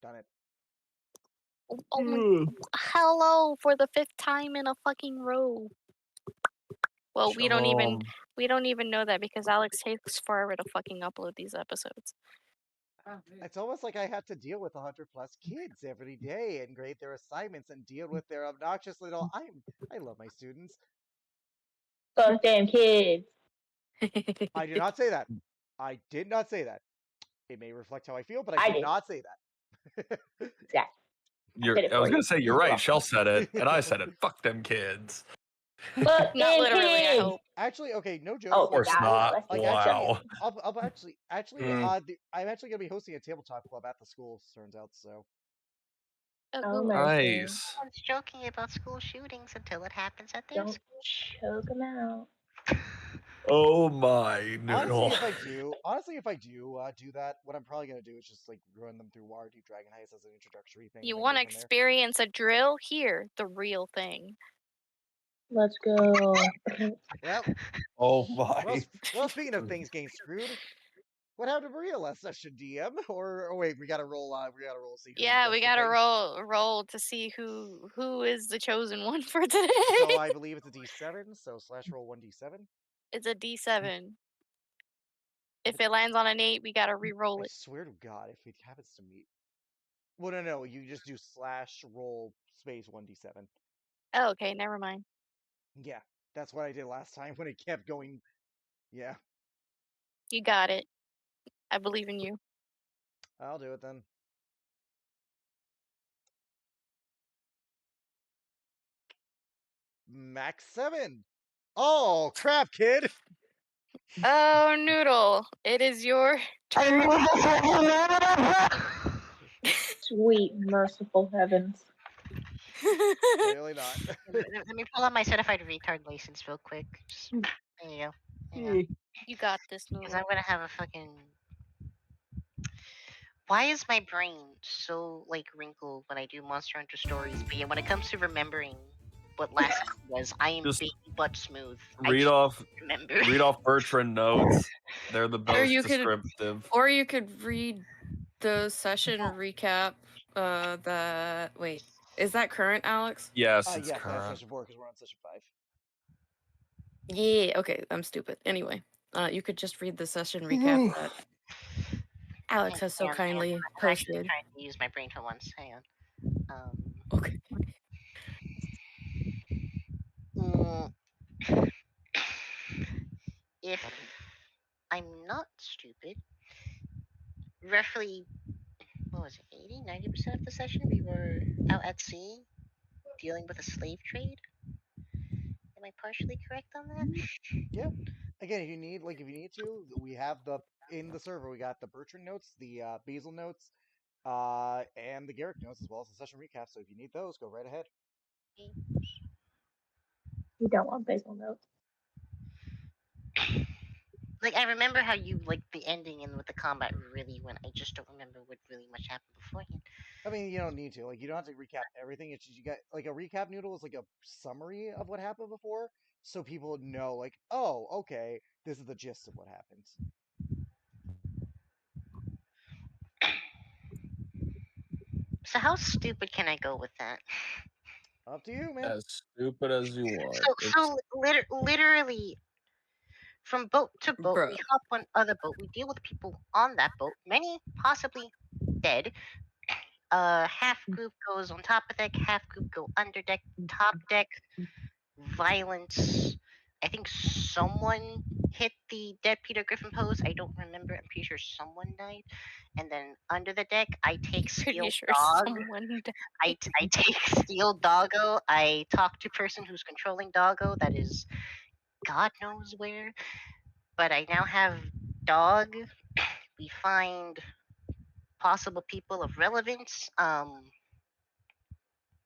done it. Oh my, hello for the 5th time in a fucking row. Well, we don't even know that because Alex takes forever to fucking upload these episodes. It's almost like I have to deal with 100+ kids every day and grade their assignments and deal with their obnoxious little. I love my students. Fuck damn kids. I did not say that. I did not say that. It may reflect how I feel, but I did not say that. Yeah. I was gonna say you're right. Shell said it, and I said it. Fuck them kids. Fuck Not them literally, I kids. hope. Actually, okay, no joke. Oh, Of course yeah, not. let's Wow. I'll actually, I'm actually gonna be hosting a tabletop club at the school. Turns out, so. Oh, Nice. I was joking about school shootings until it happens at their Don't school. choke them out. Oh my noodle. Honestly, if I do that, what I'm probably gonna do is just like run them through Waterdeep Dragon Heist as an introductory thing. You want to experience a drill? Here, the real thing. Let's go. Well. Oh my. Well, speaking of things getting screwed, what happened to Maria last session, DM? Or wait, we gotta roll. We gotta roll. See. Yeah, we gotta roll to see who is the chosen one for today. So I believe it's a D7. So /roll 1d7. It's a D7. If it lands on an 8, we gotta re-roll it. I swear to God, if it happens to me. Well, no, you just do /roll space 1d7. Oh, okay, never mind. Yeah, that's what I did last time when it kept going. Yeah. You got it. I believe in you. I'll do it then. Max 7. Oh, crap, kid. Oh, Noodle, it is your turn. Sweet, merciful heavens. Clearly not. Let me pull out my certified retard license real quick. Just, there you go. You got this, Noodle. Because I'm gonna have a fucking. Why is my brain so like wrinkled when I do Monster Hunter stories? But yeah, when it comes to remembering what last was, I am Just baby butt smooth. Read off Bertrand notes. They're the Or most you descriptive. Or you could read the session recap. Wait, is that current, Alex? Yes, it's yes, current. that's session 4 because we're on session 5. Yeah. Okay, I'm stupid. Anyway, you could just read the session recap that Alex has so kindly I'm posted. actually trying to use my brain for once. Hang on. Okay. If I'm not stupid, roughly, what was it, 80, 90% of the session we were out at sea dealing with a slave trade? Am I partially correct on that? Yeah. Again, if you need to, we have in the server, we got the Bertrand notes, the Basil notes, and the Garrick notes, as well as the session recap. So if you need those, go right ahead. You don't want Basil notes. Like, I remember how you like the ending and with the combat really went. I just don't remember what really much happened beforehand. I mean, you don't need to. Like, you don't have to recap everything. It's just you got like a recap noodle is like a summary of what happened before, so people know, like, oh, okay, this is the gist of what happened. So how stupid can I go with that? Up to you, man. As stupid as you want. So literally, from boat to boat, we hop on other boat. We deal with people on that boat. Many possibly dead. Half group goes on top of deck. Half group go under deck. Top deck. Violence. I think someone hit the dead Peter Griffin pose. I don't remember. I'm pretty sure someone died. And then under the deck, I take Steel Dog. I take Steel Doggo. I talk to person who's controlling Doggo. That is God knows where. But I now have Dog. We find possible people of relevance. What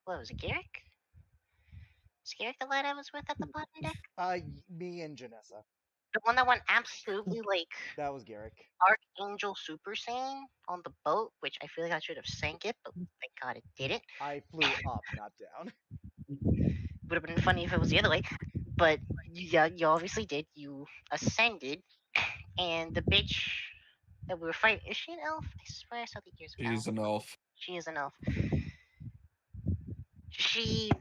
was it, Garrick? Was Garrick the lad I was with at the bottom deck? Me and Janessa. The one that went absolutely like that was Garrick. Archangel Super Saiyan on the boat, which I feel like I should have sank it, but thank God it didn't. I flew up, not down. Would have been funny if it was the other way, but yeah, you obviously did. You ascended, and the bitch that we were fighting, is she an elf? I swear I saw the ears of She's an elf. She is an elf. She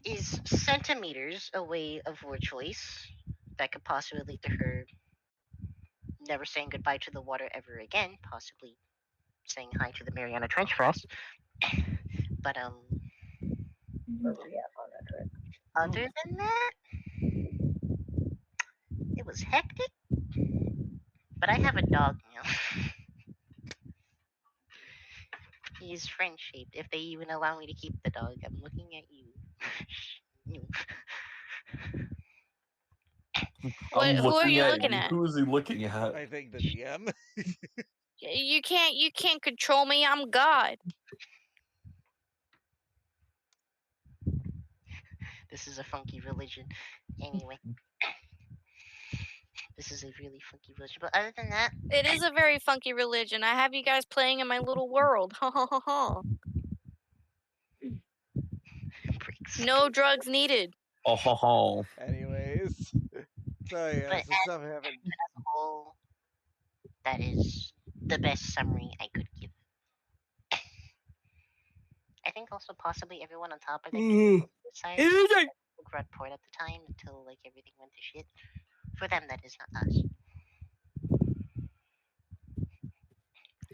is centimeters away of her choice. That could possibly lead to her never saying goodbye to the water ever again, possibly saying hi to the Mariana Trench for us. But Where were we at on that trip? other than that, it was hectic. But I have a dog now. He's friend shaped. If they even allow me to keep the dog, I'm looking at you. What? Who are you looking you. at? Who is he looking at? I think the DM. You can't control me. I'm God. This is a funky religion. Anyway. This is a really funky religion. But other than that, It is a very funky religion. I have you guys playing in my little world. Ha ha ha ha. No drugs needed. Oh, ho, ho. Anyways, so yeah, But so stuff happened. as a whole, that is the best summary I could give. I think also possibly everyone on top of the side red port at the time until like everything went to shit. For them, that is not us.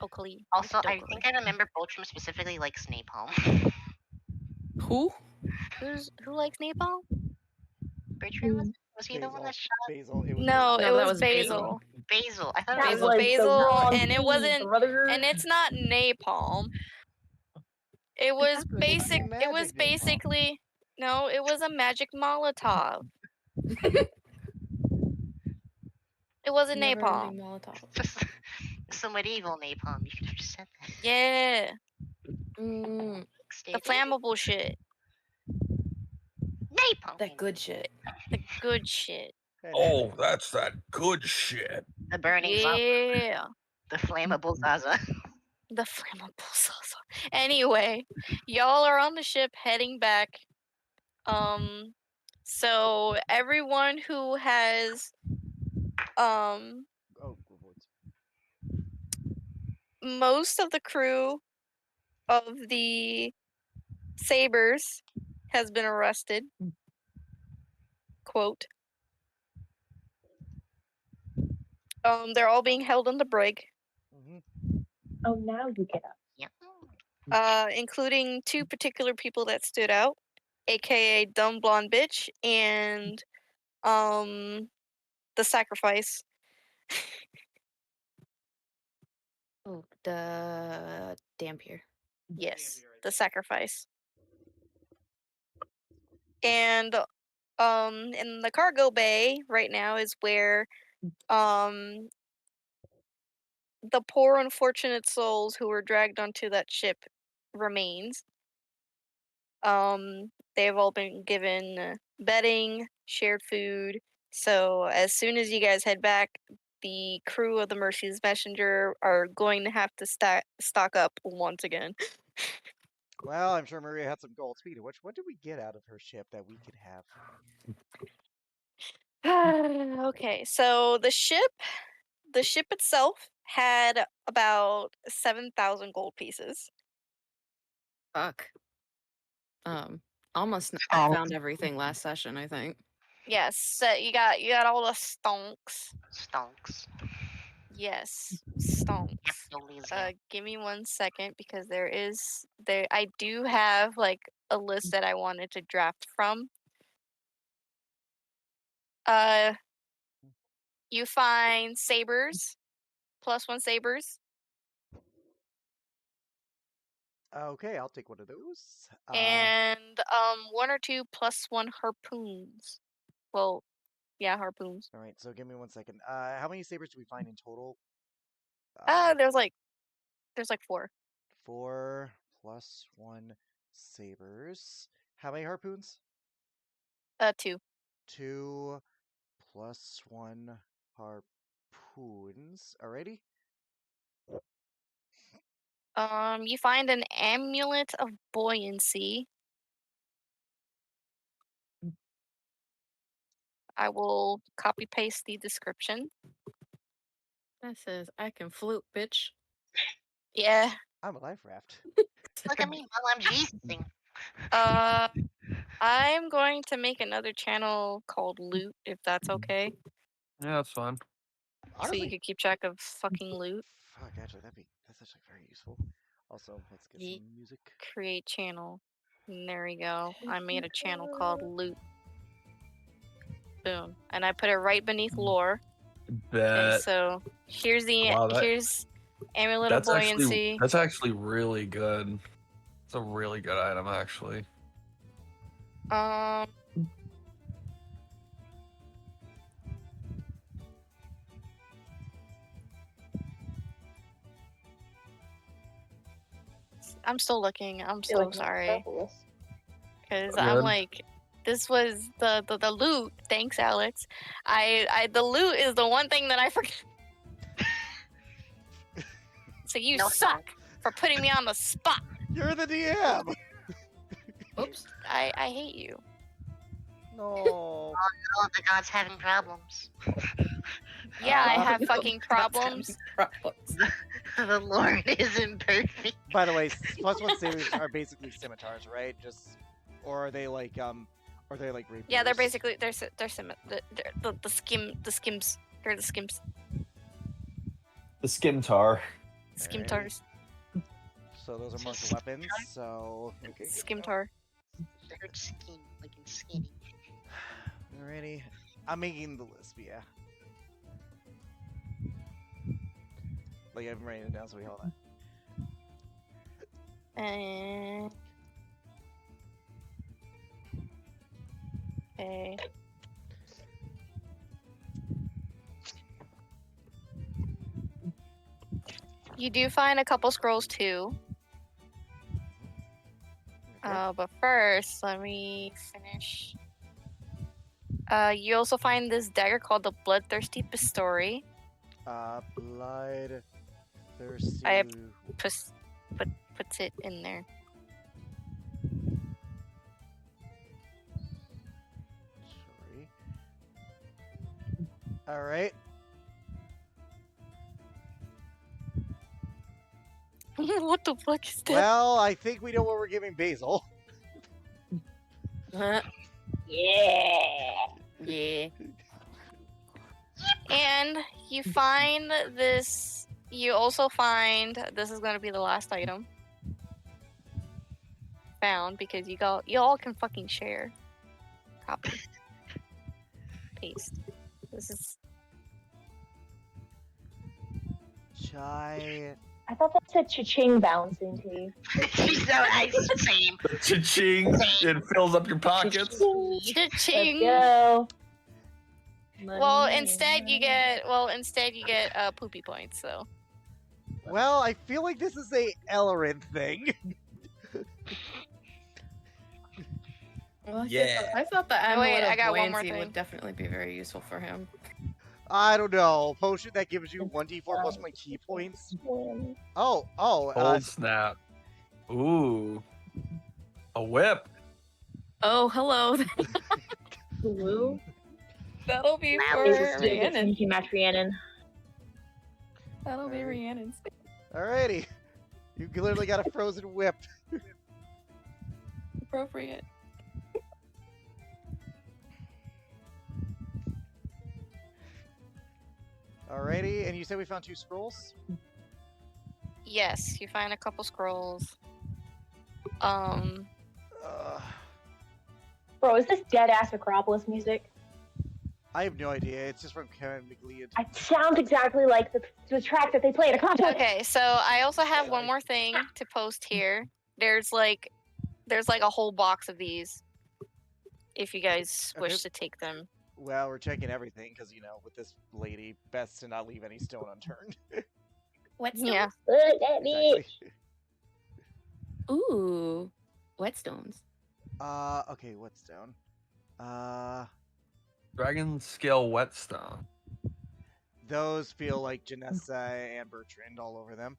Oakley. Also, I think I remember Boltram specifically likes napalm. Who? Who likes napalm? Bertrand was he the one that shot? Basil. It was No, Basil. it that was was Basil. Basil. I thought That It it was was was the Basil, wrong and it tea, wasn't, brother. and it's not napalm. It was basic. It was Magic napalm. basically no. It was a magic Molotov. It wasn't napalm. Molotov. just some medieval napalm. You could have just said that. Yeah, Mm, the flammable shit, Napalm. that good shit. the good shit. Oh, that's that good shit. The burning Zaza. Yeah, The flammable Zaza. the flammable salsa. Anyway, y'all are on the ship heading back. So everyone who has Oh, good words. most of the crew of the Sabers has been arrested. Quote. They're all being held on the brig. Mm-hmm. Oh, now you get up. Yeah. Including two particular people that stood out, aka Dumb Blonde Bitch and the Sacrifice. Oh, the Dampier. Yes, the Sacrifice. And in the cargo bay right now is where the poor unfortunate souls who were dragged onto that ship remains. They've all been given bedding, shared food. So as soon as you guys head back, the crew of the Mercy's Messenger are going to have to stock up once again. Well, I'm sure Maria had some gold. Speaking of which, what did we get out of her ship that we could have? Okay, so the ship itself had about 7,000 gold pieces. Fuck. Almost found everything last session, I think. Yes, so you got all the stonks. Stonks. Yes, stonks. Give me 1 second because I do have like a list that I wanted to draft from. You find sabers, +1 sabers. Okay, I'll take one of those. And 1 or 2 +1 harpoons. Well, yeah, harpoons. All right, so give me 1 second. How many sabers do we find in total? There's like 4. 4 + 1 sabers. How many harpoons? 2. 2 + 1 harpoons. Alrighty. You find an amulet of buoyancy. I will copy paste the description. That says I can float, bitch. Yeah. I'm a life raft. Look at me while I'm Jesus-ing. I'm going to make another channel called Loot, if that's okay. Yeah, that's fine. So you could keep track of fucking loot. Fuck, actually, that's actually very useful. Also, let's get Ye- some music. Create channel. And there we go. I made a channel called Loot. Boom. And I put it right beneath lore. Okay, That so here's the Wow, that- here's Amulet of Buoyancy. that's actually really good. It's a really good item, actually. I'm still looking. I'm feel so like sorry. Metropolis. Because Good. I'm like, this was the loot. Thanks, Alex. The loot is the one thing that I forgot. So you No. suck for putting me on the spot. You're the DM. Oops. I hate you. No. Oh, the god's having problems. Yeah, I Uh, have fucking problems. The Lord isn't perfect. By the way, +1 saves are basically scimitars, right? Or are they like rapiers? Yeah, they're basically the skims. They're the skims. The skimtar. Skimtars. So those are martial weapons. So okay. Skimtar. They're skin, like in skinny. Alrighty, I'm making the list. But yeah. Like I'm writing it down, so we hold on. And okay. You do find a couple scrolls too. But first, let me finish. You also find this dagger called the Bloodthirsty Pistori. Bloodthirsty. I puts it in there. Sorry. All right. What the fuck is that? Well, I think we know what we're giving Basil. Yeah. Yeah. And you find this. You also find this is going to be the last item found because you all can fucking share. Copy. Paste. This is Chai. I thought that said cha-ching bouncing teeth. She's so nice. Same. Cha-ching! It fills up your pockets. Let's cha-ching. go. Well, instead you get poopy points. So. Well, I feel like this is a Elrin thing. Well, Yeah. I thought the Oh, amulet wait, I of got one more buoyancy thing. would definitely be very useful for him. I don't know. Potion that gives you 1d4 plus my key points. Oh. Cold snap. Ooh. A whip. Oh, hello. Blue. That'll be Now for Is this good? Rhiannon. Thank you, match Rhiannon. That'll be Rhiannon's. Alrighty. You literally got a frozen whip. Appropriate. Alrighty, and you said we found 2 scrolls? Yes, you find a couple scrolls. Bro, is this dead ass Acropolis music? I have no idea. It's just from Karen McLeod. It sounds exactly like the track that they play at a concert. Okay, so I also have one more thing to post here. There's like a whole box of these. If you guys wish to take them. Well, we're checking everything because, with this lady, best to not leave any stone unturned. Yeah. Look at me. Exactly. Ooh. Whetstones. Okay, what's down? Dragon scale whetstone. Those feel like Janessa and Bertrand all over them.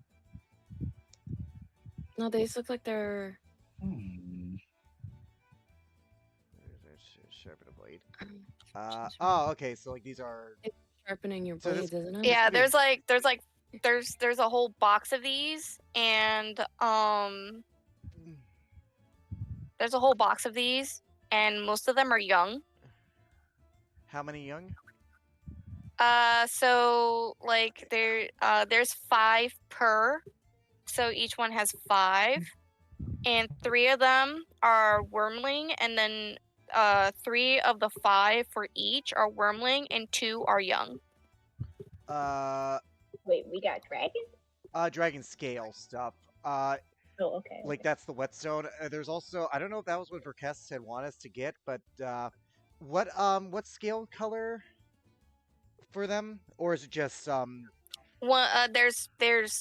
No, these look like they're. Sharpen a blade. Oh, okay, so these are... Sharpening your So blades, this- isn't it? Yeah, there's a whole box of these, and There's a whole box of these, and most of them are young. How many young? So like there's 5 per, so each one has 5, and 3 of them are wormling, and then 3 of the 5 for each are wormling, and 2 are young. Wait, we got dragon? Dragon scale stuff. Oh, okay. Like that's the whetstone. There's also, I don't know if that was what Verkest had wanted us to get, but what scale color for them, or is it just One there's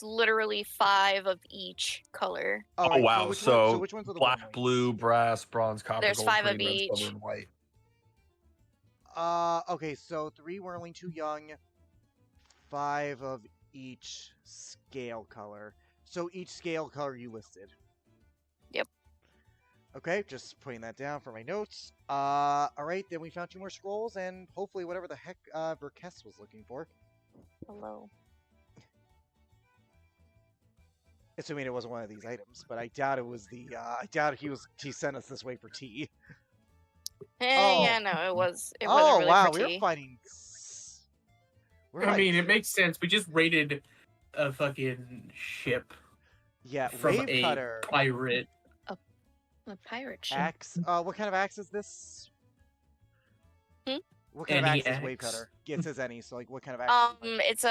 literally 5 of each color. All Oh right, wow! So, which ones are the black, wormlings? blue, brass, bronze, copper, There's gold, 5 of green, red, each. silver, and white. Okay, so 3 wormling, 2 young, 5 of each scale color. So each scale color you listed. Yep. Okay, just putting that down for my notes. Alright, then we found 2 more scrolls, and hopefully whatever the heck Verkest was looking for. Hello. Assuming it wasn't one of these items, but I doubt it was the, I doubt he sent us this way for tea. Yeah, no, it wasn't Oh, really wow, for we were tea. fighting... I mean, it makes sense. We just raided a fucking ship. Yeah, from Wave a Cutter. pirate. A pirate ship. Axe. What kind of axe is this? Hmm? What kind of Any axe is Wave axe. Cutter? Yeah, it says any, so like what kind of axe? It's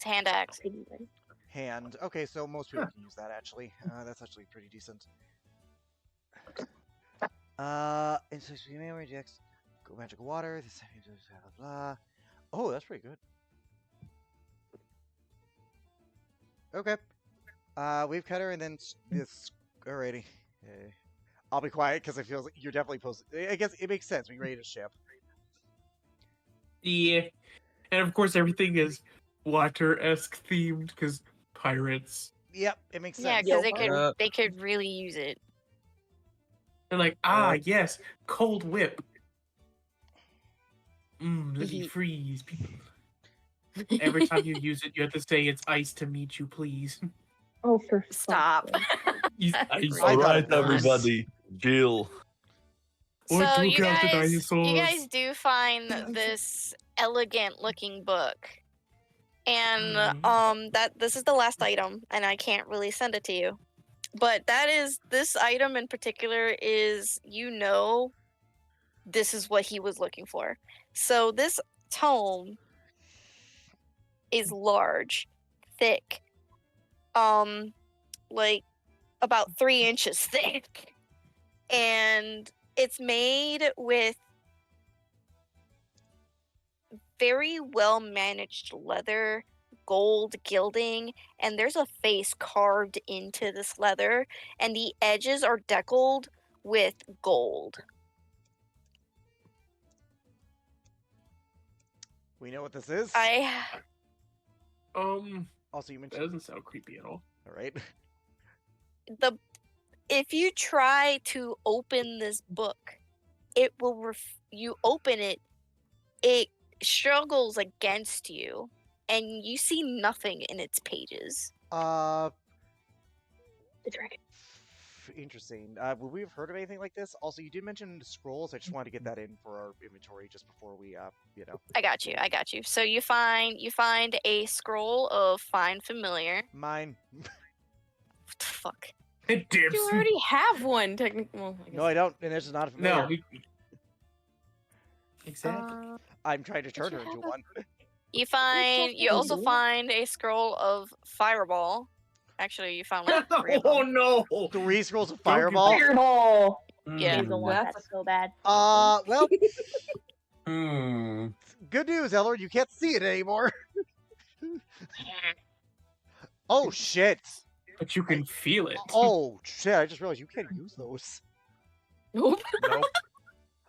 hand axe. Hand. Okay, so most people can use that actually. That's actually pretty decent. Insect memory rejects. Go magical water. This blah blah. Oh, that's pretty good. Okay. Wave Cutter and then this. Alrighty. I'll be quiet because I feel like you're definitely posted. I guess it makes sense. We raid a ship. Yeah. And of course, everything is water-esque themed because pirates. Yep, it makes sense. Yeah, because they could really use it. They're like, yes, cold whip. Let me freeze people. Every time you use it, you have to say it's ice to meet you, please. Oh, for Stop. He's ice. I All thought right, it was. everybody, Jill. So Or you took out the guys dinosaurs. do find this elegant looking book. And this is the last item, and I can't really send it to you. But this item in particular is, this is what he was looking for. So this tome is large, thick, like about 3 inches thick, and it's made with very well managed leather, gold gilding, and there's a face carved into this leather, and the edges are deckled with gold. We know what this is. Also, you mentioned that doesn't sound creepy at all. All right. If you try to open this book, it will you open it, it struggles against you, and you see nothing in its pages. The dragon. Interesting. Would we have heard of anything like this? Also, you did mention scrolls. I just wanted to get that in for our inventory just before we, I got you. So you find a scroll of Find Familiar. Mine. What the fuck? It dips. You already have one, technically. Well, No, I don't, and this is not a familiar. No. Exactly. I'm trying to turn her into one. You also find a scroll of Fireball. Actually, you found like 3 of them. Oh no! 3 scrolls of Fireball? Fireball! Yeah. Hazel wants that so bad. Well. Hmm. Good news, Eller. You can't see it anymore. Oh, shit. But you can feel it. Oh, shit. I just realized you can't use those. Nope. Nope.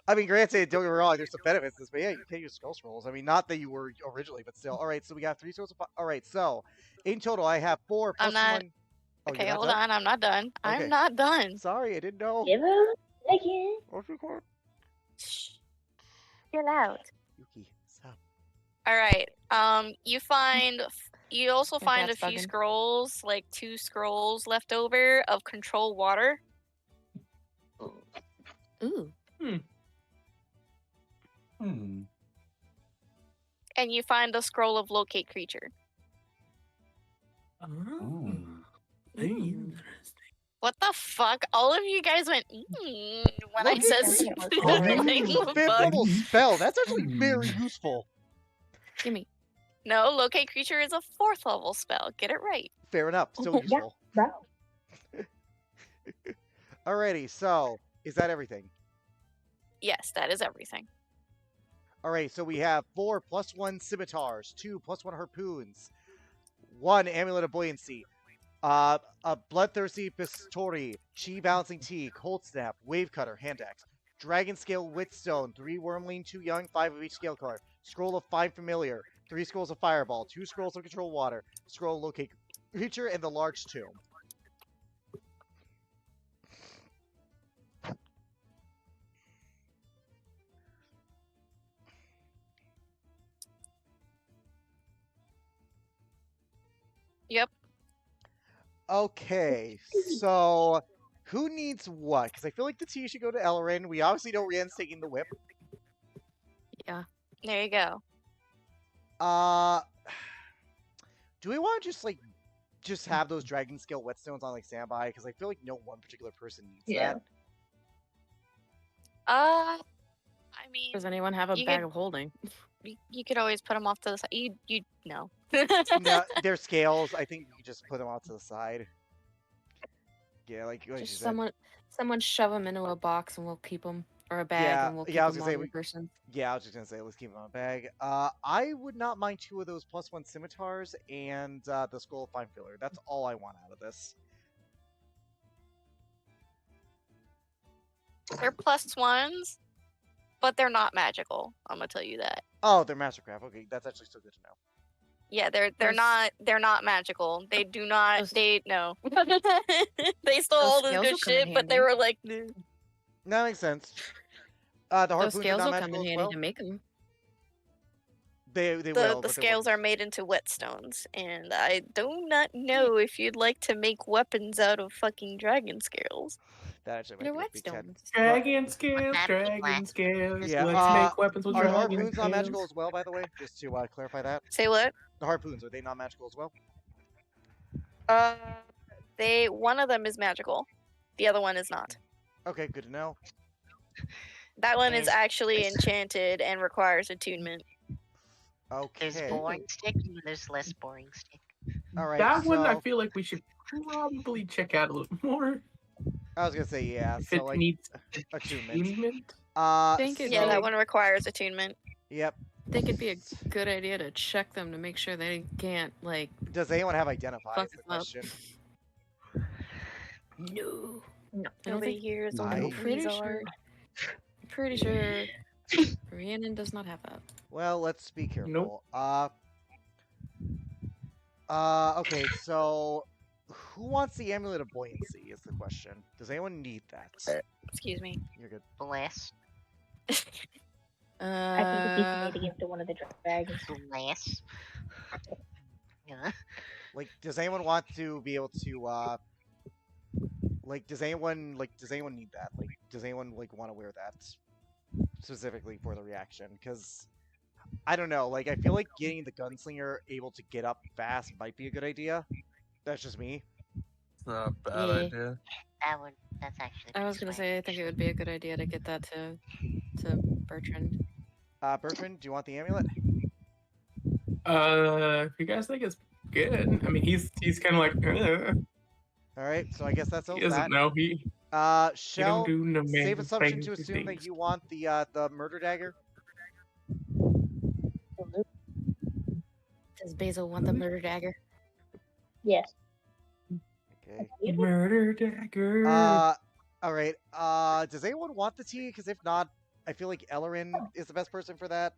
I mean, granted, don't get me wrong, there's some benefits to this, but yeah, you can't use skull scrolls. I mean, not that you were originally, but still. Alright, so we got 3 scrolls of Alright, so, in total, I have 4 plus I'm not... 1... Oh, okay, you're not hold done? on. I'm not done. Okay. I'm not done. Sorry, I didn't know. Give him a second. What's record? Shh. Chill out. Yuki, stop. Alright, you also find a that's few bugging. scrolls, like 2 scrolls left over of Control Water. Ooh. Hmm. And you find the scroll of locate creature. Oh, Very interesting. What the fuck? All of you guys went when I Locate said creature. something. Fifth Fuck. level spell. That's actually very useful. Gimme. No, locate creature is a 4th level spell. Get it right. Fair enough. Still Yeah, useful. bro. Alrighty, so is that everything? Yes, that is everything. Alright, so we have 4 +1 scimitars, 2 +1 harpoons, 1 amulet of buoyancy, a bloodthirsty pistori, chi balancing tea, cold snap, wave cutter, hand axe, dragon scale whetstone, 3 wormling, 2 young, 5 of each scale color, scroll of 5 familiar, 3 scrolls of fireball, 2 scrolls of control water, scroll of locate creature, and the large tomb. Yep. Okay, so who needs what? Because I feel like the tea should go to Elrin. We obviously know Rien's taking the whip. Yeah. There you go. Do we want to just have those dragon scale whetstones on like standby? Because I feel like no one particular person needs Yeah. that. I mean, Does anyone have a You bag could- of holding? you could always put them off to the side. You no. No, they're scales. I think we could just put them off to the side. Yeah, like you Just said. someone shove them into a box and we'll keep them, or a bag Yeah, and we'll keep yeah, I was them gonna on say the person. Yeah, I was just gonna say let's keep them on a bag. I would not mind 2 of those +1 scimitars and the scroll of fine filler. That's all I want out of this. They're +1s, but they're not magical. I'm gonna tell you that. Oh, they're mastercraft. Okay, that's actually still good to know. Yeah, they're Those- not magical. They do not. Those- They no. They stole all this scales good will come in shit, but they handy. were like, "Nah." That makes sense. The Those harpoons are scales not will come magical in as handy well. to make them. They will. the but they're scales are weapons. made into whetstones, and I do not know if you'd like to make weapons out of fucking dragon scales. That actually might They're be a big 10. whetstones. Dragon scales, Happy dragon black. scales. Yeah, Let's make weapons with Are dragon harpoons not scales. magical as well? By the way, just to clarify that, Say what? the harpoons, are they not magical as well? One of them is magical, the other one is not. Okay, good to know. That one is There's- actually enchanted and requires attunement. There's Okay. boring stick and there's less boring stick. All right. That one, I so- feel like we should probably check out a little more. I was gonna say yeah. If So it like needs attunement. attunement. Think it'd Yeah, be that like- one requires attunement. Yep. I think it'd be a good idea to check them to make sure they can't like Does anyone have identify? fuck Is the us up. question. No. No. I don't Nobody think. here is I- on I'm pretty Wizard. sure. I'm pretty sure Rhiannon does not have that. Well, let's be careful. Nope. Okay, so who wants the amulet of buoyancy is the question. Does anyone need that? Excuse me. You're good. Bless. I think it'd be for me to give to one of the dragons. Bless. Yeah. Like, does anyone want to be able to does anyone need that? Like, does anyone want to wear that specifically for the reaction? Because I don't know. Like, I feel like getting the gunslinger able to get up fast might be a good idea. That's just me. It's not a bad Yeah. idea. That's actually. I was gonna say I think it would be a good idea to get that to Bertrand. Bertrand, do you want the amulet? If you guys think it's good, I mean, he's kind of like, All right, so I guess that's he all doesn't that. know. He Shell, don't do no safe man assumption things to these assume that days. you want the murder dagger. Does Basil want the murder dagger? Yes. Okay. Murder dagger. All right. Does anyone want the tea? Because if not, I feel like Ellerin is the best person for that.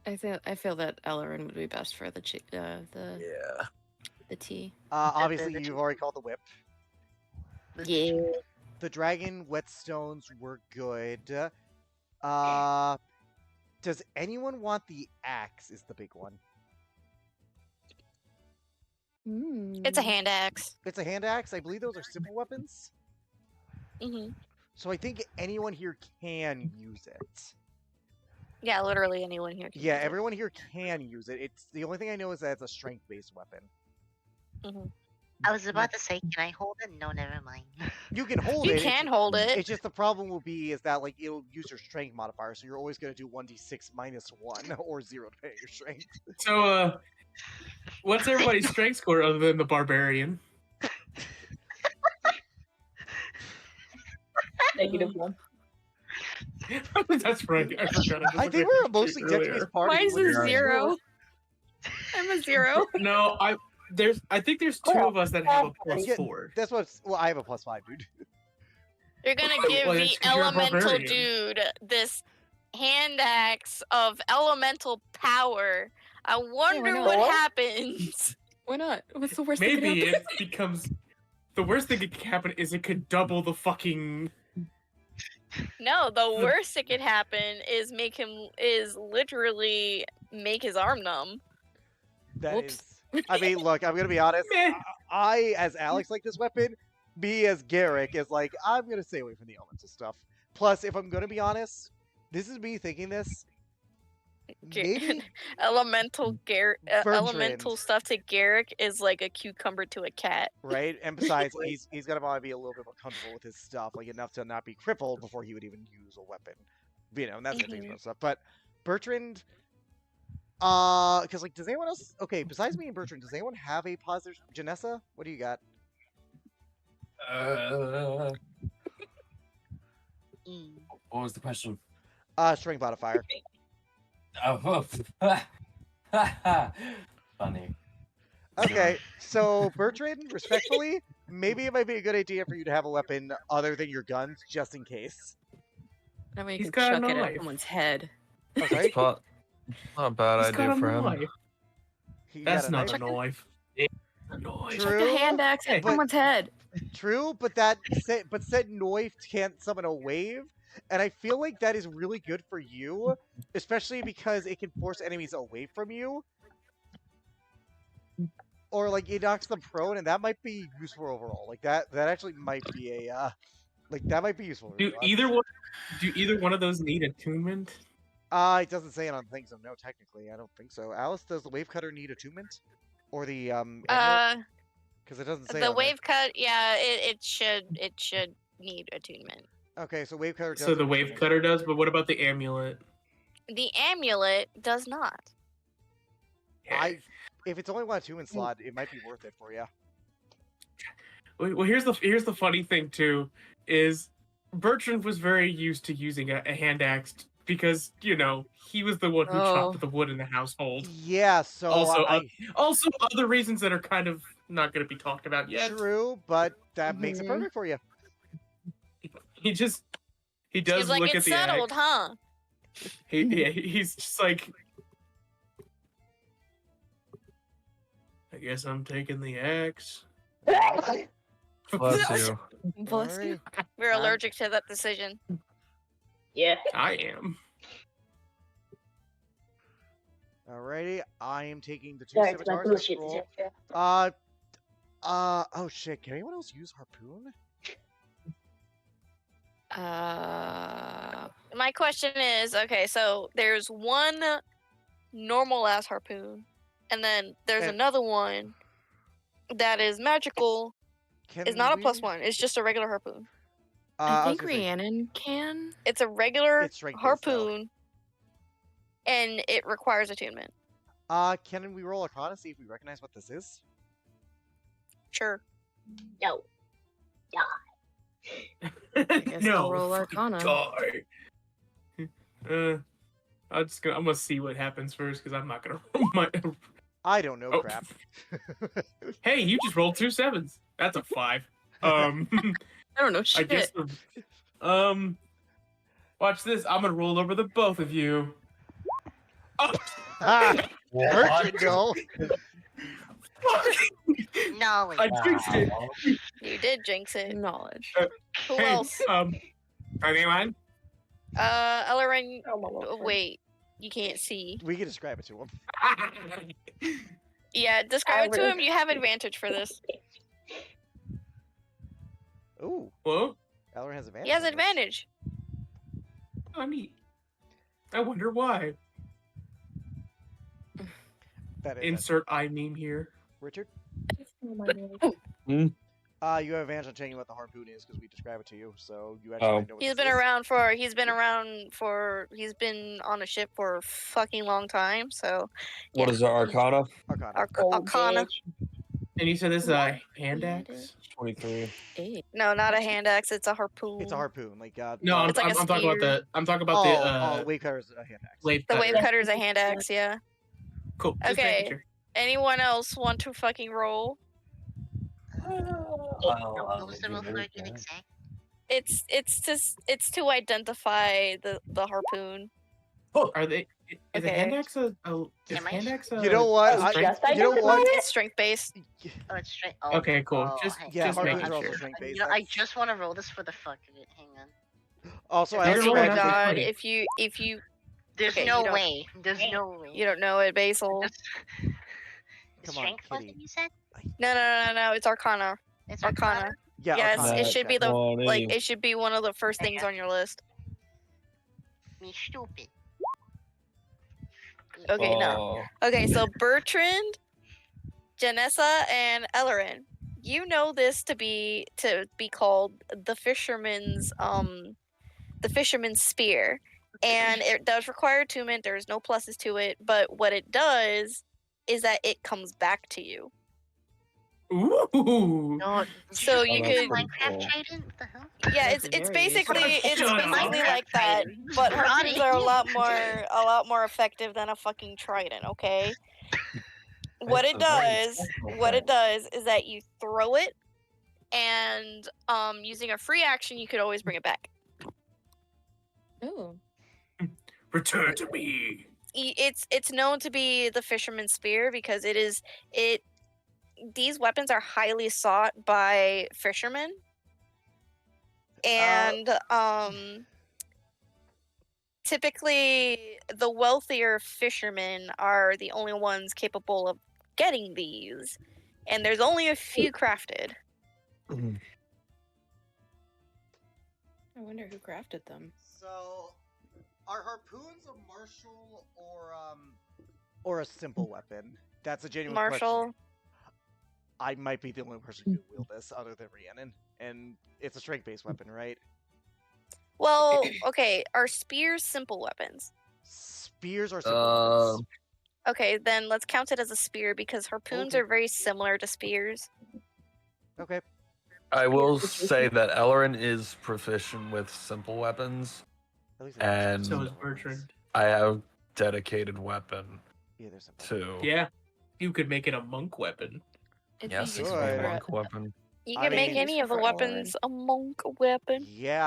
I feel that Ellerin would be best for the Yeah. tea. Obviously, you've already called the whip. Yeah. The dragon whetstones were good. Does anyone want the axe? Is the big one. It's a hand axe. It's a hand axe. I believe those are simple weapons. Mm-hmm. So I think anyone here can use it. Yeah, literally anyone here can Yeah, use it. everyone here can use it. It's the only thing I know is that it's a strength-based weapon. Mm-hmm. I was about to say, can I hold it? No, never mind. You can hold You it. can hold it. It's just the problem will be is that like it'll use your strength modifier, so you're always gonna do 1d6 minus 1 or 0 depending on your strength. So, what's everybody's strength score other than the barbarian? -1. That's right. I forgot. I think we're a mostly dex-based party. Why is when it you're zero? I'm a 0. No, I think there's two of us that have a +4. That's what's well, I have a +5, dude. You're gonna give Well, the it's 'cause you're a elemental barbarian. dude this hand axe of elemental power. I wonder not? what happens. Why not? What's the worst that could Maybe happen? it becomes. The worst thing that could happen is it could double the fucking. No, the worst that could happen is literally make his arm numb. That Whoops. is. I mean, look, I'm gonna be honest. Meh. I, as Alex, like this weapon. Me, as Garrick, is like, I'm gonna stay away from the elemental stuff. Plus, if I'm gonna be honest, this is me thinking this. Maybe elemental Bertrand. elemental stuff to Garrick is like a cucumber to a cat. right? And besides, he's gonna want to be a little bit more comfortable with his stuff, like enough to not be crippled before he would even use a weapon. You know, and that's the thing about stuff. But Bertrand, because like, does anyone else? Okay, besides me and Bertrand, does anyone have a positive? Janessa, what do you got? What was the question? Strength modifier. Oh, funny. Okay, so Bertrand, respectfully, maybe it might be a good idea for you to have a weapon other than your guns, just in case. That way you He's can got chuck a it knife. at someone's head. Oh, sorry? Not a bad He's got idea a for him. knife. He That's got a not knife. a knife. Yeah, a knife. True. Chuck a hand axe at but- someone's head. True, but said Noif can't summon a wave, and I feel like that is really good for you, especially because it can force enemies away from you, or like it knocks them prone, and that might be useful overall. Like that actually might be a like that might be useful. Do either one of those need attunement? It doesn't say it on things, so no, technically, I don't think so. Alice, does the wave cutter need attunement, or the because it doesn't say The on there. wave cut, yeah, it should need attunement. Okay, so wave cutter. So the wave cutter does, but what about the amulet? The amulet does not. If it's only one attunement slot, it might be worth it for you. Well, here's the funny thing too, is Bertrand was very used to using a hand axe because he was the one who chopped the wood in the household. Yeah, so Also other reasons that are kind of not going to be talked about yet. True, but that makes it perfect for you. He does He's like, look it's at the settled, axe. huh? He's just like, I guess I'm taking the axe. Bless you. Bless you. We're allergic to that decision. Yeah. I am. Alrighty, I am taking the two Sorry, it's my scimitars. bullshit Roll. detector. Oh shit, can anyone else use harpoon? My question is, okay, so there's one normal ass harpoon, and then there's another one that is magical. It's not a +1. It's just a regular harpoon. I think Rhiannon can. It's a regular It's strength-based, harpoon, and it requires attunement. Can we roll Arcana to see if we recognize what this is? Sure. No. I guess I'll roll Arcana. Die. I'm gonna see what happens first because I'm not gonna roll my. I don't know crap. Hey, you just rolled 2 7s. That's a 5. I don't know shit. I guess. Watch this. I'm gonna roll over the both of you. Oh. Bertrand, no. Knowledge. I jinxed it. You did jinx it. Knowledge. Who Hey, else? anyone? Ellering. Oh, Wait, you can't see. We can describe it to him. Yeah, describe it to him. You have advantage for this. Ooh. Whoa. Ellerin has advantage. He has on this. advantage. Oh, neat. I wonder why. That is Insert I meme here. Richard. Oh my God. Hmm? You have advantage on checking what the harpoon is because we describe it to you, so you actually might know what He's this been is. around for. He's been on a ship for a fucking long time. So. What is the Arcana? Arcana. Arcana. And you said this is a hand axe? 23. No, not a hand axe. It's a harpoon. It's a harpoon. Like No, well, It's like a I'm talking about spear. the wave cutter's a hand axe. wave The cutter. wave cutter's a hand axe. Yeah. Cool. Just making Okay. sure. Anyone else want to fucking roll? What was the roll for again exact? It's to identify the harpoon. Are they? Is a hand axe a? Is hand axe a? You know what? You know what? It's strength based. Oh, it's straight. Oh, Okay, cool. oh, Just hang Yeah, just on. harpoons making are also sure. strength based. You know, I just want to roll this for the fuck of it. Hang on. Also, I You're also Oh rolling my that for god! funny. If you There's Okay, no you don't- way. There's no way. you don't know it, Basil. Just- The Come on, strength was kitty. it you said? No. It's Arcana. It's Arcana. Yeah, Yes, Arcana. it should be the 20. like. It should be one of the first things on your list. Me stupid. Okay, no. Okay, so Bertrand, Janessa, and Ellerin, you know this to be called the fisherman's spear, and it does require attunement. There's no pluses to it, but what it does is that it comes back to you. Ooh. No, So you could, Minecraft Jaden? What the hell? yeah, it's Very basically Shut up. like that, but harpoons are a lot more effective than a fucking trident. Okay. What it does is that you throw it, and using a free action, you could always bring it back. Ooh. Return to me. It's known to be the fisherman's spear because these weapons are highly sought by fishermen, and typically the wealthier fishermen are the only ones capable of getting these, and there's only a few crafted. I wonder who crafted them. So, are harpoons a martial or a simple weapon? That's a genuine Martial. question. I might be the only person who can wield this other than Rhiannon, and it's a strength-based weapon, right? Well, okay, are spears simple weapons? Spears are simple weapons. Okay, then let's count it as a spear because harpoons are very similar to spears. Okay. I will say that Ellerin is proficient with simple weapons, At least and So is Bertrand. I have dedicated weapon Yeah, there's simple. too. Yeah. You could make it a monk weapon. Yes, it's useful a for monk weapon. You I can make mean- any of the Useful for weapons a monk weapon. Yeah,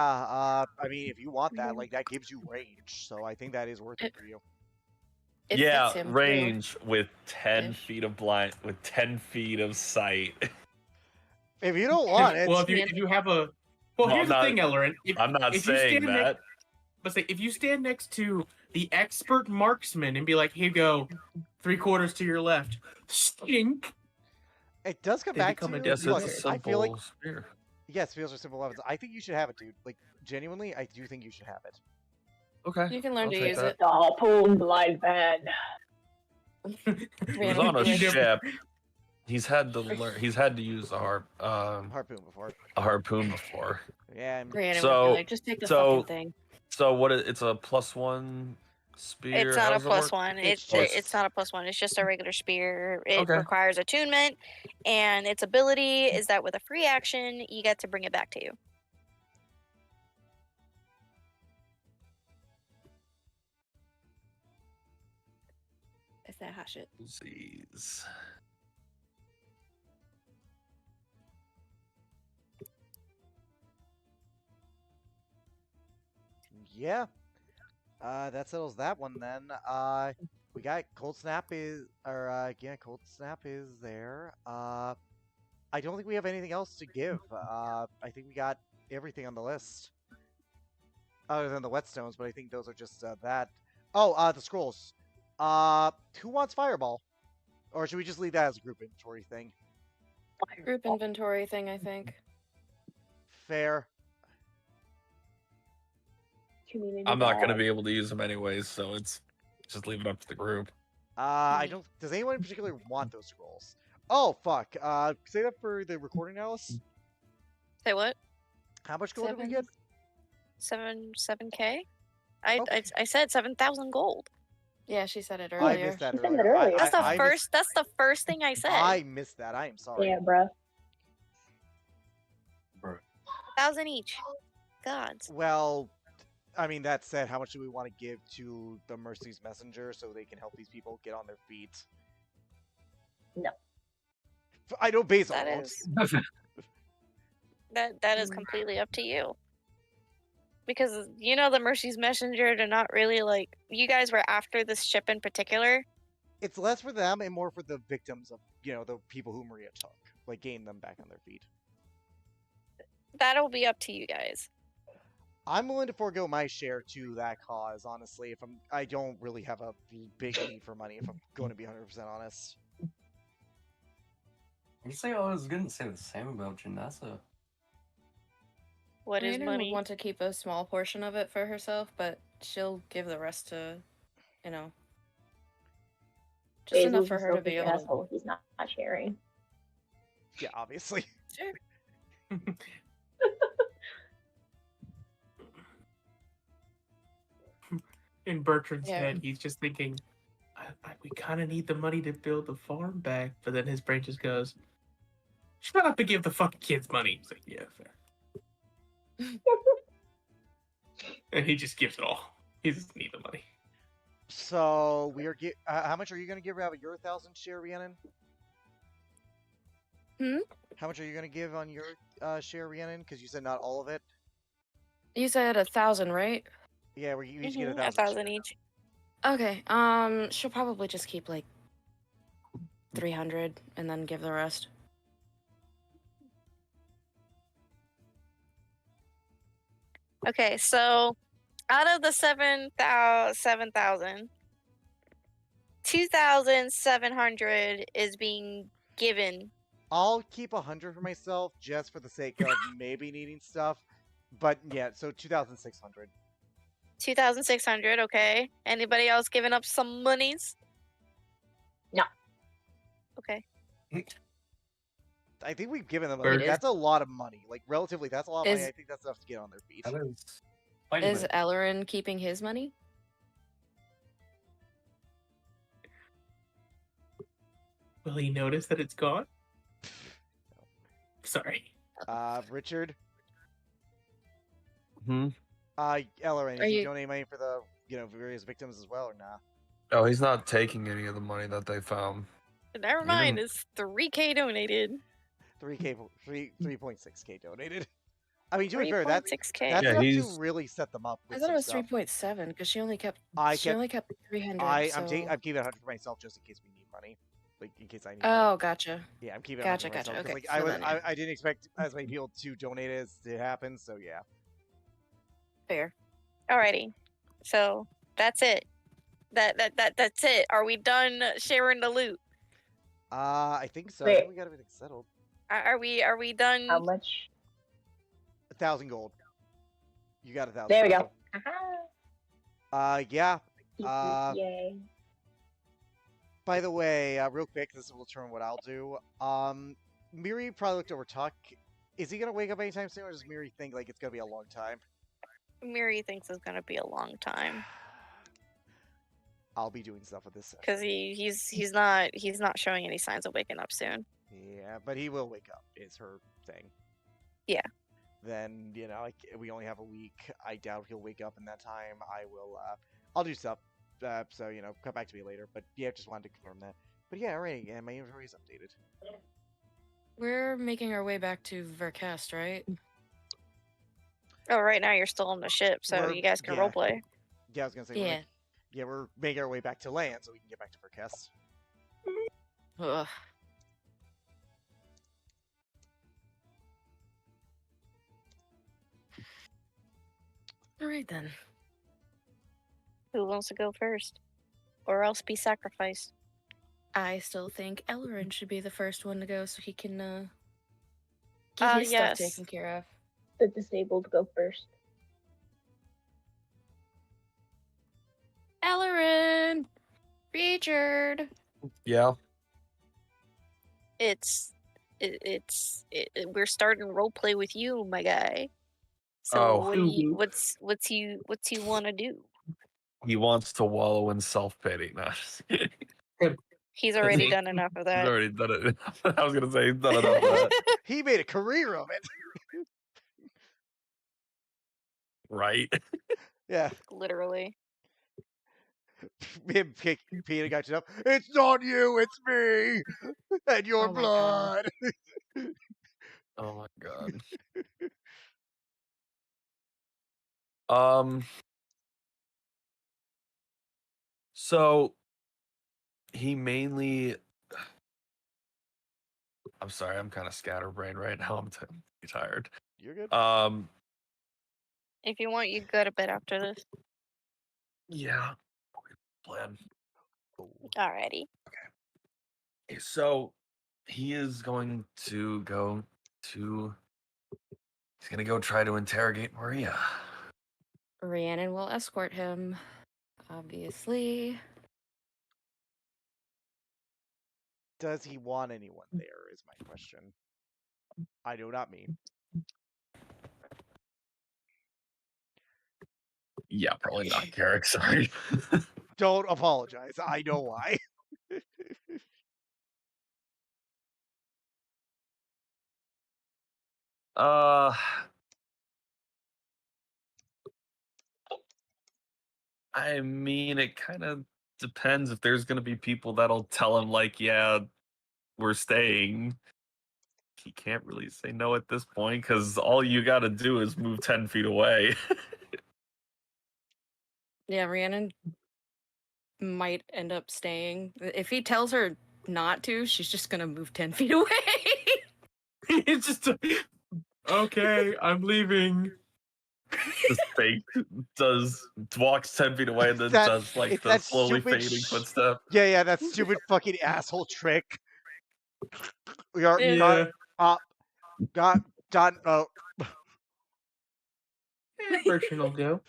I mean, if you want that, like, that gives you range, so I think that is worth it for you. It Yeah, fits him, too. range with 10 Ish. feet of blind, with 10 feet of sight. If you don't want it, Well, if you have a well, here's the thing, Ellerin. I'm not saying that. Let's say if you stand next to the expert marksman and be like, "Here you go, 3/4 to your left," stink. it does come They back become to a you. Yes, Look, it's a I feel like simple spear. yes, spears are simple weapons. I think you should have it, dude. Like, genuinely, I do think you should have it. Okay. You can learn I'll to take use that. it. The harpoon blind man. He was Random on a glitch. ship. He's had to learn. He's had to use a Harpoon before. harpoon before. Yeah. Random So- would be like, just take the so- fucking thing. So what? It's a +1 spear. It's How not a does it work? +1. It's It's not a +1. It's just a regular spear. It Okay. requires attunement, and its ability is that with a free action, you get to bring it back to you. It's that hot shit. Disease. Yeah. That settles that one then. We got Cold Snap Cold Snap is there. I don't think we have anything else to give. I think we got everything on the list. Other than the whetstones, but I think those are just that. Oh, the scrolls. Who wants Fireball? Or should we just leave that as a group inventory thing? Group inventory thing, I think. Fair. Community I'm not going to tab. be able to use them anyways, so it's just leave it up to the group. I don't. Does anyone in particular want those scrolls? Oh fuck. Say that for the recording, Alice. Say what? How much gold did we get? 7K? Okay. I said 7,000 gold. Yeah, she said it I earlier. missed that She said earlier. that earlier. That's the I first. That's the first thing I said. I missed that. I am sorry. Yeah, bro. 1,000 each. Gods. Well, I mean, that said, how much do we want to give to the Mercy's Messenger so they can help these people get on their feet? No. I don't base That all is that is completely up to you. Because you know the Mercy's Messenger to not really like you guys were after this ship in particular. It's less for them and more for the victims of, the people who Maria took. Like, getting them back on their feet. That'll be up to you guys. I'm willing to forego my share to that cause, honestly. I don't really have a big need for money, if I'm going to be 100% honest. You say I was going to say the same about Janessa. What is Brandon money? would want to keep a small portion of it for herself, but she'll give the rest to, just Basil enough is for a her to be selfish able to. asshole. He's not sharing. Yeah, obviously. Sure. In Bertrand's Yeah. head, he's just thinking, we kind of need the money to build the farm back. But then his brain just goes, shut up and give the fucking kids money. He's like, yeah, fair. And he just gives it all. He doesn't need the money. So, we are how much are you going to give out of your 1,000 share, Rhiannon? How much are you going to give on your share, Rhiannon? Because you said not all of it. You said 1,000, right? Yeah, you each get 1,000. 1,000 each. Okay. She'll probably just keep like 300 and then give the rest. Okay, so out of the 7,000, 2,700 is being given. I'll keep 100 for myself, just for the sake of maybe needing stuff. But yeah, so 2,600. 2,600, okay. Anybody else giving up some monies? No. Okay. I think we've given them. Bird. That's a lot of money. Like, relatively, that's a lot of money. Is- I think that's enough to get on their feet. That is. Is Ellerin keeping his money? Will he notice that it's gone? Sorry. Richard. Hmm. Ellerin, Are is he you- donating money for the various victims as well, or nah? Oh, he's not taking any of the money that they found. Never mind, it's 3K donated. 3.6k donated. I mean, to be fair, that's 3.6K. enough to he's- really set them up. I With thought it some was stuff. 3.7 because she only kept. I She kept. only kept 300. I'm so... keeping 100 for myself just in case we need money. Like, in case I need. Oh, money. gotcha. Yeah, I'm keeping. Gotcha, 100 for myself, 'cause, okay, Like, so then, yeah. I didn't expect as many people to donate as it happened. So yeah. Fair. Alrighty. So that's it. That's it. Are we done sharing the loot? I think so. I Wait. think we got everything settled. Are we done? How much? 1,000 gold. You got 1,000. There we go. Yeah. Yay. By the way, real quick, this will determine what I'll do. Miri probably looked over Tuck. Is he gonna wake up anytime soon, or does Miri think like it's gonna be a long time? Miri thinks it's gonna be a long time I'll be doing stuff with this. because he's not showing any signs of waking up soon. Yeah, but he will wake up. Is her thing. Yeah. Then we only have a week. I doubt he'll wake up in that time. I will. I'll do stuff. So come back to me later. But yeah, just wanted to confirm that. But yeah, alright. Yeah, my inventory is updated. We're making our way back to Vercast, right? Oh, right now you're still on the ship, so We're- you guys can yeah. roleplay. Yeah, I was gonna say. Yeah. We're making our way back to land so we can get back to Verkest. Ugh. All right then. Who wants to go first, or else be sacrificed? I still think Ellerin should be the first one to go so he can get his yes. stuff taken care of. The disabled go first. Ellerin! Richard! Yeah. We're starting roleplay with you, my guy. So Oh. what do you what's you want to do? He wants to wallow in self-pity. No, He's already done enough of that. he's already done it. I was gonna say he's done enough of that. He made a career of it. Right? Yeah. Literally. Him Peter got you up. It's not you, it's me, and your Oh my God. blood. Oh my god. So he mainly. I'm sorry, I'm kind of scatterbrained right now. I'm tired. You're good. If you want, you go to bed after this. Yeah. Plan. Alrighty. Okay, so he is going to go to. He's gonna go try to interrogate Maria. Rhiannon will escort him, obviously. Does he want anyone there? Is my question. I know, not me. Yeah, probably not Carrick. Sorry. Don't apologize. I know why. I mean, it kind of depends if there's gonna be people that'll tell him like, yeah, we're staying. He can't really say no at this point because all you got to do is move 10 feet away. Yeah, Rhiannon might end up staying. If he tells her not to, she's just gonna move 10 feet away. It's just okay. I'm leaving. Just fake walks 10 feet away and then That- does like it's the that slowly stupid fading footstep. Yeah, that stupid fucking asshole trick. We are Yeah. got done. Oh, Bertrand will go.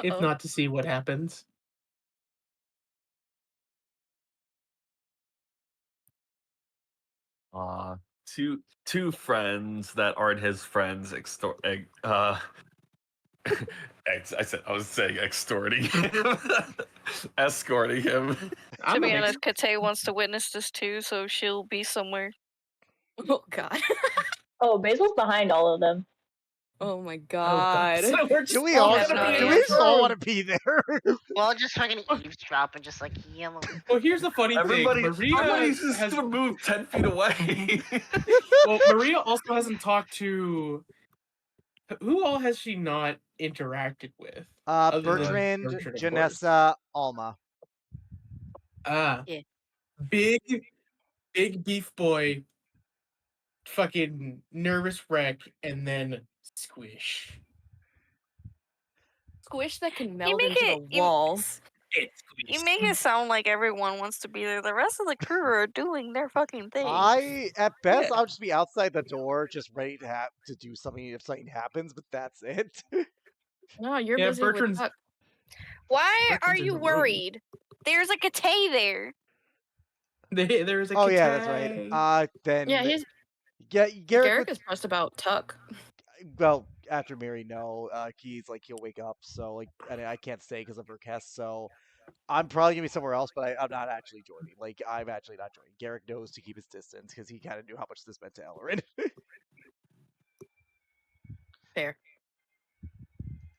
If Uh-oh. not to see what happens. Two friends that aren't his friends I was saying extorting him. Escorting him. To be honest, Kate wants to witness this too, so she'll be somewhere. Oh God. Oh, Basil's behind all of them. Oh my God. So we're just do we all all? gonna be Do in we this just all room. want to be there? We'll all just fucking eavesdrop and just like yellow. Well, here's the funny thing. Maria Everybody's just has gonna move 10 feet away. well, Maria also hasn't talked to. Who all has she not interacted with? other than Bertrand, Bertrand, of course? Janessa, Alma. Yeah. Big beef boy, fucking nervous wreck, and then Squish. Squish that can meld make into it- the walls. You make it sound like everyone wants to be there. The rest of the crew are doing their fucking thing. At best, Yeah. I'll just be outside the door, just ready to do something if something happens. But that's it. No, you're Yeah, busy Bertrand's- with Why are Bertrand's in you the room. worried? There's a Kate there. There's a Oh yeah, that's right. Then Yeah, he's Garrick Garrick is pressed about Tuck. well, after Mary, no, he's like he'll wake up, so like I can't stay because of her cast, so I'm probably gonna be somewhere else, but I'm not actually joining. Like I'm actually not joining. Garrick knows to keep his distance because he kind of knew how much this meant to Ellerin. Fair.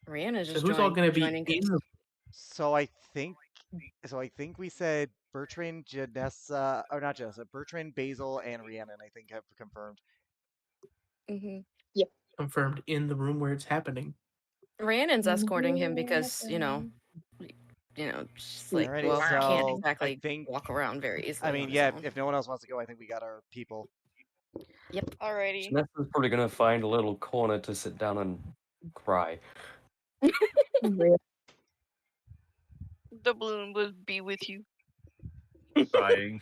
Rihanna's So just who's all gonna be joining in the so I think we said Bertrand, Janessa, or not Janessa, Bertrand, Basil, and Rhiannon. I think have confirmed. Mm-hmm. confirmed in the room where it's happening? Rhiannon's escorting him because, she's like, Alrighty, well, so can't I exactly think walk around very easily. I mean, on his yeah, own. if no one else wants to go, I think we got our people. Yep. Alrighty. Nessa's probably gonna find a little corner to sit down and cry. The balloon will be with you. Crying.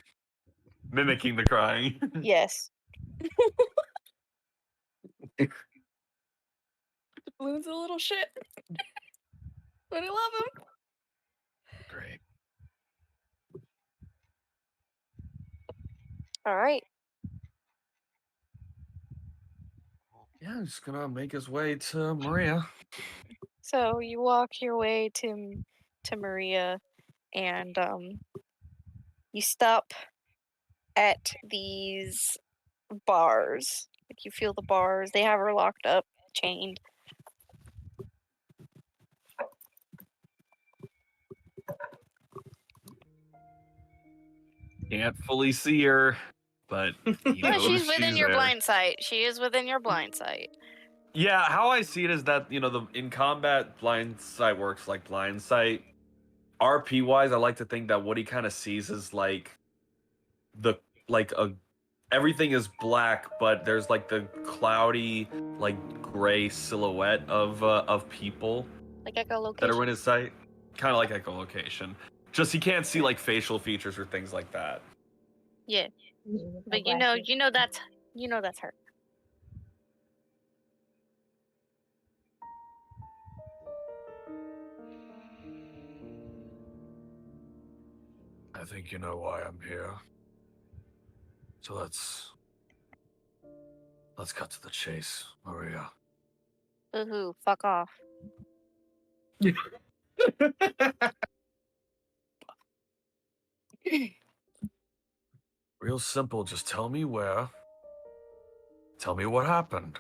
Mimicking the crying. Yes. The balloon's a little shit. But I love him. great. All right. Yeah, I'm just gonna make his way to Maria. So you walk your way to Maria, and you stop at these bars. Like you feel the bars. They have her locked up, chained. Can't fully see her, but you No, know she's within your there. blind sight. She is within your blind sight. Yeah, how I see it is that in combat, blind sight works like blind sight. RP wise, I like to think that what he kind of sees is like the like a everything is black, but there's like the cloudy, like gray silhouette of people Like that echolocation. are in his sight, kind of like echolocation. Just he can't see like facial features or things like that. Yeah, but you know that's her. I think you know why I'm here. So let's cut to the chase, Maria. Ooh, fuck off. Real simple, just tell me where. Tell me what happened.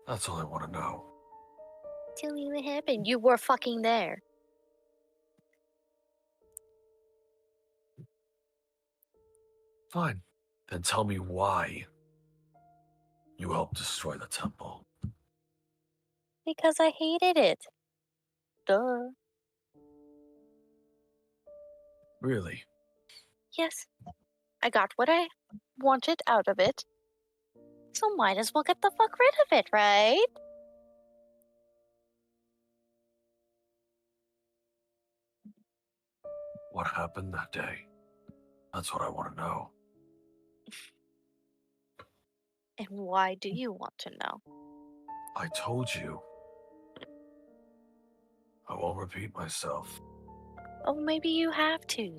That's all I want to know. Tell me what happened. You were fucking there. Fine. Then tell me why you helped destroy the temple. Because I hated it. Duh. Really? Yes. I got what I wanted out of it. So might as well get the fuck rid of it, right? What happened that day? That's what I want to know. And why do you want to know? I told you. I won't repeat myself. Oh, maybe you have to.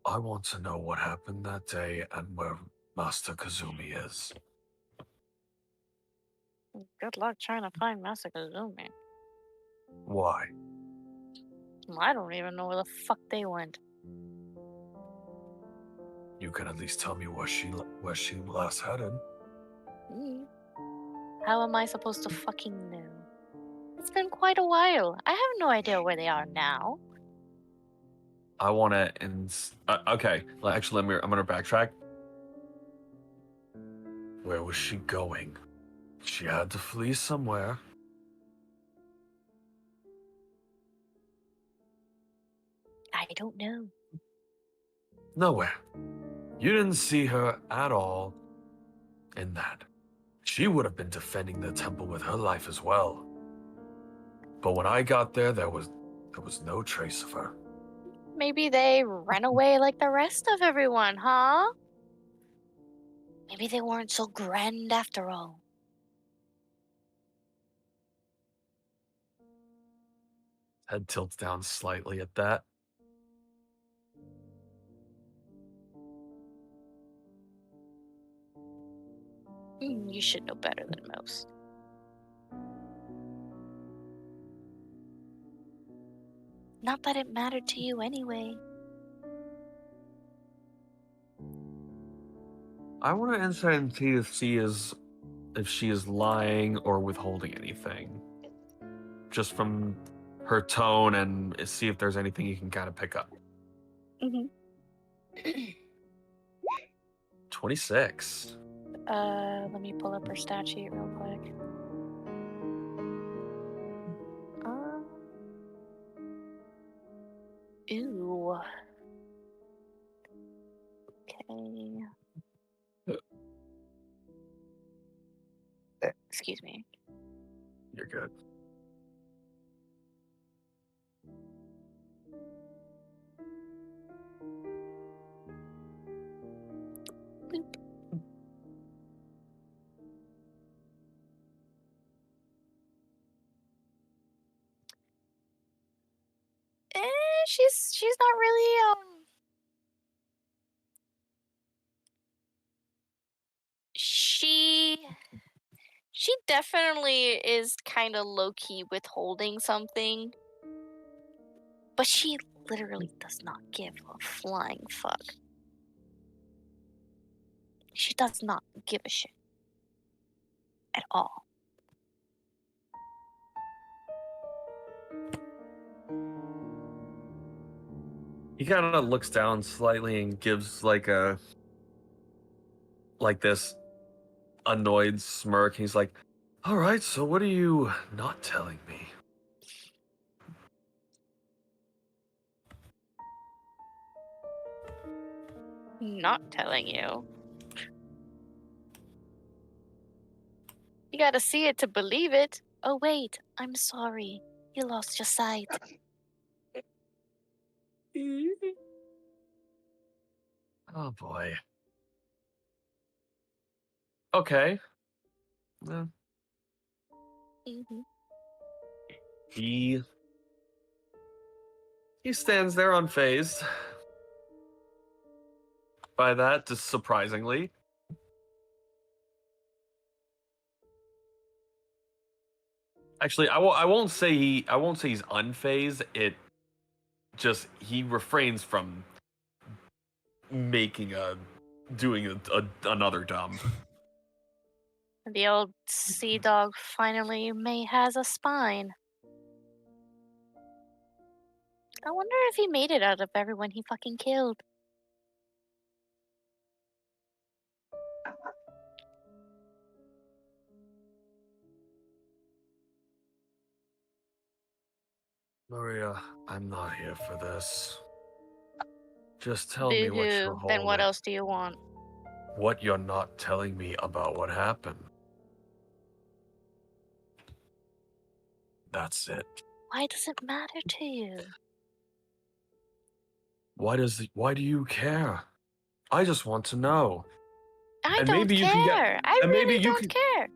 I want to know what happened that day and where Master Kazumi is. Good luck trying to find Masakazumi. Why? I don't even know where the fuck they went. You can at least tell me where she last headed. How am I supposed to fucking know? It's been quite a while. I have no idea where they are now. I want to okay. Actually, I'm gonna backtrack. Where was she going? She had to flee somewhere. I don't know. Nowhere. You didn't see her at all in that. She would have been defending the temple with her life as well. But when I got there, there was no trace of her. Maybe they ran away like the rest of everyone, huh? Maybe they weren't so grand after all. Head tilts down slightly at that. You should know better than most. Not that it mattered to you anyway. I want to insight and see if she is lying or withholding anything, just from her tone, and see if there's anything you can kind of pick up. 26. Let me pull up her stat sheet real quick. Ew. Okay. Excuse me. You're good. Boop. She definitely is kind of low-key withholding something. But she literally does not give a flying fuck. She does not give a shit. At all. He kind of looks down slightly and gives like this annoyed smirk. He's like, "All right, so what are you not telling me?" Not telling you. You gotta see it to believe it. Oh wait, I'm sorry. You lost your sight. Oh boy. Okay. Yeah. Mm-hmm. He stands there unfazed by that, just surprisingly. Actually, I won't say he's unfazed. It just he refrains from doing another dump. The old sea dog finally has a spine. I wonder if he made it out of everyone he fucking killed. Maria, I'm not here for this. Just tell me what you're Boo-hoo. Then what holding. else do you want? What you're not telling me about what happened. That's it. Why does it matter to you? Why do you care? I just want to know. I And don't maybe you can get- care. I and maybe really you don't can- care.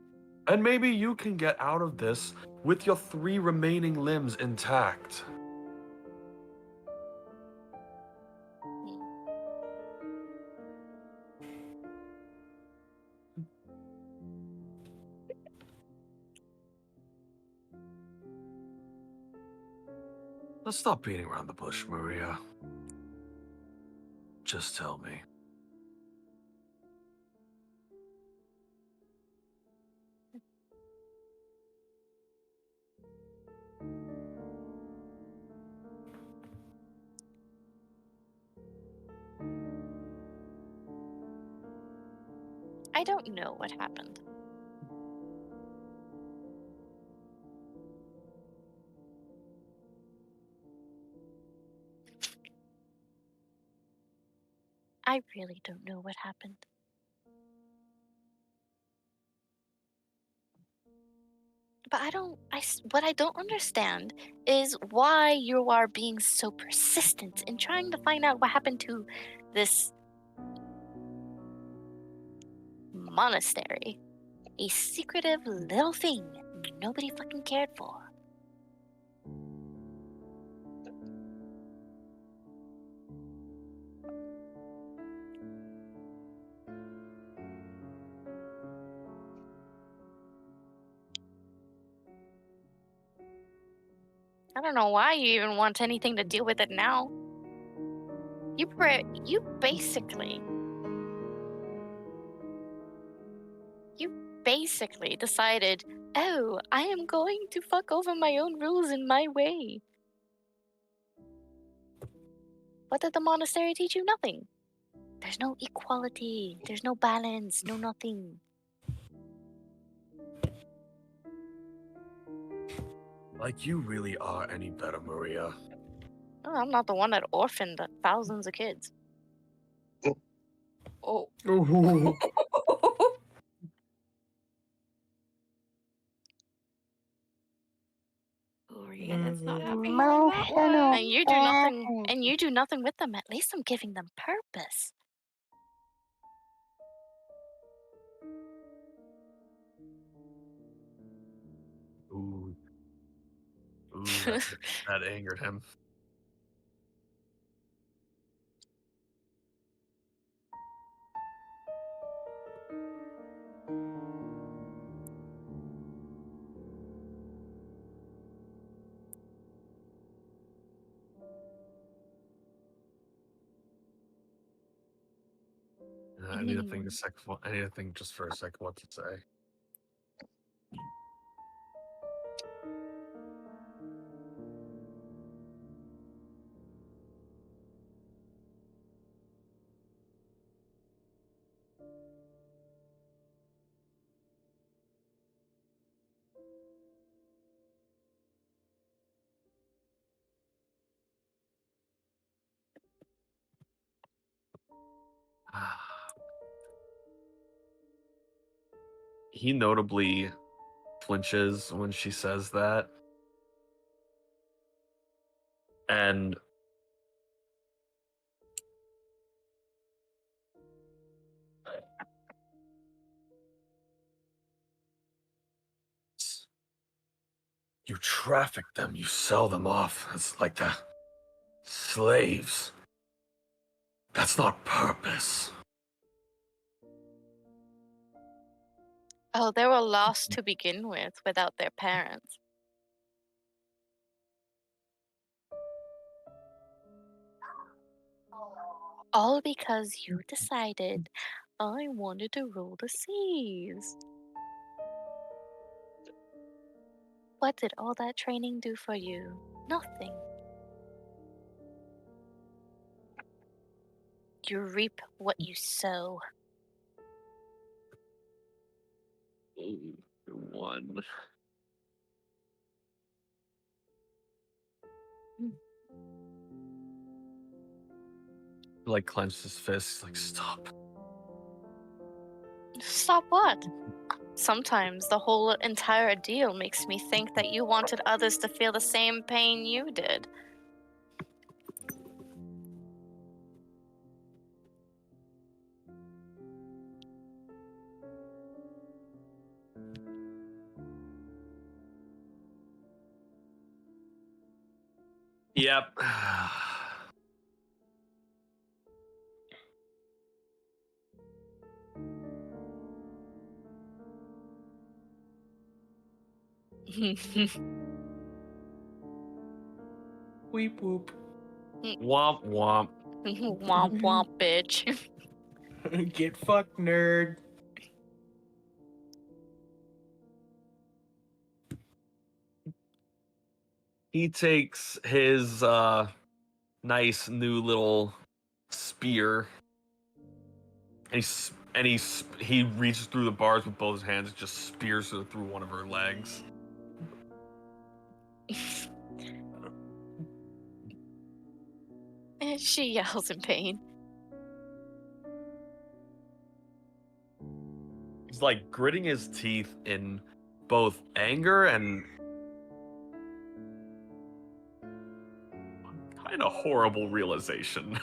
And maybe you can get out of this with your 3 remaining limbs intact. Let's stop beating around the bush, Maria. Just tell me. I don't know what happened. I really don't know what happened. But what I don't understand is why you are being so persistent in trying to find out what happened to this monastery. A secretive little thing nobody fucking cared for. I don't know why you even want anything to do with it now. You basically decided, oh, I am going to fuck over my own rules in my way. What did the monastery teach you? Nothing. There's no equality. There's no balance. No nothing. Like you really are any better, Maria. Oh, I'm not the one that orphaned thousands of kids. Oh. That's not happening. And you do nothing. And you do nothing with them. At least I'm giving them purpose. Ooh, that angered him. I need to think a second. I need to think just for a second what to say. He notably flinches when she says that. And you traffic them, you sell them off as like the slaves. That's not purpose. Oh, they were lost to begin with without their parents. All because you decided I wanted to rule the seas. What did all that training do for you? Nothing. You reap what you sow. Ooh, one. Like clenched his fists, like stop. Stop what? Sometimes the whole entire deal makes me think that you wanted others to feel the same pain you did. Yep. Weep whoop. Womp womp. Womp womp, bitch. Get fucked, nerd. He takes his nice new little spear and he reaches through the bars with both his hands and just spears her through one of her legs. And she yells in pain. He's like gritting his teeth in both anger and kind of horrible realization.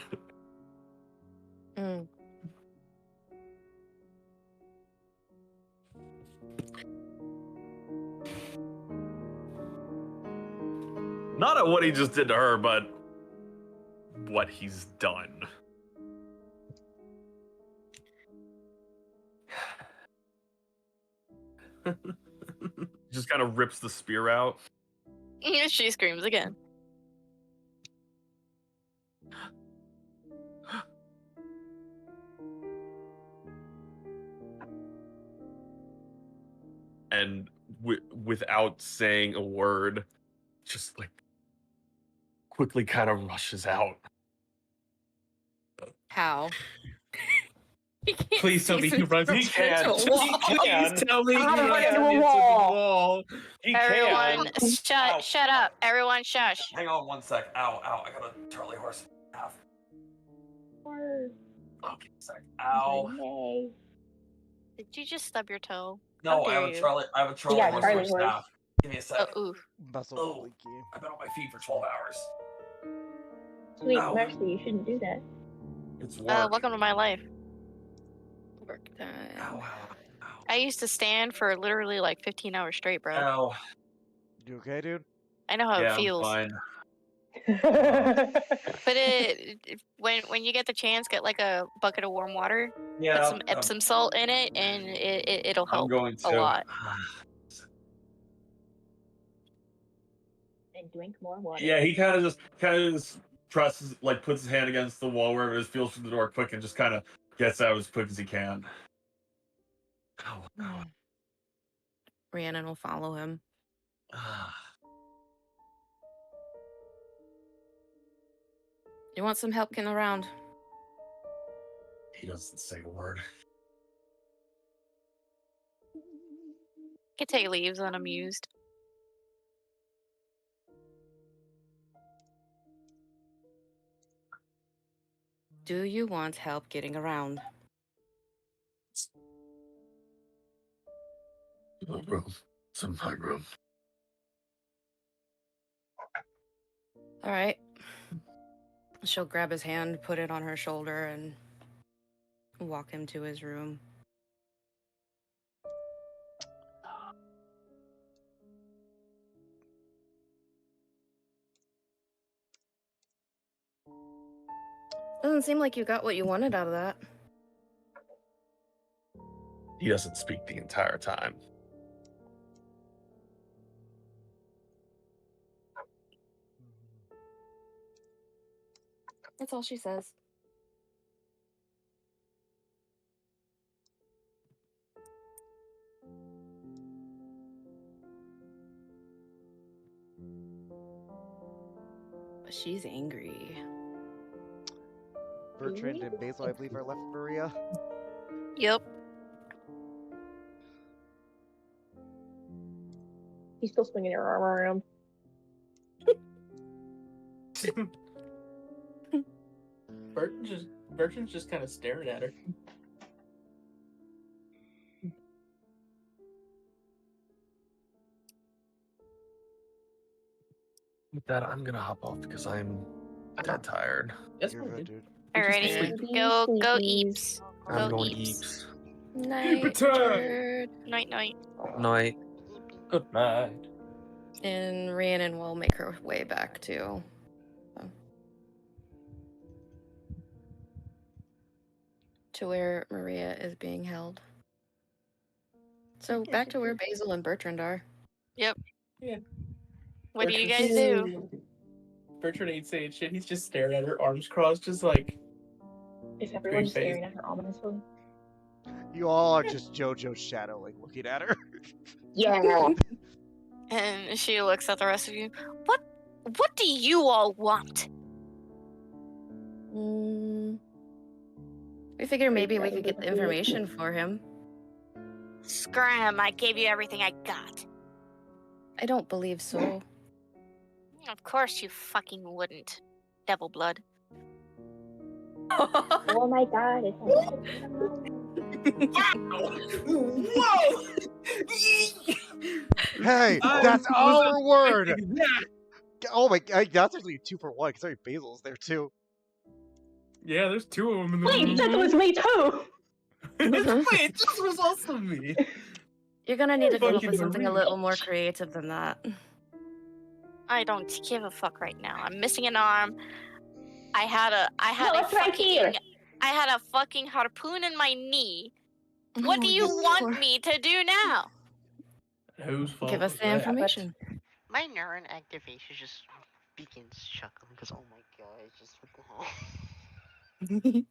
Mm. Not at what he just did to her, but what he's done. Just kind of rips the spear out. She screams again. And without saying a word, just like quickly kind of rushes out. How? Please tell me he runs He can. into a wall. He can. Please tell me he How to runs run into into a the wall. wall. He Everyone, can. shut up. Everyone, shush. Hang on one sec. Ow, ow. I got a Charlie horse. Ow. Okay, sec. Ow. Yay. Did you just stub your toe? No, How I have dare a you? Charlie. I have a Charlie got horse Charlie for a horse. staff. Give me a sec. Oh, ooh. Muscle Oh. flaky. I've been on my feet for 12 hours. Sweet Ow. mercy, you shouldn't do that. It's work. Welcome to my life. Work time. Ow, ow, I used to stand for literally like 15 hours straight, bro. ow. You okay, dude? I know how Yeah, it feels. I'm fine. But when you get the chance, get like a bucket of warm water, Yeah, put some Epsom salt in it, and it'll I'm help going a to. lot. And drink more water. Yeah, he kind of just presses, like puts his hand against the wall wherever it feels through the door quick and just kind of Gets out as quick as he can. Rhiannon will follow him. You want some help getting around? He doesn't say a word. Kitay leaves unamused. Do you want help getting around? My room. It's in my room. All right. She'll grab his hand, put it on her shoulder, and walk him to his room. Doesn't seem like you got what you wanted out of that. He doesn't speak the entire time. That's all she says. But she's angry. Bertrand and Basil, I believe, are left with Maria. Yep. He's still swinging your arm around. Bertrand's just kind of staring at her. With that, I'm gonna hop off because I'm dead tired. That's You're fine, good, dude. dude. Alrighty. Go Eeps. I'm Go going Eeps. Eeps. Night. time. Night night. Night. Good night. And Rhiannon will make her way back to where Maria is being held. So back to where Basil and Bertrand are. Yep. Yeah. What do you guys do? Bertrand ain't saying shit. He's just staring at her, arms crossed, just like. Is everyone just staring at her ominously? You all are just JoJo's shadow, like looking at her. Yeah. And she looks at the rest of you. What do you all want? We figure maybe we could get the information for him. Scram, I gave you everything I got. I don't believe so. Of course you fucking wouldn't. Devil blood. Oh my god, it's Whoa! Hey, that's our word! Oh my god, that's actually a 2-for-1, because Basil's there too. Yeah, there's two of them in the Wait, room. that was me too! Wait, this was also me. You're gonna need to come up Fucking with something a Maria. little more creative than that. I don't give a fuck right now. I'm missing an arm. I had a it's right here. I had a fucking harpoon in my knee. What do you want me to do now? Whose fault Give us was the that? information. My neuron activation just begins chuckling because oh my god, it's just what the hell.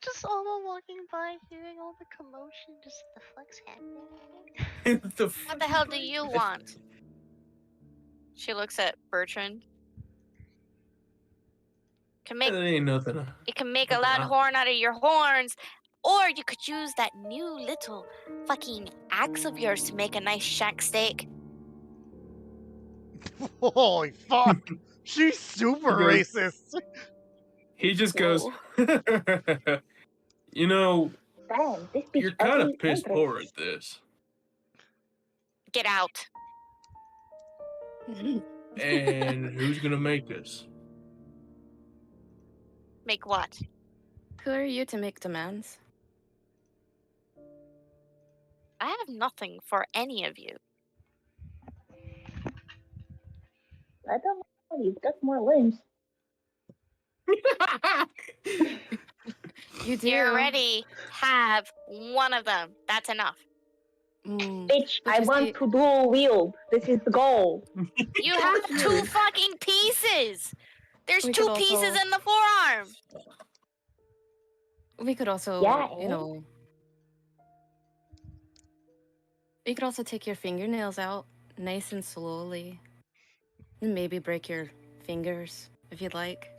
Just all while walking by, hearing all the commotion, just the fuck's happening. What the hell do you want? She looks at Bertrand. That ain't nothing. You can make a loud horn out of your horns, or you could use that new little fucking axe of yours to make a nice shank steak. Holy fuck! She's super racist! He just goes, you know, Damn, this bitch you're kind of ugly piss and poor at this. Get out. And who's gonna make this? Make what? Who are you to make demands? I have nothing for any of you. I don't know, you've got more limbs. You do. You already have one of them. That's enough. Bitch, I want to dual wield. This is the goal. You have two fucking pieces. There's We two could pieces also- in the forearm. We could also, Yeah, you know, you could also take your fingernails out nice and slowly. And maybe break your fingers if you'd like.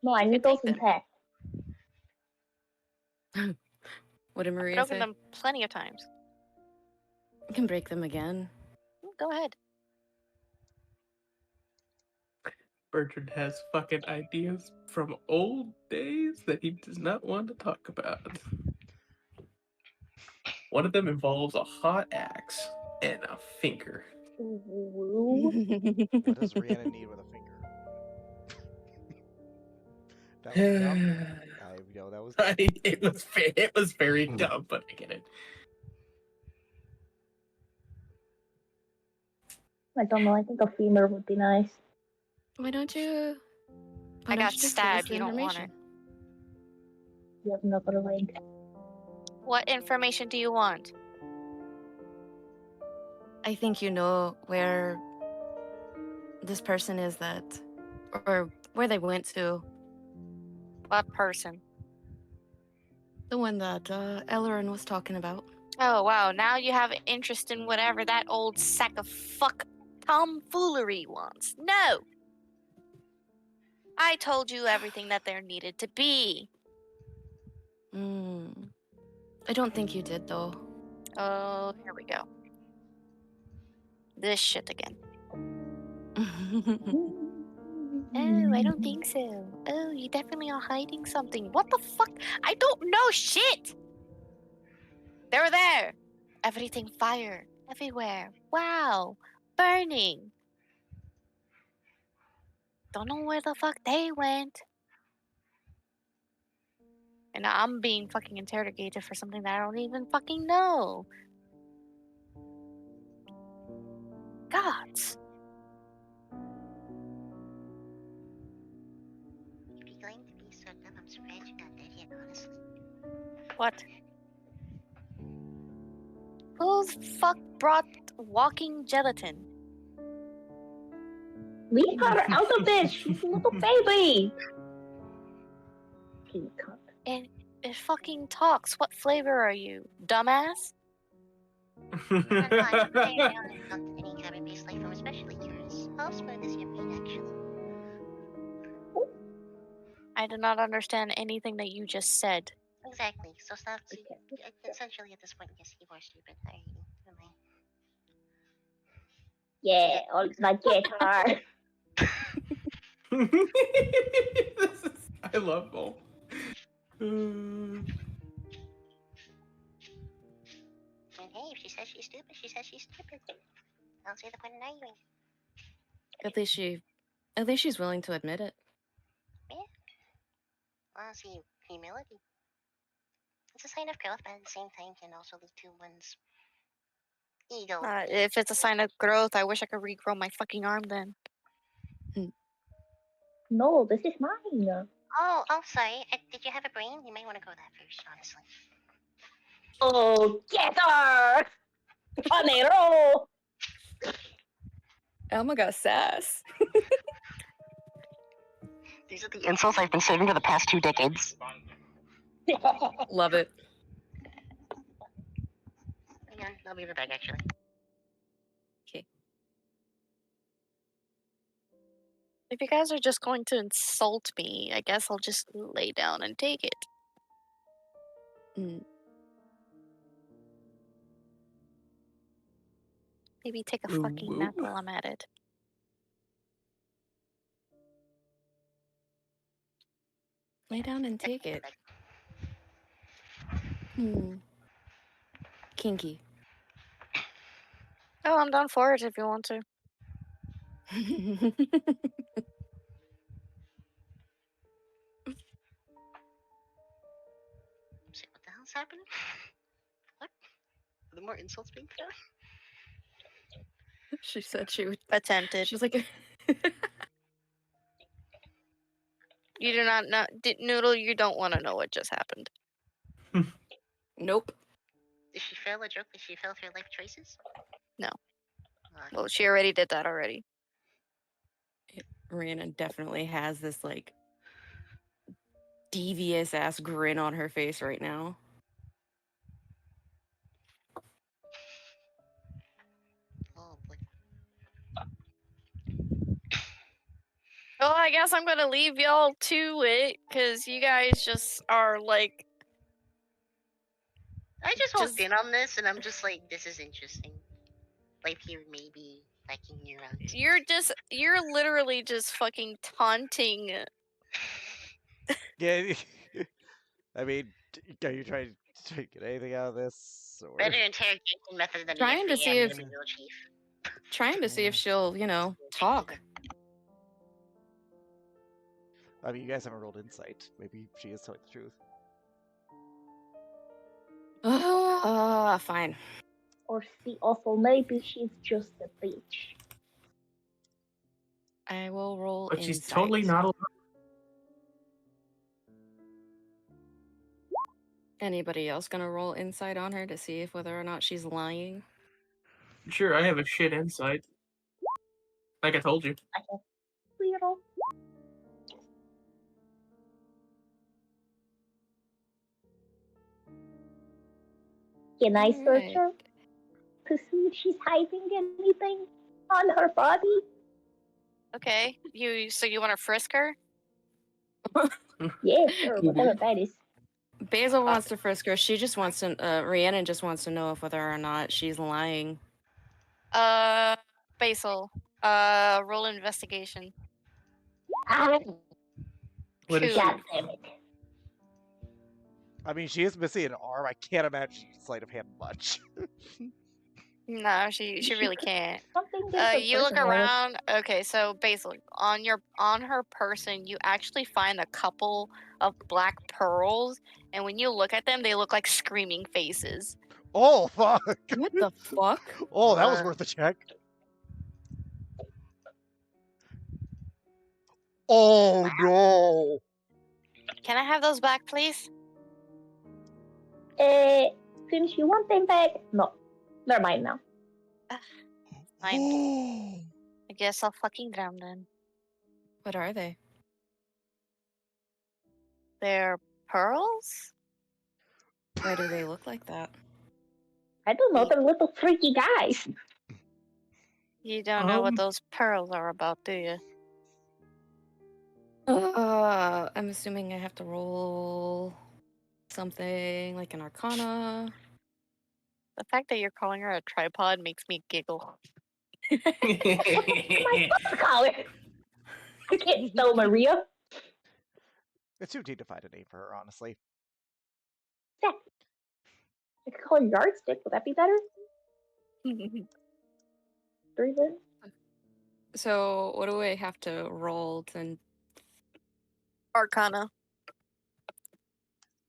No, I need those intact. What did Maria Broken say? them plenty of times. You can break them again. Go ahead. Bertrand has fucking ideas from old days that he does not want to talk about. One of them involves a hot axe and a finger. Ooh. What does Rihanna need with a finger? That was dumb. I know that was dumb. It was very dumb, but I get it. I don't know. I think a femur would be nice. Why don't you? I got stabbed. You don't want it. You have enough of the ring. What information do you want? I think you know where this person is or where they went to. What person? The one that Ellerin was talking about. Oh, wow. Now you have interest in whatever that old sack of fuck tomfoolery wants. No! I told you everything that there needed to be. I don't think you did, though. Oh, here we go. This shit again. Oh, I don't think so. Oh, you definitely are hiding something. What the fuck? I don't know shit! They were there. Everything fire. Everywhere. Wow. Burning. Don't know where the fuck they went. And now I'm being fucking interrogated for something that I don't even fucking know. Gods. If you're going to be so dumb, I'm surprised you're not dead yet, honestly. What? Who the fuck brought walking gelatin? Leave her out of this. She's a little baby. You cunt. It fucking talks. What flavor are you, dumbass? No, I don't know any carbon-based life form, especially yours. How smart is your brain, actually? I did not understand anything that you just said. Exactly. So stop. Essentially, at this point, yes, you are stupid. Alrighty, never mind. Yeah, now get her. I love Mo. And hey, if she says she's stupid, she says she's stupid. I don't see the point in arguing. At least she's willing to admit it. Yeah. Honestly, humility. It's a sign of growth, but at the same time can also lead to one's ego. If it's a sign of growth, I wish I could regrow my fucking arm then. No, this is mine. Oh, sorry. Did you have a brain? You might want to go that first, honestly. Oh, get her! Panero! Elma got sass. These are the insults I've been saving for the past 2 decades. Love it. Hang on, I'll be right back, actually. Okay. If you guys are just going to insult me, I guess I'll just lay down and take it. Maybe take a fucking nap while I'm at it. Lay down and take it. Kinky. Oh, I'm down for it if you want to. What the hell's happening? What? Are there more insults being thrown? She said she would attempted. She's like, you do not know, Noodle. You don't want to know what just happened. Nope. Did she fail a joke? Did she fail her life choices? No. Well, she already did that already. Marina definitely has this like devious ass grin on her face right now. Oh boy. Well, I guess I'm gonna leave y'all to it, because you guys just are like... I just walked in on this, and I'm just like, this is interesting. Like, here maybe liking you out. You're literally just fucking taunting. Yeah. I mean, are you trying to get anything out of this? Or... Better interrogation method than Trying to see if individual chief. Trying to see if she'll, talk. I mean, you guys haven't rolled insight. Maybe she is telling the truth. Fine. Or see, also maybe she's just a bitch. I will roll But insight. she's totally not alone. Anybody else gonna roll insight on her to see if whether or not she's lying? Sure, I have a shit insight. Like I told you. I have little. Can I search her to see if she's hiding anything on her body? Okay, so you want to frisk her? Yeah, sure, whatever that is. Basil wants to frisk her. She just wants to. Rhiannon just wants to know if whether or not she's lying. Basil. Roll investigation. What is God damn it. I mean, she is missing an arm. I can't imagine she can sleight of hand much. No, she really can't. Something You look around. Okay, so basically, on her person, you actually find a couple of black pearls, and when you look at them, they look like screaming faces. Oh fuck! What the fuck? Oh, that was worth a check. Oh no! Can I have those back, please? Since you want them back, no. They're mine now. Fine. I guess I'll fucking drown then. What are they? They're pearls? Why do they look like that? I don't know, they're little freaky guys. You don't know what those pearls are about, do you? I'm assuming I have to roll something like an arcana. The fact that you're calling her a tripod makes me giggle. What am I supposed to call it? I can't spell Maria. It's too deep to find a name for her, honestly. Yeah. I could call her Yardstick. Would that be better? 3 then? So, what do I have to roll to... Arcana.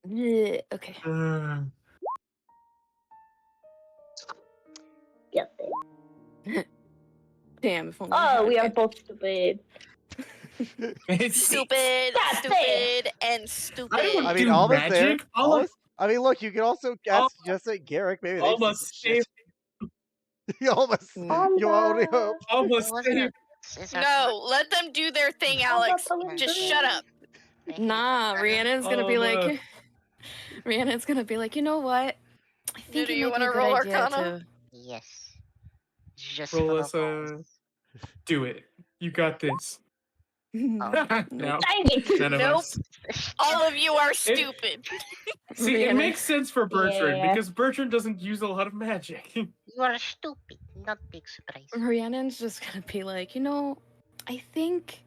Yeah, okay. Get there. Damn, if only I had Oh, a we are kid. both stupid. Stupid, That's stupid, and stupid. I mean, almost there. magic. Almost. I mean, look, you can also guess just like Garrick. Maybe they've seen some Almost shit. You almost. You only hope. Almost saved. No, let them do their thing, Alex. Just shut up. Nah, Rhiannon's gonna be like... Rhiannon's gonna be like, you know what? I think Do it you might be a wanna good roll idea Arcana? to... Yes. Just Roll for the us do it. You got this. No. Dang it. None of Nope. us. All of you are stupid. See, it makes sense for Bertrand Yeah. because Bertrand doesn't use a lot of magic. You are stupid. Not big surprise. Rhiannon's just gonna be like, you know, I think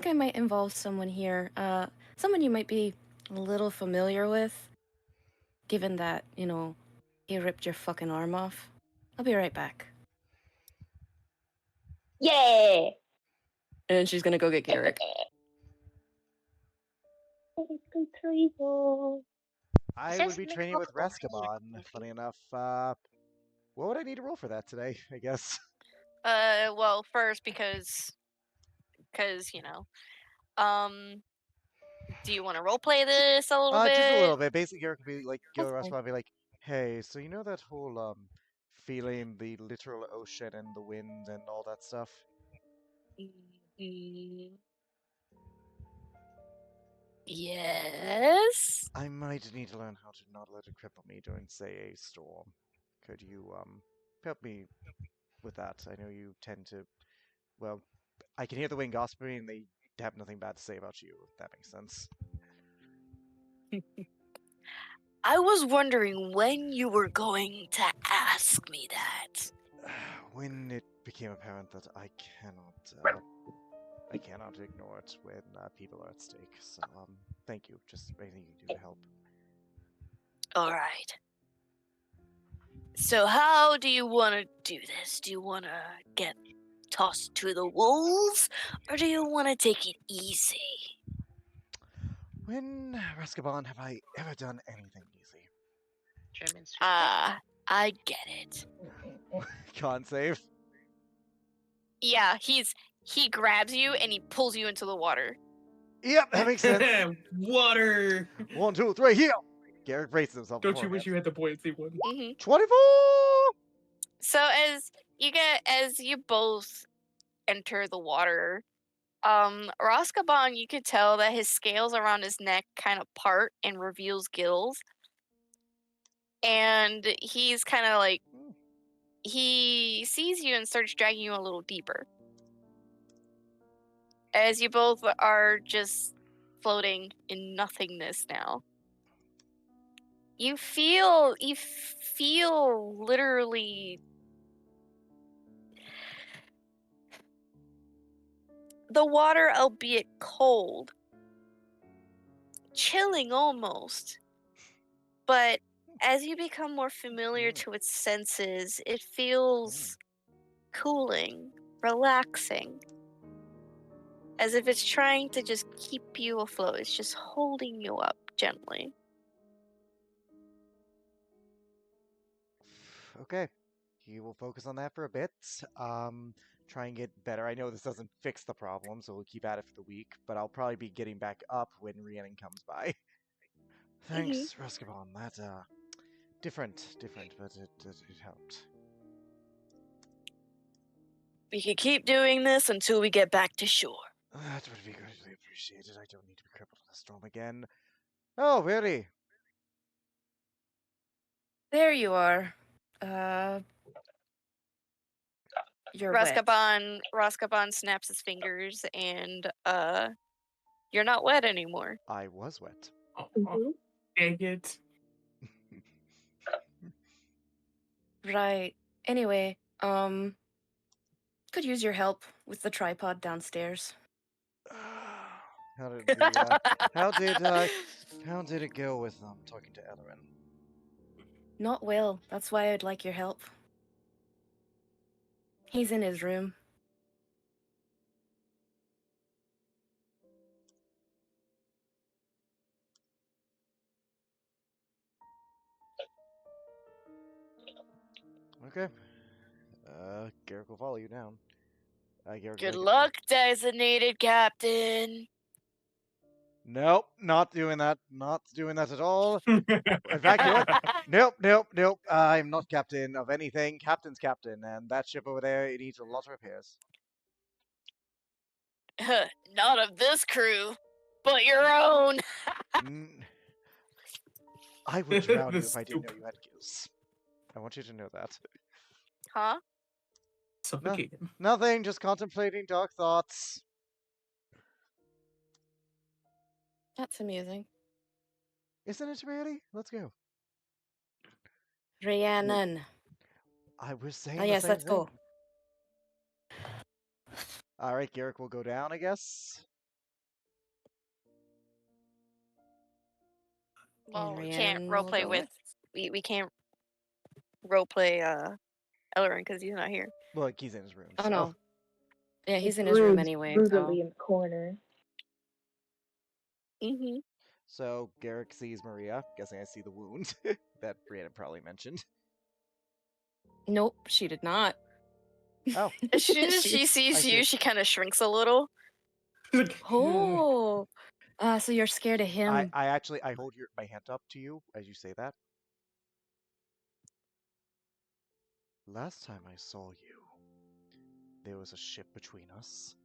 I might involve someone here. Someone you might be a little familiar with, given that, you know, he ripped your fucking arm off. I'll be right back. Yeah. And she's gonna go get Garrick. I would be training with Raskamon. Funny enough. What would I need to roll for that today? I guess. Well, first because you know, do you want to roleplay this a little bit? Just a little bit. Basically, Garrick would be like, go to That's Raskamon and be like, hey, so you know that whole feeling the literal ocean and the wind and all that stuff? Yes? I might need to learn how to not let it cripple me during, say, a storm. Could you, help me with that? I know you tend to, well, I can hear the wind gossiping and they have nothing bad to say about you, if that makes sense. I was wondering when you were going to ask me that. When it became apparent that I cannot ignore it when people are at stake. So, thank you. Just anything you can do to help. All right. So how do you want to do this? Do you want to get tossed to the wolves, or do you want to take it easy? When, Raskaban, have I ever done anything easy? German I get it. Con save. Yeah, he grabs you and he pulls you into the water. Yep, that makes sense. Water. 1, 2, 3, heal. Garrick braces himself. Don't you wish you had the buoyancy one? 24. So as you both enter the water, Roskaban, you could tell that his scales around his neck kind of part and reveals gills. And he's kind of like, he sees you and starts dragging you a little deeper. As you both are just floating in nothingness now. You feel literally the water, albeit cold, chilling almost. But as you become more familiar to its senses, it feels cooling, relaxing. As if it's trying to just keep you afloat. It's just holding you up gently. Okay. He will focus on that for a bit. Try and get better. I know this doesn't fix the problem, so we'll keep at it for the week, but I'll probably be getting back up when Rhiannon comes by. Thanks, Raskaban. That, different, but it helped. We could keep doing this until we get back to shore. That would be greatly appreciated. I don't need to be crippled in a storm again. Oh, really? There you are. You're wet. Roskaban snaps his fingers and you're not wet anymore. I was wet. Oh, dang it. Right. Anyway, could use your help with the tripod downstairs. How did the how did it go with talking to Ellerin? Not well. That's why I'd like your help. He's in his room. Okay. Garrick will follow you down. Garrick, Good luck, designated captain. Nope, not doing that. Not doing that at all. In fact, you know what? Nope. I'm not captain of anything. Captain's captain, and that ship over there, it needs a lot of repairs. Not of this crew, but your own. I would drown you if I didn't know you had gills. I want you to know that. Huh? Suffocate him. Nothing, just contemplating dark thoughts. That's amusing. Isn't it really? Let's go. Rhiannon. I was saying Oh, the yes, same let's thing. go. Alright, Garrick will go down, I guess. Well, we can't roleplay with... We can't roleplay Ellerin because he's not here. Well, he's in his room, Oh, so... no. Yeah, he's in his room anyway, brutally so... in the corner. So, Garrick sees Maria. Guessing I see the wound that Brianna probably mentioned. Nope, she did not. Oh. As soon as she sees you, she kind of shrinks a little. Oh. So you're scared of him. I actually, I hold my hand up to you as you say that. Last time I saw you, there was a ship between us,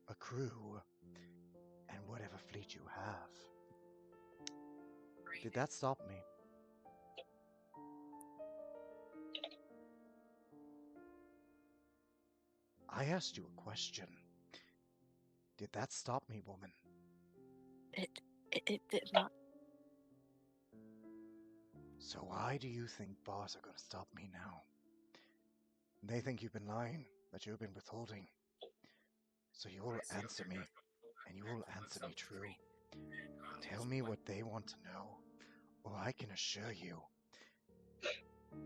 a crew, and whatever fleet you have. Did that stop me? I asked you a question. Did that stop me, woman? It did not. So why do you think bars are gonna stop me now? They think you've been lying, that you've been withholding. So you will answer me, and you will answer me true. Tell me what they want to know, or I can assure you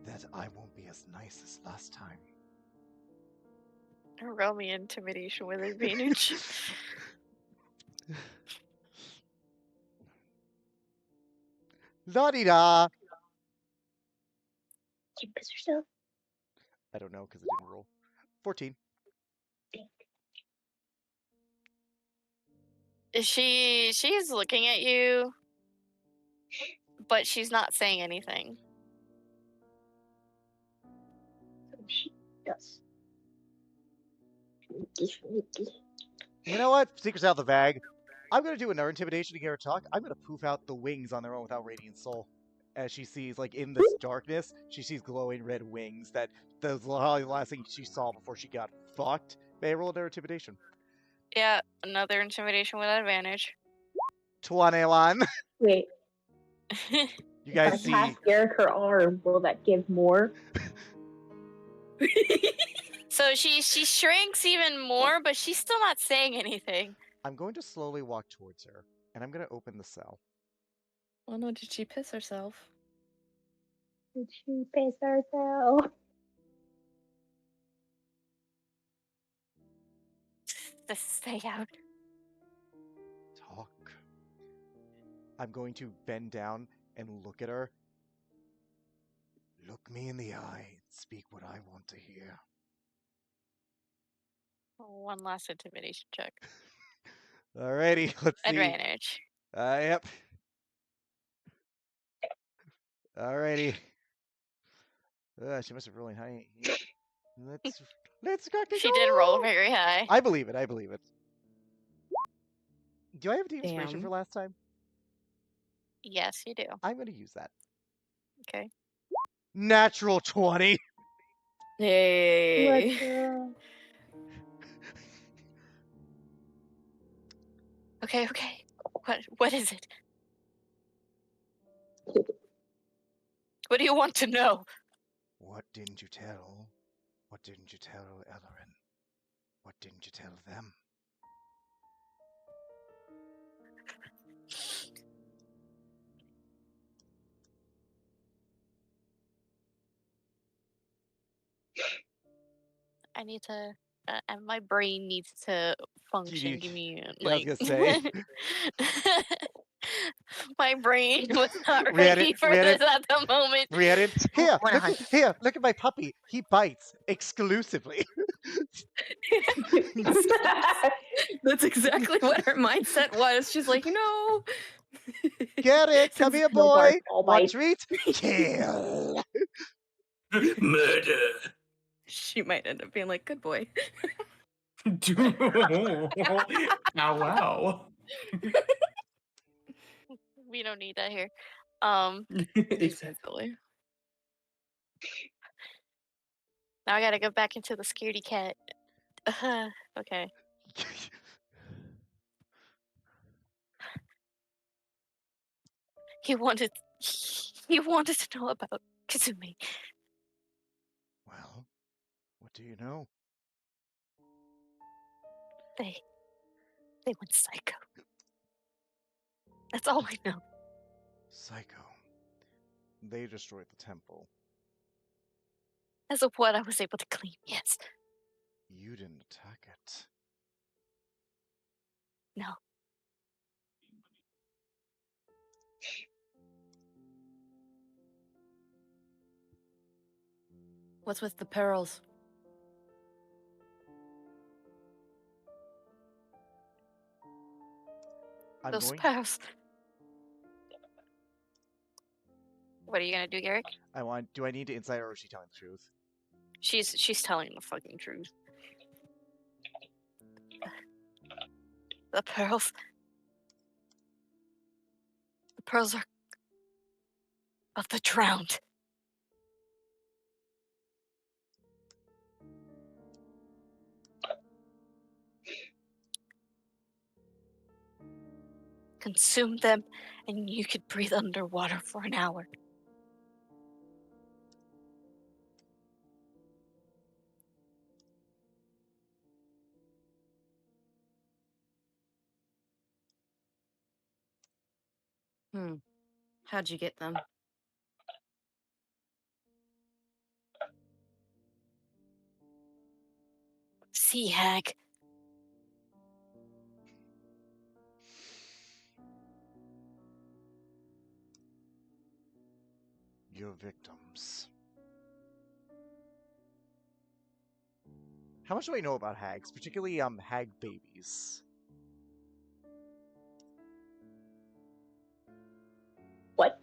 that I won't be as nice as last time. Roll me intimidation with advantage. La-di-da! Did you piss yourself? I don't know, because I didn't roll. 14. She's looking at you, but she's not saying anything. So she does. You know what? Secret's out the bag. I'm going to do another intimidation to get her to talk. I'm going to poof out the wings on their own without Radiant Soul. As she sees, like, in this darkness, she sees glowing red wings that the last thing she saw before she got fucked. May I roll another intimidation? Yeah, another intimidation with advantage. 21. Wait. You guys if I cast Garrick her arm, will that give more? So she shrinks even more, but she's still not saying anything. I'm going to slowly walk towards her, and I'm going to open the cell. Oh no, did she piss herself? Did she piss herself? Just stay out. Talk. I'm going to bend down and look at her. Look me in the eye and speak what I want to hear. One last intimidation check. Alrighty, let's see. Advantage. Yep. Alrighty. She must have rolling high. Let's fucking She go! did roll very high. I believe it. I believe it. Do I have the inspiration Damn. for last time? Yes, you do. I'm going to use that. Okay. Natural 20. Yay. Let's go. Okay. What is it? What do you want to know? What didn't you tell? What didn't you tell Ellerin? What didn't you tell them? I need to. And my brain needs to function. Give me Yeah, I was gonna say. My brain was not ready for this at the moment. Rhiannon, here, look at my puppy. He bites exclusively. That's exactly what her mindset was. She's like, Get it? Come here, boy. Want treat? Kill. Murder. She might end up being like, good boy. Now, wow. We don't need that here. Exactly. Now I gotta go back into the scaredy cat. Okay. He wanted to know about Kazumi. Well, what do you know? They went psycho. That's all I know. Psycho. They destroyed the temple. As of what I was able to clean, yes. You didn't attack it. No. What's with the perils? Those pearls. What are you gonna do, Garrick? Do I need to insight her, or is she telling the truth? She's telling the fucking truth. The pearls. The pearls are of the drowned. Consume them, and you could breathe underwater for an hour. How'd you get them? Sea hag. Your victims. How much do I know about hags, particularly hag babies? What?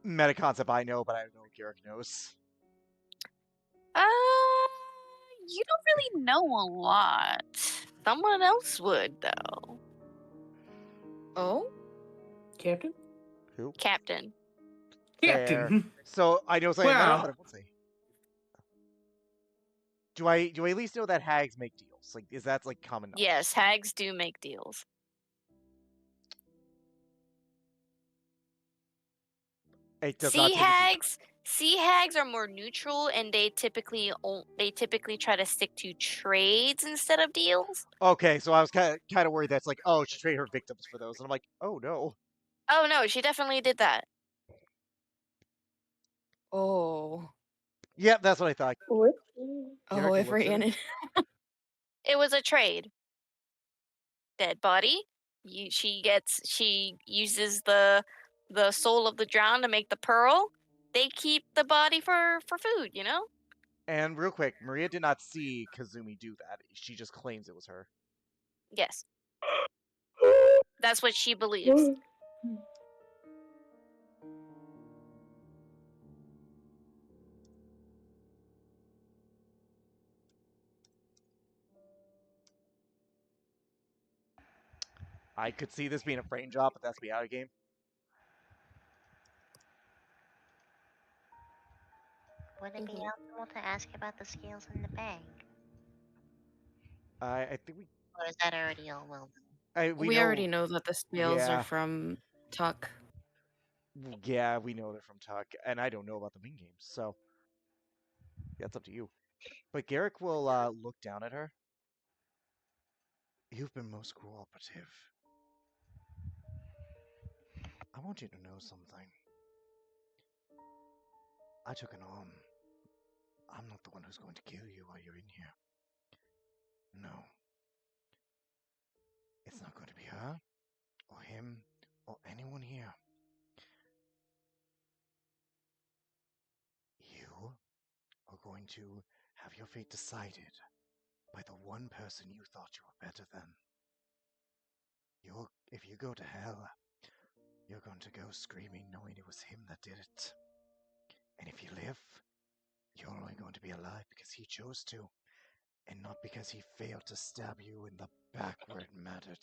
Meta concept I know, but I don't know what Garrick knows. You don't really know a lot. Someone else would, though. Oh? Captain? Who? Captain. Fair. Captain. So I know something meta, Wow. but I won't say. Do I at least know that hags make deals? Like, is that like common knowledge? Yes, hags do make deals. It does not Sea hags are more neutral, and they typically try to stick to trades instead of deals. Okay, so I was kind of worried that's like, oh, she traded her victims for those, and I'm like, oh no. Oh no, she definitely did that. Oh. Yep, that's what I thought. Whoopsie. Oh, if Rhiannon. It was a trade. Dead body. She uses the soul of the drowned to make the pearl. They keep the body for food, you know? And real quick, Maria did not see Kazumi do that. She just claims it was her. Yes. That's what she believes. I could see this being a frame job, but that's be out of game. Would it be helpful to ask about the scales in the bag? I think we. Or is that already all well done? We already know that the scales are from Tuck. Yeah, we know they're from Tuck, and I don't know about the main games, so that's up to you. But Garrick will look down at her. You've been most cooperative. I want you to know something. I took an arm. I'm not the one who's going to kill you while you're in here. No. It's not going to be her, or him, or anyone here. You are going to have your fate decided by the one person you thought you were better than. If you go to hell, you're going to go screaming knowing it was him that did it. And if you live, you're only going to be alive because he chose to, and not because he failed to stab you in the back where it mattered.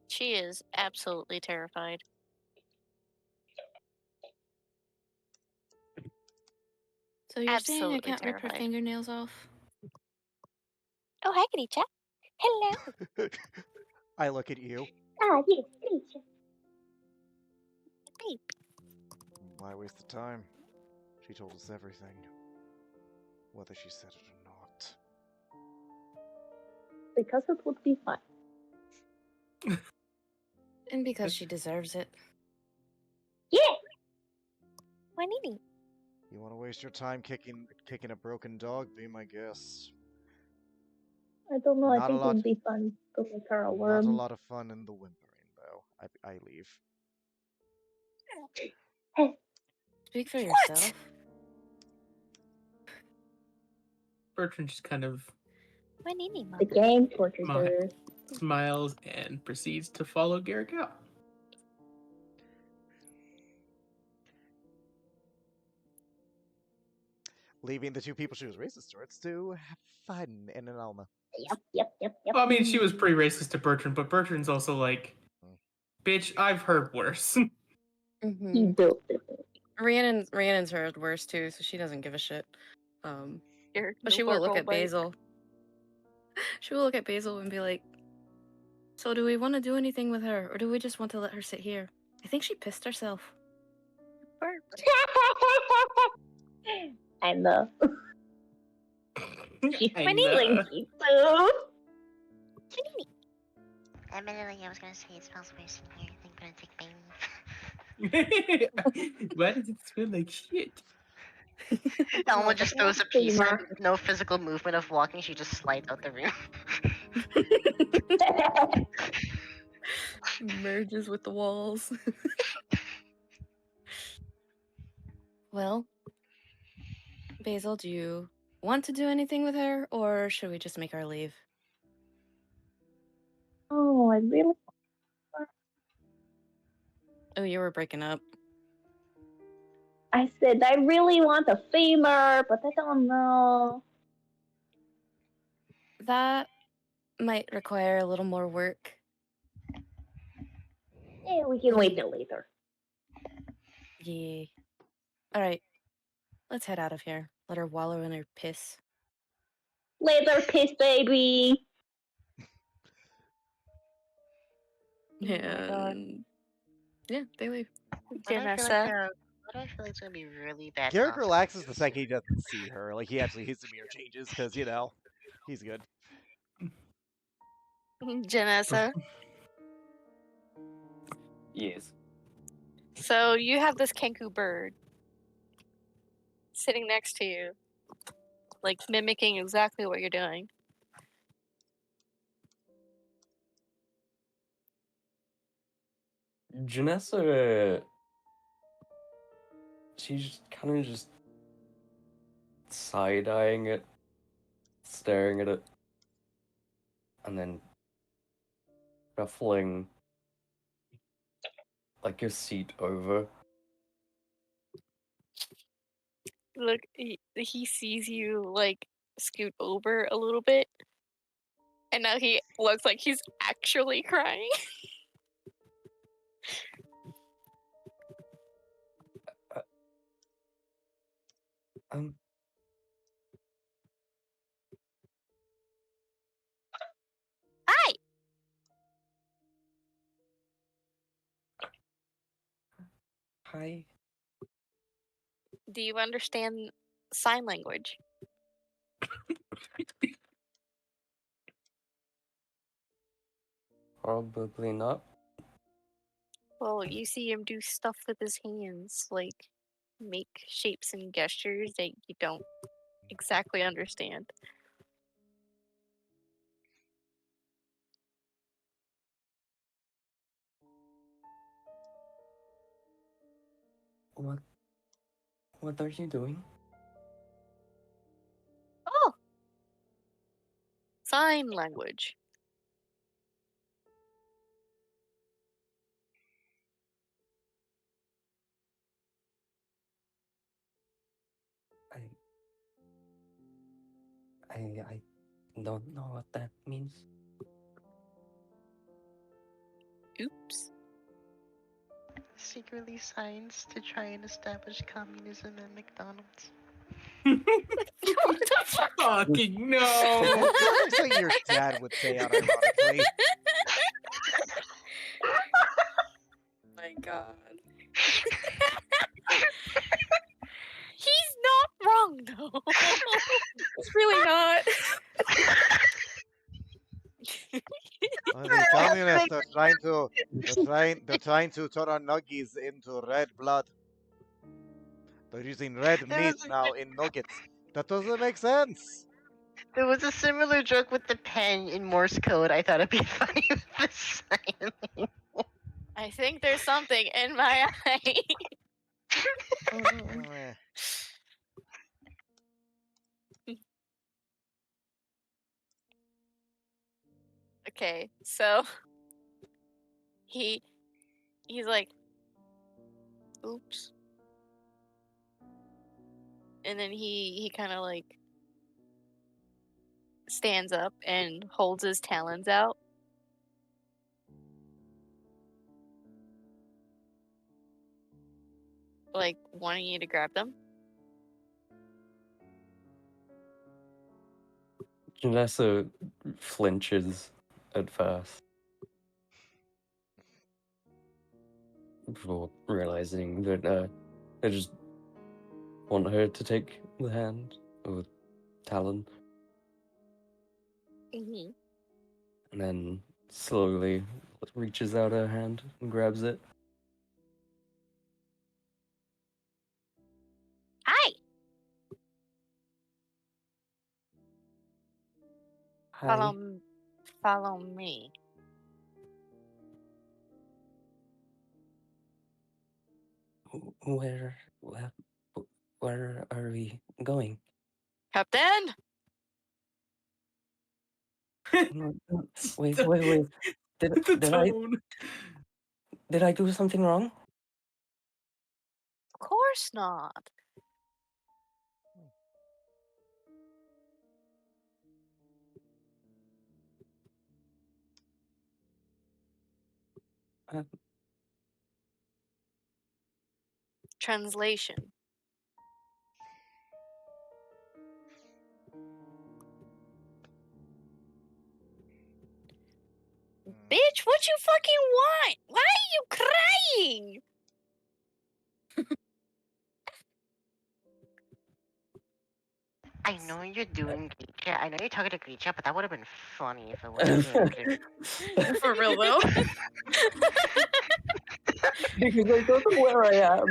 She is absolutely terrified. So you're saying I can't rip her fingernails off? Oh, hi, Grisha. Hello. I look at you. Ah, yes, Grisha. Beep. Why waste the time? She told us everything. Whether she said it or not. Because it would be fun. And because she deserves it. Yeah! Juanini. You want to waste your time kicking a broken dog? Be my guest. I don't know, Not I think a it lot, would be fun to make her a worm. Not a lot of fun in the whimpering, though. I leave. Speak for yourself. Bertrand just kind of The game tortures her. smiles and proceeds to follow Garrick out. leaving the two people she was racist towards to have fun in an Alma. Yep. Well, I mean, she was pretty racist to Bertrand, but Bertrand's also like, bitch, I've heard worse. He built it. Rhiannon's heard worse too, so she doesn't give a shit. But she will look at Basil. She will look at Basil and be like, "So do we want to do anything with her, or do we just want to let her sit here?" I think she pissed herself. I know. She's I feeling know. cute too. Admittedly, I was gonna say it smells worse in here. I think I'm gonna take pain. Why does it smell like shit? Alma just throws a piece in, no physical movement of walking, she just slides out the room. Merges with the walls. Well, Basil, do you want to do anything with her, or should we just make her leave? Oh, I really. Oh, you were breaking up. I said I really want a femur, but I don't know. That might require a little more work. Yeah, we can wait till later. Yeah. All right. Let's head out of here. Let her wallow in her piss. Later, piss baby. And yeah, they leave. What I feel like it's gonna be really bad. Garrick relaxes the second he doesn't see her. Like, he actually, his demeanor changes, because, he's good. Janessa. Yes. So you have this kenku bird sitting next to you, like mimicking exactly what you're doing. Janessa, she's kind of just side-eyeing it, staring at it, and then shuffling like a seat over. Look, he sees you like scoot over a little bit, and now he looks like he's actually crying. Hi. Hi. Do you understand sign language? Probably not. Well, you see him do stuff with his hands, like make shapes and gestures that you don't exactly understand. What are you doing? Oh! Sign language. I don't know what that means. Oops. Secretly signs to try and establish communism at McDonald's. Fucking no! That's what your dad would say, unironically. My God. He's not wrong though. It's really not. The communists are trying to turn our nuggies into red blood. They're using red meat now in nuggets. That doesn't make sense. There was a similar joke with the pen in Morse code. I thought it'd be funny with the sign. I think there's something in my eye. Okay, so he's like, oops. and then he kind of like stands up and holds his talons out. Like wanting you to grab them. Janessa flinches at first before realizing that I just want her to take the hand or talon, Mm-hmm. and then slowly reaches out her hand and grabs it. Hi. Hi. Follow me. Where are we going? Captain. Wait. Did The did I do something wrong? Of course not. Translation. Bitch, what you fucking want? Why are you crying? I know you're doing Grisha. I know you're talking to Grisha, but that would have been funny if it wasn't doing For real though. Because I don't know where I am.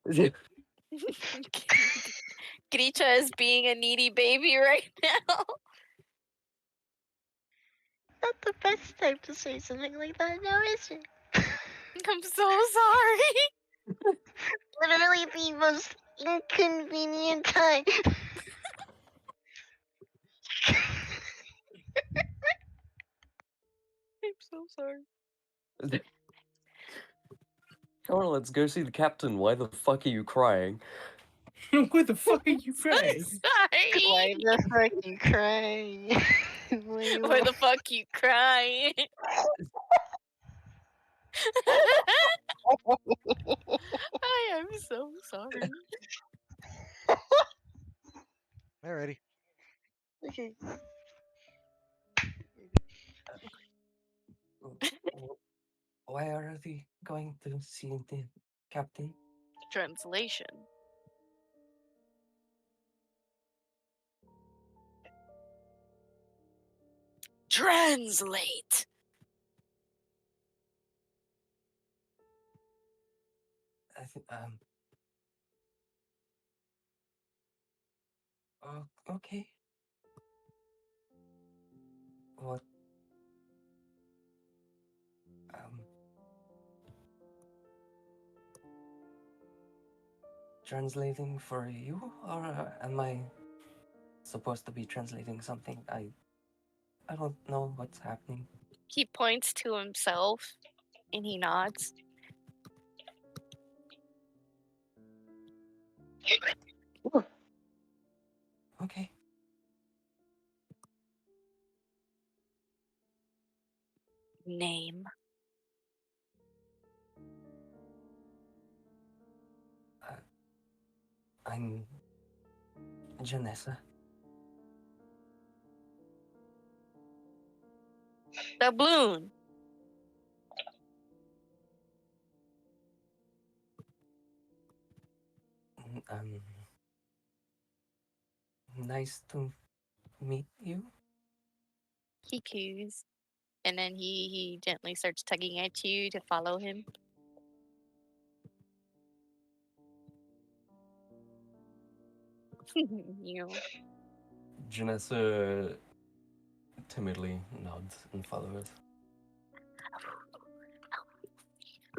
Sorry. Grisha is being a needy baby right now. Not the best time to say something like that now, is it? I'm so sorry. Literally the most inconvenient time. I'm so sorry. Come on, let's go see the captain. Why the fuck are you crying? Why the fuck are you crying? Sorry. Why the fuck you crying? Why the fuck you crying? I am so sorry. Alrighty. Okay. Why are they going to see the captain? Translation. Translate. I think okay. What? Translating for you, or am I supposed to be translating something? I don't know what's happening. He points to himself and he nods. Okay. Name. I'm Janessa. Doubloon. Nice to meet you. He coos. And then he gently starts tugging at you to follow him. You. Janessa timidly nods and follows.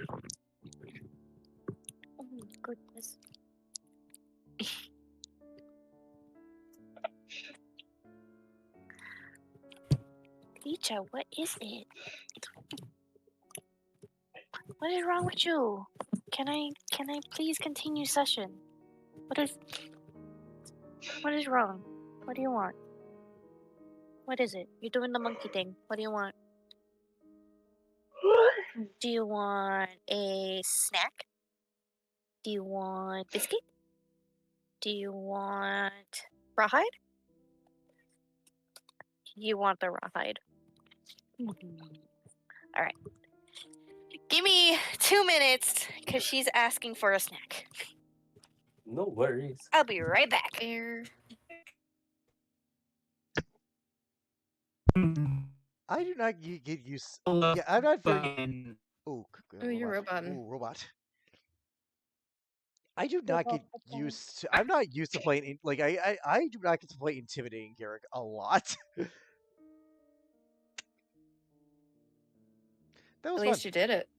Oh my goodness. Licha, what is it? What is wrong with you? Can I please continue session? What is wrong? What do you want? What is it? You're doing the monkey thing. What do you want? Do you want a snack? Do you want biscuit? Do you want rawhide? You want the rawhide. All right. Give me 2 minutes because she's asking for a snack. No worries. I'll be right back. I do not get used. Yeah, I'm not very. Oh, you're roboting. Oh, robot. I do not get used to. I'm not used to playing. Like I do not get to play intimidating Garrick a lot. That was At least fun. you did it.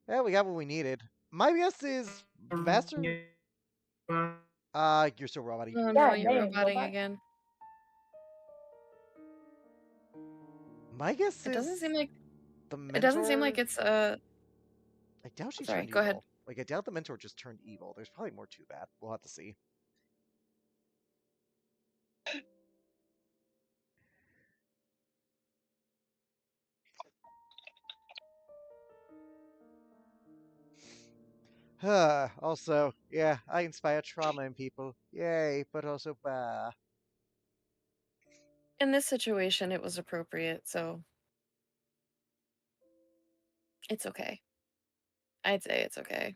Yeah, we got what we needed. My guess is Master. You're still roboting. Oh no, you're roboting again. My guess is it doesn't seem like the mentor. It doesn't seem like it's I doubt she Sorry, turned go evil. ahead. Like I doubt the mentor just turned evil. There's probably more to that. We'll have to see. Also, yeah, I inspire trauma in people. Yay, but also bah. In this situation it was appropriate, so it's okay. I'd say it's okay.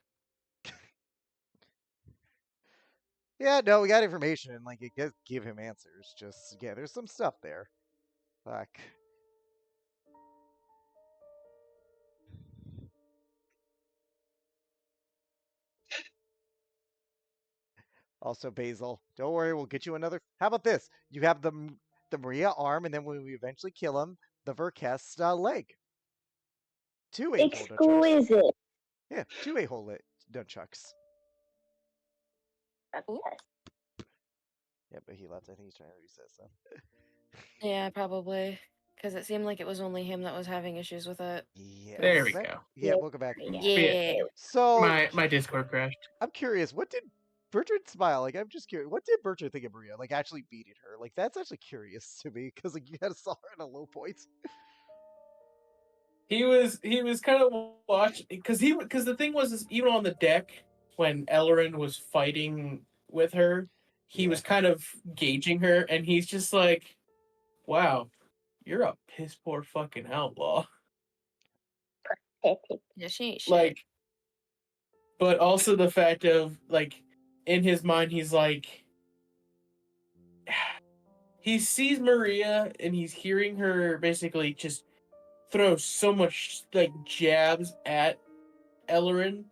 Yeah, no, we got information and like it does give him answers. Just yeah, there's some stuff there. Fuck. Also, Basil, don't worry, we'll get you another. How about this? You have the Maria arm, and then when we eventually kill him, the Verkest leg. 2 8-hole nunchucks. Exquisite. Yeah, 2 8-hole nunchucks. Yeah, but he left. I think he's trying to reset some. Yeah, probably. Because it seemed like it was only him that was having issues with it. Yeah. There we go. go. Yeah, welcome back. Yeah. So my Discord crashed. I'm curious, what did Bertrand smile? Like, I'm just curious. What did Bertrand think of Maria? Like, actually beating her? Like, that's actually curious to me because like you kind of saw her at a low point. He was kind of watching because the thing was is even on the deck when Ellerin was fighting with her, he was kind of gauging her, and he's just like, "Wow, you're a piss poor fucking outlaw." Yeah, she ain't shit. Like, but also the fact of like, in his mind, he's like, he sees Maria and he's hearing her basically just throw so much like jabs at Ellerin,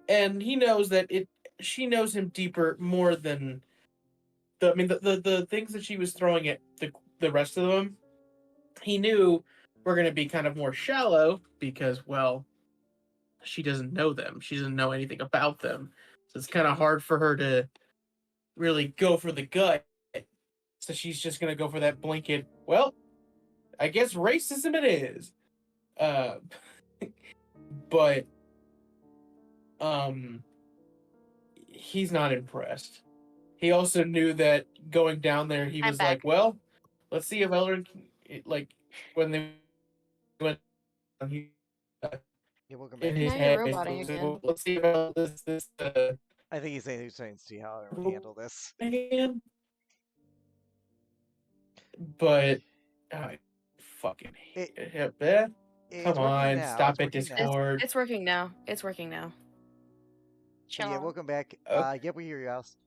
and he knows that she knows him deeper more than the things that she was throwing at the rest of them. He knew were going to be kind of more shallow because, well, she doesn't know them. She doesn't know anything about them, so it's kind of hard for her to really go for the gut. So she's just going to go for that blanket. Well, I guess racism it is. But he's not impressed. He also knew that going down there, he was like, well, let's see if Ellerin can, like, when they went, he, welcome in back. his Now head, you're roboting again. let's see about this. I think he's saying to see how I would handle this. But I fucking hate it. Come on, stop it, Discord. It's working now. It's working now. Yeah, welcome back. Yeah, we hear you, Alice.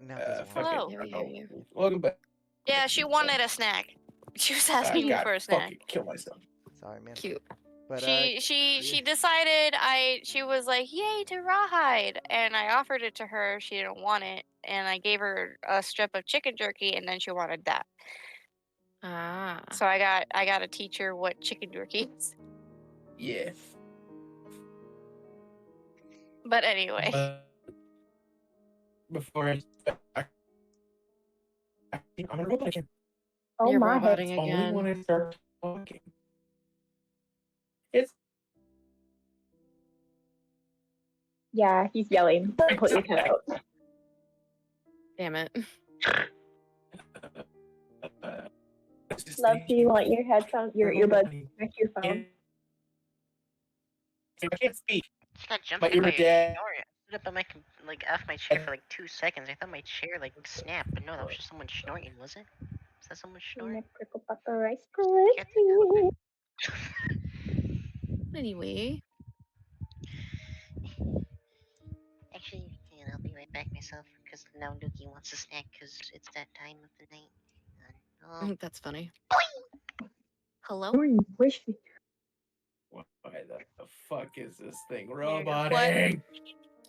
Now Hello. Yeah, we hear you. Welcome back. Yeah, she wanted a snack. She was asking me for a snack. Kill myself. Sorry, man. Cute. But she decided she was like, yay to rawhide, and I offered it to her. She didn't want it, and I gave her a strip of chicken jerky, and then she wanted that. So I got to teach her what chicken jerky is. Yeah. But anyway. Before I'm gonna robot again. Oh You're my roboting head. Only again. when I start talking. It's Yeah, he's yelling. Put your cut out. Damn it. Love, do you want your headphones, your earbuds next to your phone? I can't speak. Just got jump My scared by ear a dead. snore. I stood up on my off my chair for like 2 seconds. I thought my chair like snapped, but no, that was just someone snorting, was it? Was that someone snoring? Prickle Pepper Rice Get Krispies. Anyway. Actually, I'll be right back myself because now Nuki wants a snack because it's that time of the night. That's funny. Hello? Where's she? Why the fuck is this thing What? roboting?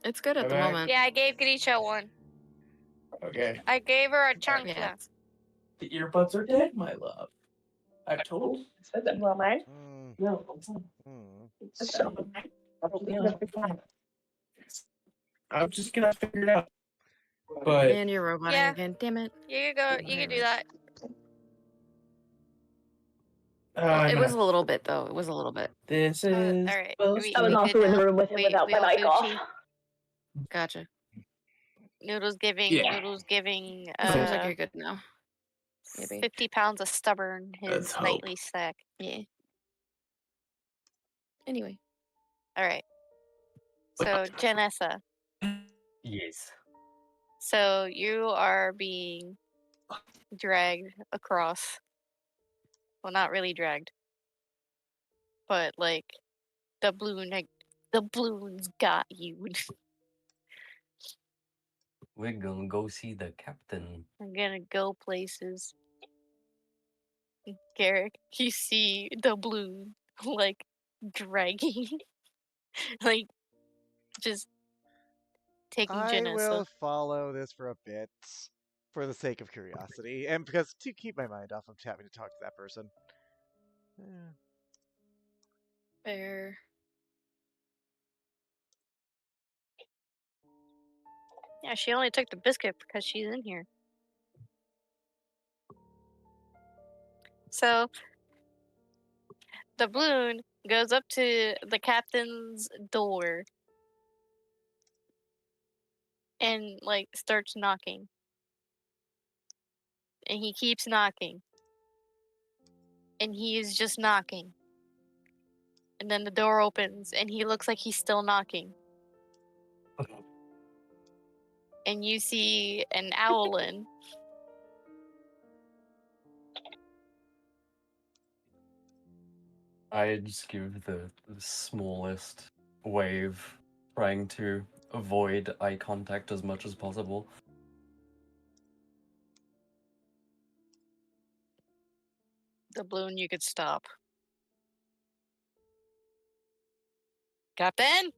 It's good at the moment. Yeah, I gave Grisha one. Okay. I gave her a chancla. Yeah. The earbuds are dead, my love. I've told you. Says it well, mine. No. I'm just gonna figure it out. But And you're roboting Yeah. again. Damn it. You can go. You can do that. Well, it was no. a little bit though. It was a little bit. This All is right. supposed I was to also in the room with him without my mic off. Gotcha. Noodles giving. Yeah. Noodles giving. Seems like you're good now. Maybe. 50 pounds of stubborn. Let's His hope. nightly snack. Yeah. Anyway. All right. So Janessa. Yes. So you are being dragged across. Well, not really dragged, but like the balloons got you. We're gonna go see the captain. I'm gonna go places. Garrick, you see the balloon like dragging, like just taking I Janessa. will follow this for a bit, for the sake of curiosity, and because to keep my mind off of having to talk to that person. Fair. Yeah, she only took the biscuit because she's in here. So the balloon goes up to the captain's door and like starts knocking. And he keeps knocking. And he is just knocking. And then the door opens and he looks like he's still knocking. And you see an owlin. I just give the smallest wave, trying to avoid eye contact as much as possible. The balloon you could stop. Captain?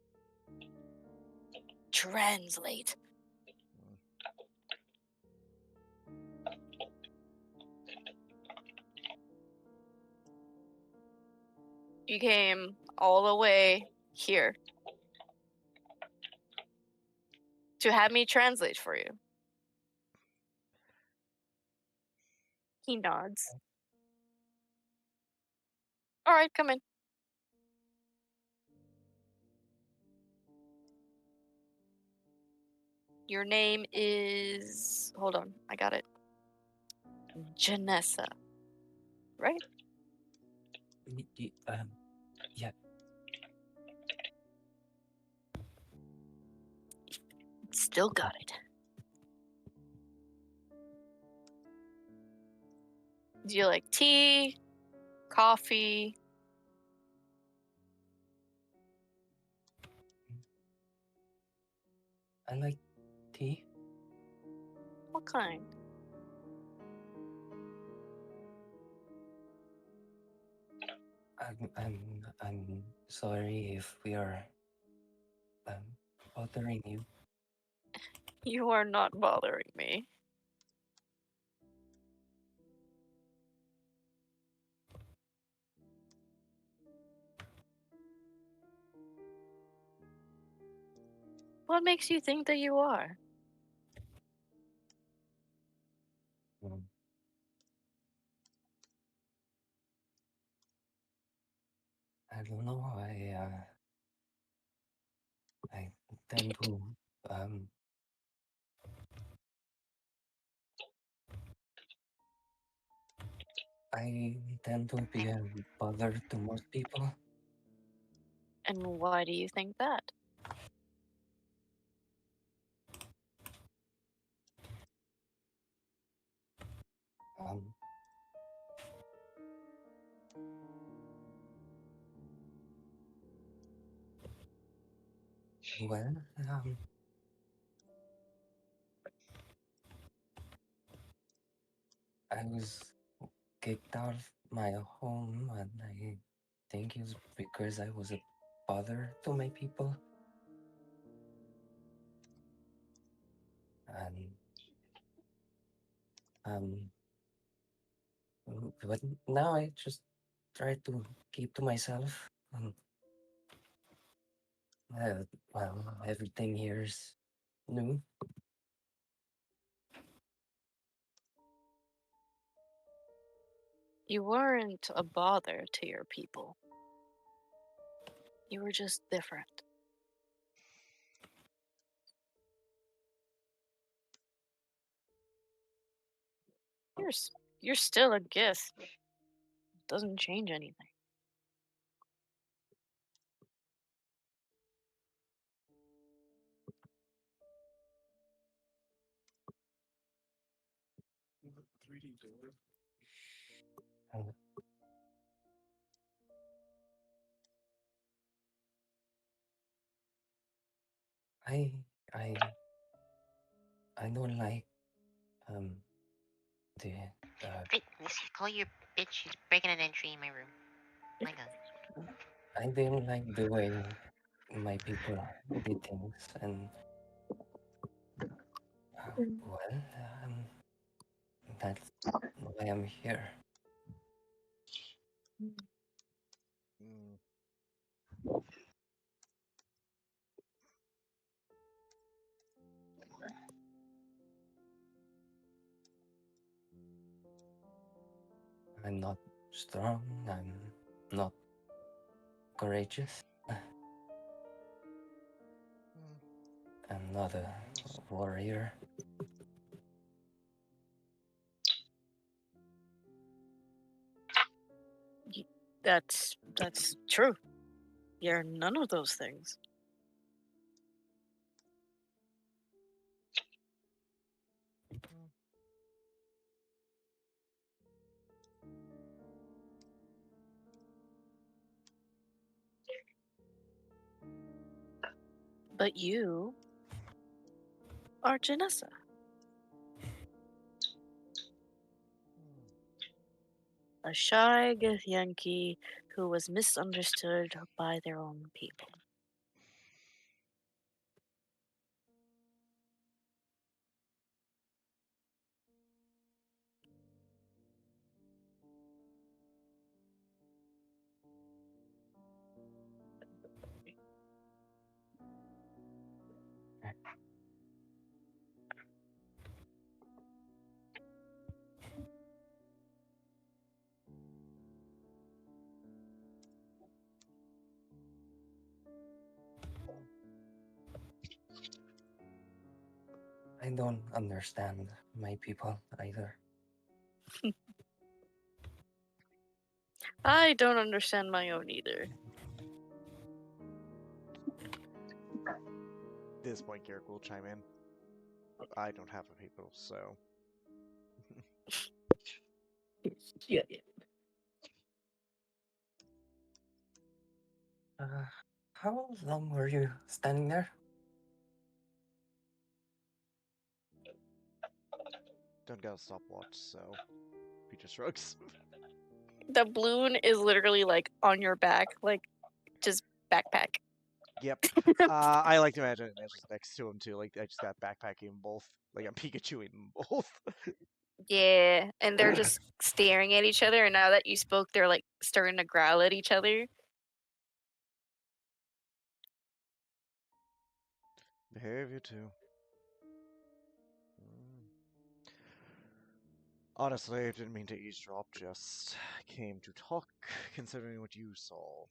Translate. You came all the way here to have me translate for you. He nods. All right, come in. Your name is... Hold on, I got it. Janessa. Right? Yeah. Still got it. Do you like tea? Coffee? I like tea. What kind? I'm sorry if we are bothering you. You are not bothering me. What makes you think that you are? I don't know. I tend to be a bother to most people. And why do you think that? Well, I was kicked out of my home, and I think it's because I was a bother to my people. And but now I just try to keep to myself. Well, everything here is new. You weren't a bother to your people. You were just different. You're still a gift. Doesn't change anything. I I I don't like the Wait, call your bitch. She's breaking an entry in my room. My God. I didn't like the way my people did things, and well, that's why I'm here. I'm not strong. I'm not courageous. I'm not a warrior. That's true. You're none of those things. But you are Janessa. A shy Githyanki who was misunderstood by their own people. I don't understand my people either. I don't understand my own either. At this point, Garrick will chime in. I don't have a people, so. Yeah. How long were you standing there? Don't got a stopwatch, so. Peter shrugs. The balloon is literally like on your back, like just backpack. Yep. I like to imagine it just next to him too. Like I just got backpacking both. Like I'm Pikachuing them both. Yeah, and they're just staring at each other. And now that you spoke, they're like starting to growl at each other. Behave you too. Honestly, I didn't mean to eavesdrop. Just came to talk, considering what you saw.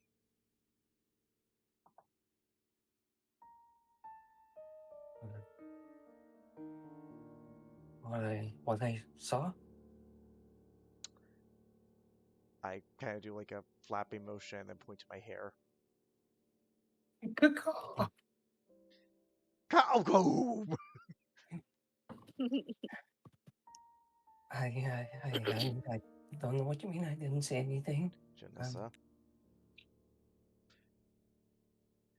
what I saw? I kind of do like a flapping motion and then point to my hair. Good call. Go home! I don't know what you mean. I didn't say anything. Janessa,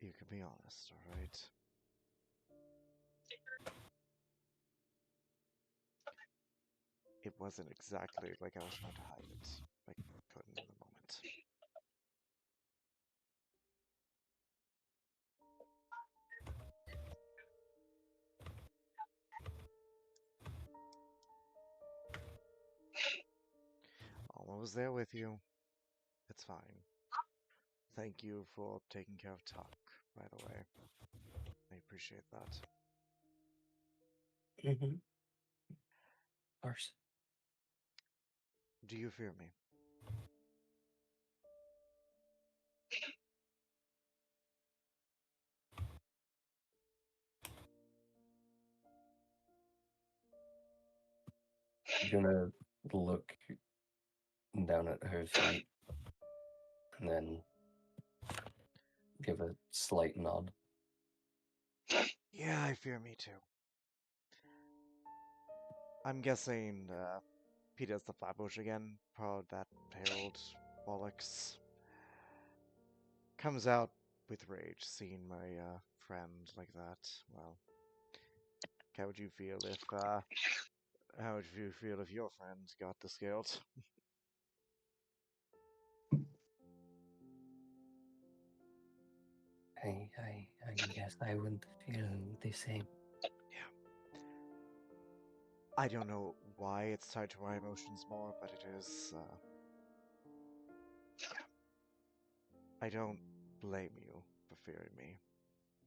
you can be honest, alright? It wasn't exactly like I was trying to hide it. I couldn't in the moment. Alma was there with you. It's fine. Thank you for taking care of Tuck, by the way. I appreciate that. Mm-hmm. Of course. Do you fear me? I'm gonna look down at her feet and then give a slight nod. Yeah, I fear me too. I'm guessing he does the flatbush again. Probably that Harold Bollocks comes out with rage seeing my friend like that. Well, how would you feel if your friend got the guilt? I guess I would feel the same. Yeah. I don't know why it's tied to my emotions more, but it is. Yeah. I don't blame you for fearing me.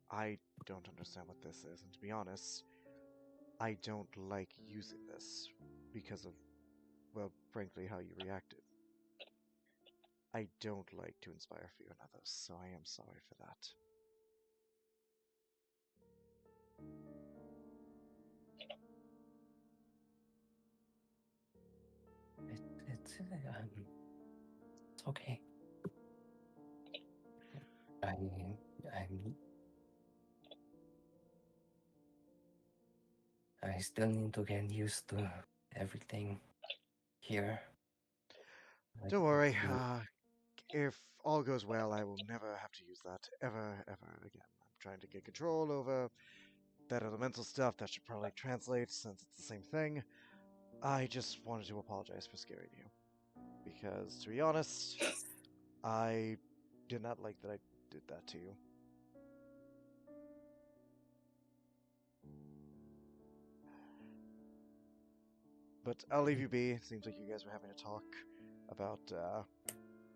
I don't understand what this is, and to be honest, I don't like using this because of, well, frankly, how you reacted. I don't like to inspire fear in others, so I am sorry for that. It's okay. I'm I still need to get used to everything here. Don't worry. If all goes well, I will never have to use that ever again. I'm trying to get control over that elemental stuff. That should probably translate since it's the same thing. I just wanted to apologize for scaring you. Because, to be honest, I did not like that I did that to you. But I'll leave you be. It seems like you guys were having a talk about,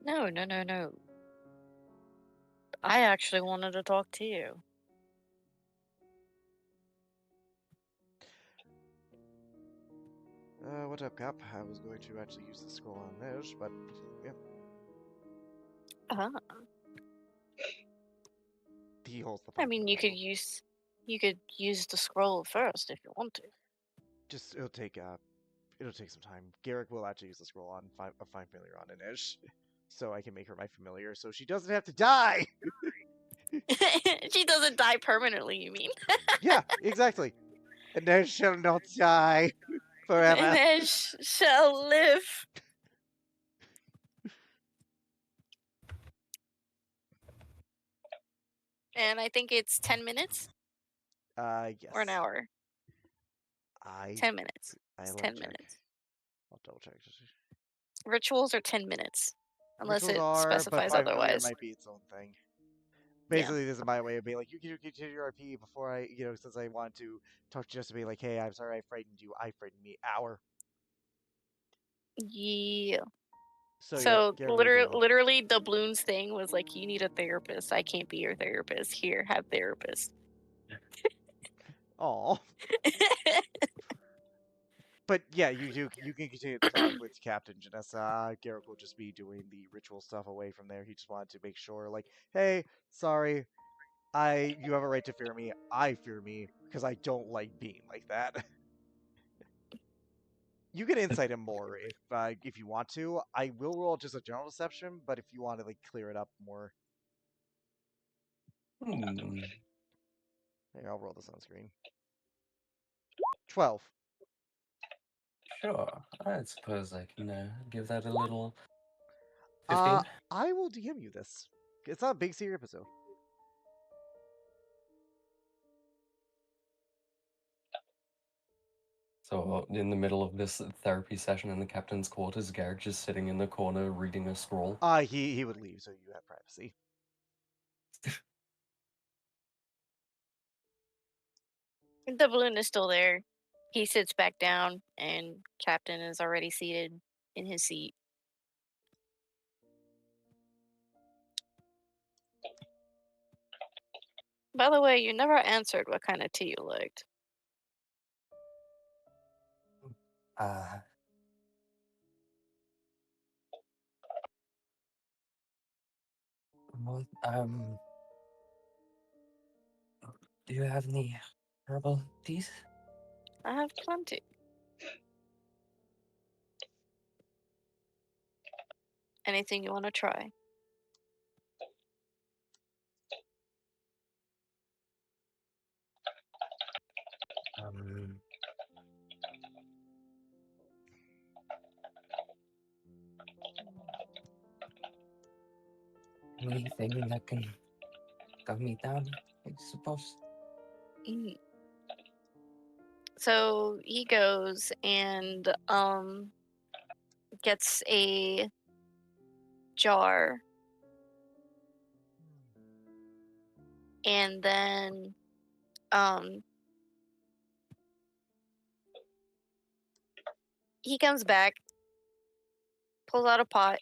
No. I actually wanted to talk to you. What up, Cap? I was going to actually use the scroll on this, but, yeah. Uh-huh. He holds the I mean, you could use the scroll first if you want to. Just, it'll take some time. Garrick will actually use the scroll on a fine familiar on Inish, so I can make her my familiar, so she doesn't have to die! She doesn't die permanently, you mean? Yeah, exactly. Inish shall not die forever. Inish shall live. And I think it's 10 minutes? Yes. Or an hour? 10 minutes. It's 10 check. minutes. I'll double check. Rituals are 10 minutes. Unless Rituals it are, specifies but familiar otherwise. might be its own thing. Basically, this is my way of being like, you can continue your RP before I, since I want to talk to just to be like, hey, I'm sorry I frightened you. I frightened me. Hour. Yeah. So yeah, literally, Doubloon's thing was like, you need a therapist. I can't be your therapist. Here, have therapist. Aw. But yeah, you can continue to talk with Captain Janessa. Garrick will just be doing the ritual stuff away from there. He just wanted to make sure, like, hey, sorry, you have a right to fear me. I fear me because I don't like being like that. You can insight him more if you want to. I will roll just a general deception, but if you want to like clear it up more, Hmm. here, I'll roll this on screen. 12. Sure. I suppose I can give that a little 15. I will DM you this. It's not a big secret episode. So, in the middle of this therapy session in the captain's quarters, Garrett just sitting in the corner reading a scroll. He would leave, so you have privacy. The balloon is still there. He sits back down, and Captain is already seated in his seat. By the way, you never answered what kind of tea you liked. What, do you have any herbal teas? I have plenty. Anything you want to try? Anything that can calm me down, I suppose. Mm. So he goes and gets a jar, and then he comes back, pulls out a pot,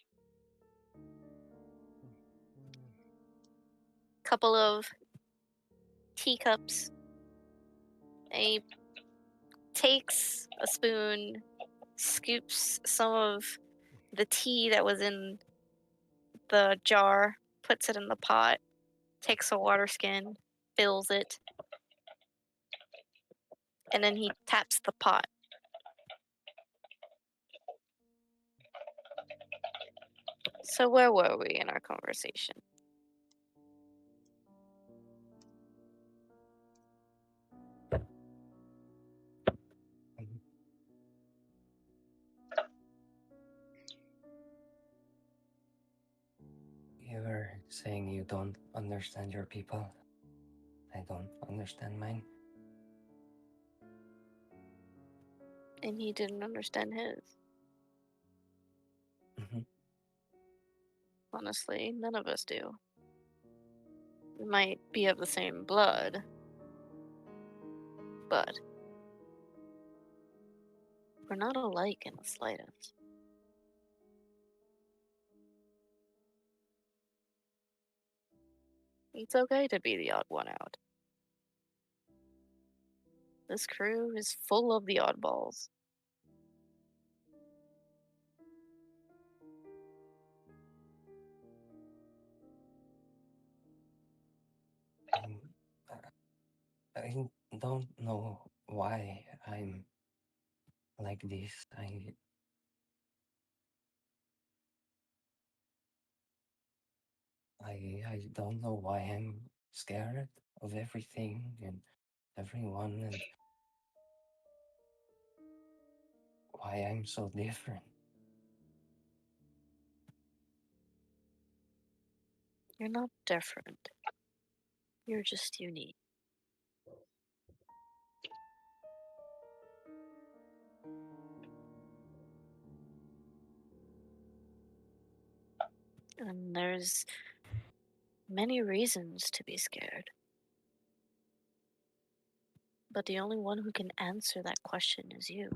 couple of teacups, and he takes a spoon, scoops some of the tea that was in the jar, puts it in the pot, takes a water skin, fills it, and then he taps the pot. So where were we in our conversation? You were saying you don't understand your people. I don't understand mine. And he didn't understand his. Honestly, none of us do. We might be of the same blood, but we're not alike in the slightest. It's okay to be the odd one out. This crew is full of the oddballs. I don't know why I'm like this. I don't know why I'm scared of everything and everyone and why I'm so different. You're not different. You're just unique. And there's many reasons to be scared. But the only one who can answer that question is you.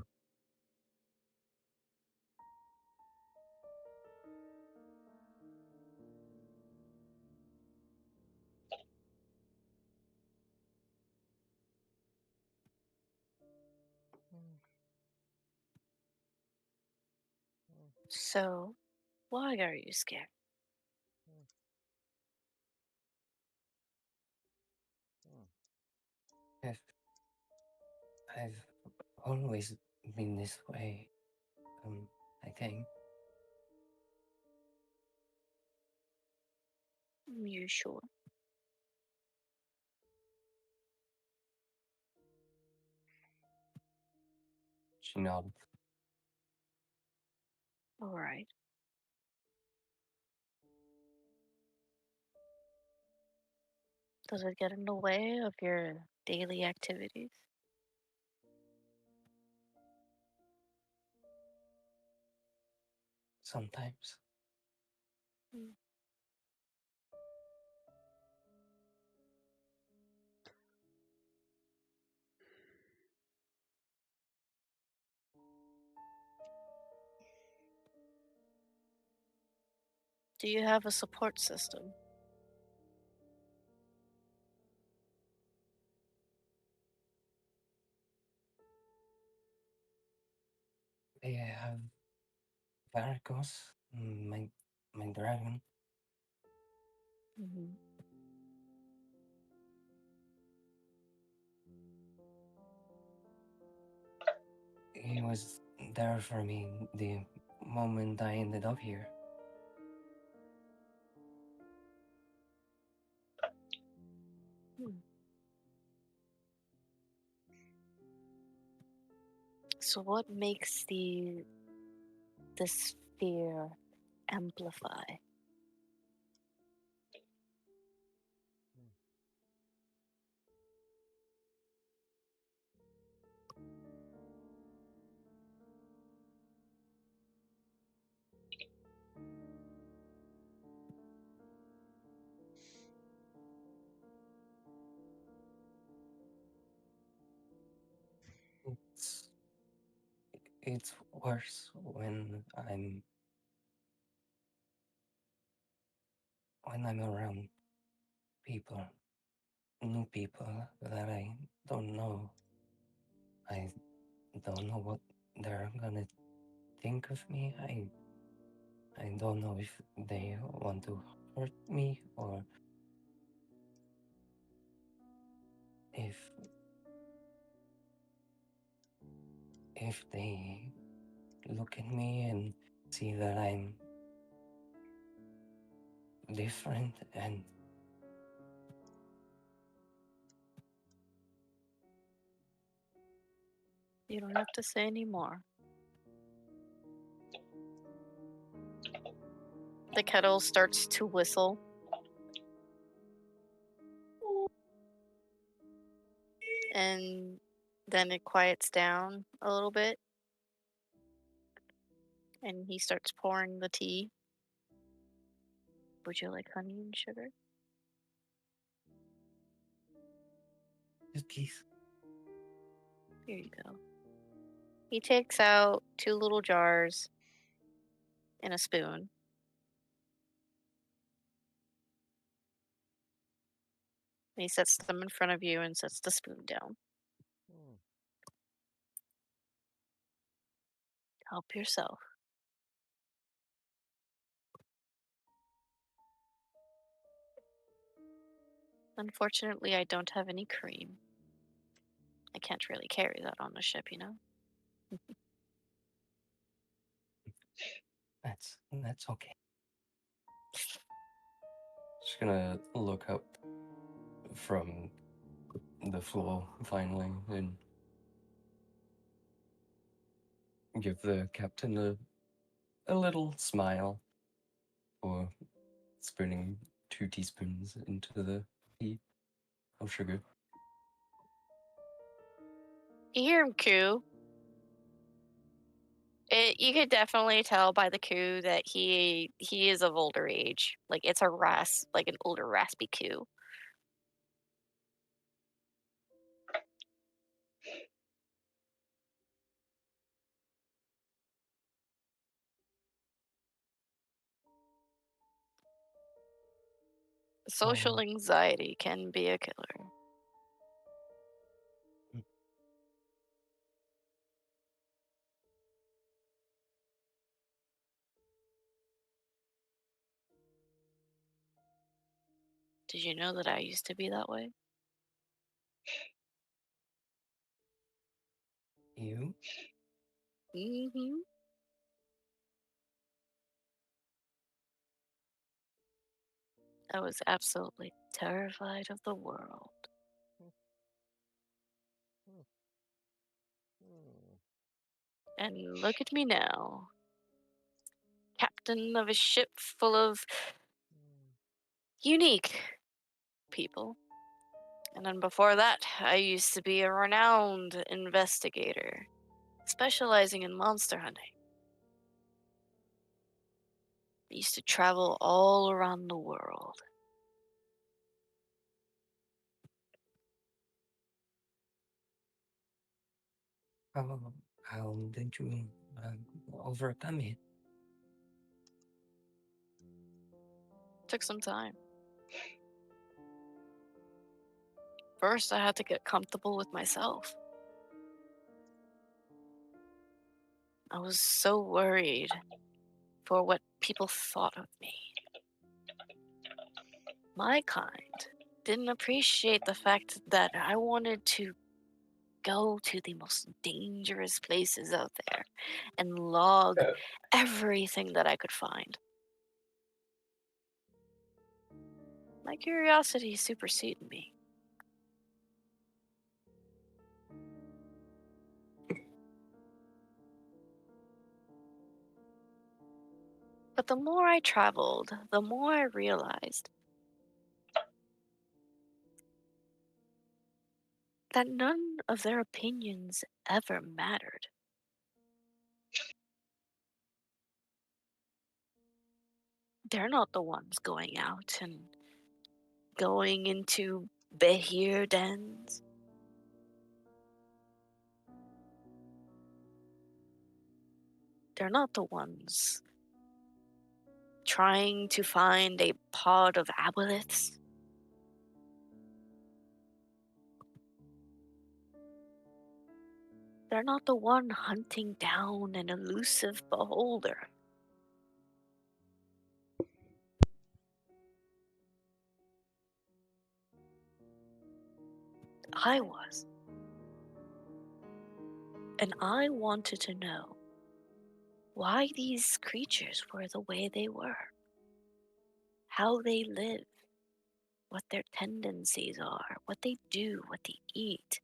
So, why are you scared? I've always been this way. I think. You sure? She nodded. All right. Does it get in the way of your daily activities? Sometimes. Mm. Do you have a support system? I have Varicose, my dragon. Mm-hmm. He was there for me the moment I ended up here. So what makes the sphere amplify? It's worse when I'm around people, new people that I don't know. I don't know what they're gonna think of me. I don't know if they want to hurt me or if they look at me and see that I'm different and You don't have to say any more. The kettle starts to whistle. And then it quiets down a little bit. And he starts pouring the tea. Would you like honey and sugar? just please. Here you go. He takes out 2 little jars and a spoon. And he sets them in front of you and sets the spoon down. Help yourself. Unfortunately, I don't have any cream. I can't really carry that on the ship, you know? That's okay. Just gonna look up from the floor finally and give the captain a little smile for spooning 2 teaspoons into the tea of sugar. You hear him coo. You could definitely tell by the coo that he is of older age. Like it's like an older raspy coo. Social anxiety can be a killer. Did you know that I used to be that way? You? Mm-hmm. I was absolutely terrified of the world. And look at me now. Captain of a ship full of unique people. And then before that, I used to be a renowned investigator, specializing in monster hunting. I used to travel all around the world. How did you overcome it? Took some time. First, I had to get comfortable with myself. I was so worried for what people thought of me. My kind didn't appreciate the fact that I wanted to go to the most dangerous places out there and log everything that I could find. My curiosity superseded me. But the more I traveled, the more I realized that none of their opinions ever mattered. They're not the ones going out and going into behir dens. They're not the ones trying to find a pod of aboleths. They're not the one hunting down an elusive beholder. I was. And I wanted to know why these creatures were the way they were, how they live, what their tendencies are, what they do, what they eat,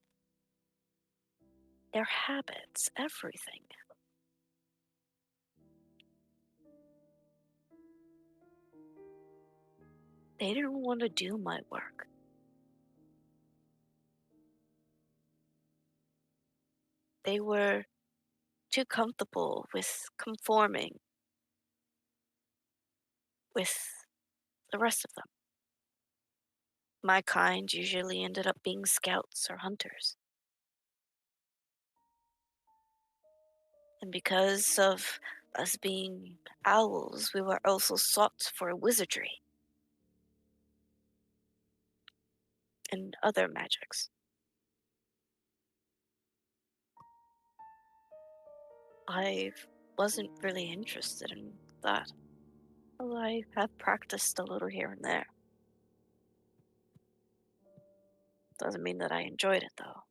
their habits, everything. They didn't want to do my work. They were too comfortable with conforming with the rest of them. My kind usually ended up being scouts or hunters. And because of us being owls, we were also sought for wizardry and other magics. I wasn't really interested in that. Although I have practiced a little here and there. Doesn't mean that I enjoyed it, though.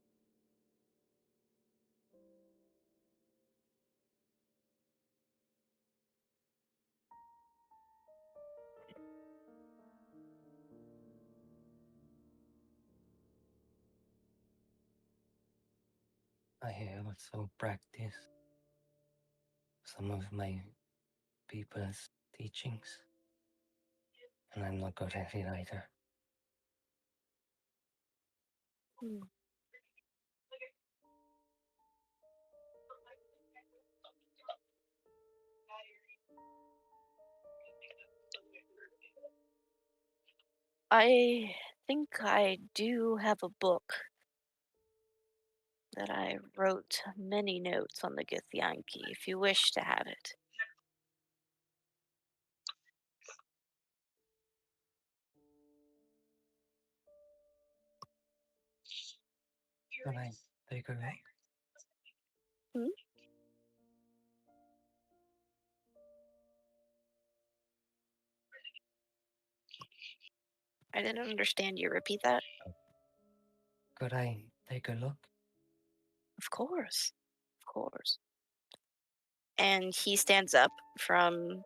I also practice some of my people's teachings, and I'm not good at it either. I think I do have a book that I wrote many notes on the Githyanki, if you wish to have it. Can I take a look? Hmm? I didn't understand you. Repeat that. Could I take a look? Of course. Of course. And he stands up from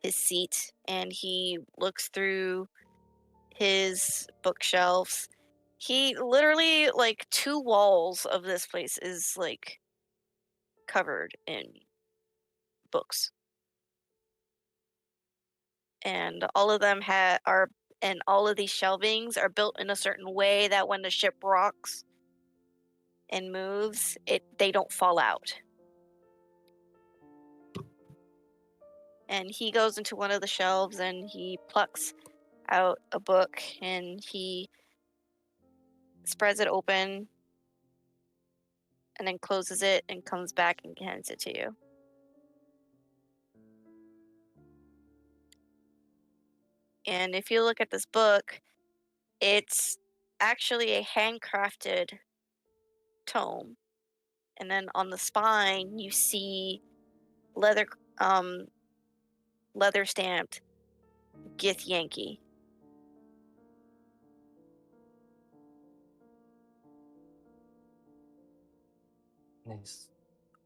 his seat and he looks through his bookshelves. He literally, like, 2 walls of this place is, like, covered in books. And all of them are and all of these shelvings are built in a certain way that when the ship rocks and moves, they don't fall out. And he goes into one of the shelves and he plucks out a book and he spreads it open and then closes it and comes back and hands it to you. And if you look at this book, it's actually a handcrafted tome. And then on the spine, you see leather um leather stamped Gith Yankee. This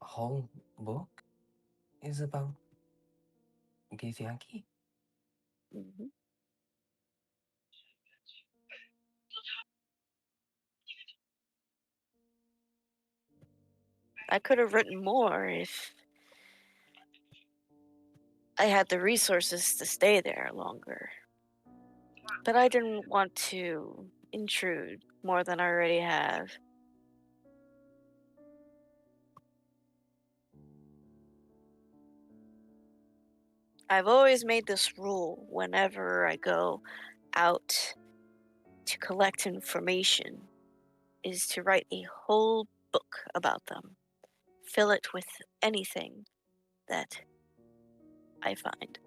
whole book is about Gith Yankee? Mm-hmm. I could have written more if I had the resources to stay there longer. But I didn't want to intrude more than I already have. I've always made this rule whenever I go out to collect information is to write a whole book about them. Fill it with anything that I find.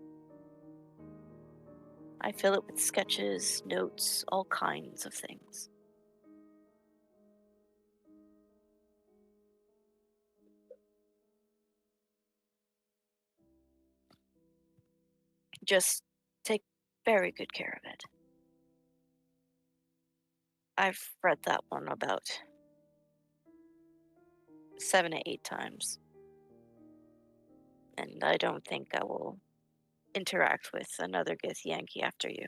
I fill it with sketches, notes, all kinds of things. Just take very good care of it. I've read that one about 7 to 8 times. And I don't think I will interact with another Gith Yankee after you.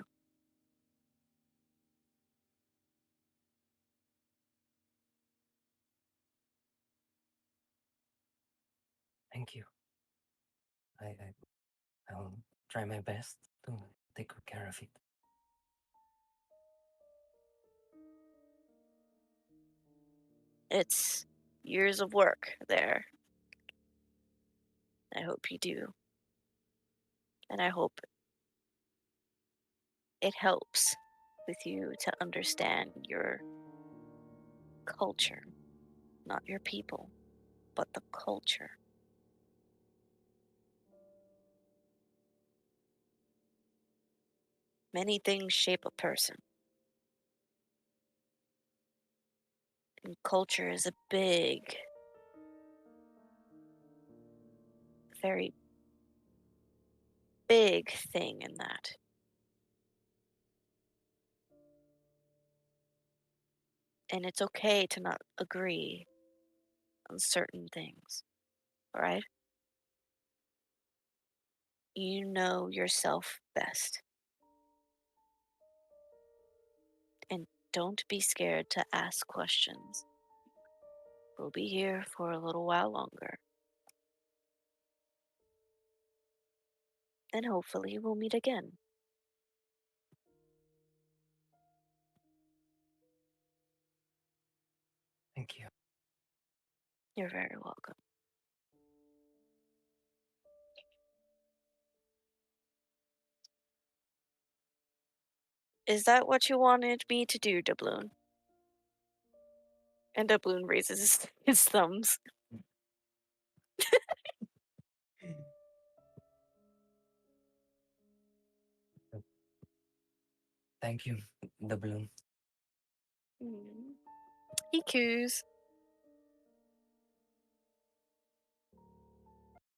Thank you. I'll try my best to take good care of it. It's years of work there. I hope you do. And I hope it helps with you to understand your culture. Not your people, but the culture. Many things shape a person. And culture is a big, very big thing in that. And it's okay to not agree on certain things, alright? You know yourself best. And don't be scared to ask questions. We'll be here for a little while longer. And hopefully we'll meet again. Thank you. You're very welcome. Is that what you wanted me to do, Doubloon? And Doubloon raises his thumbs. Thank you, the balloon. He coos.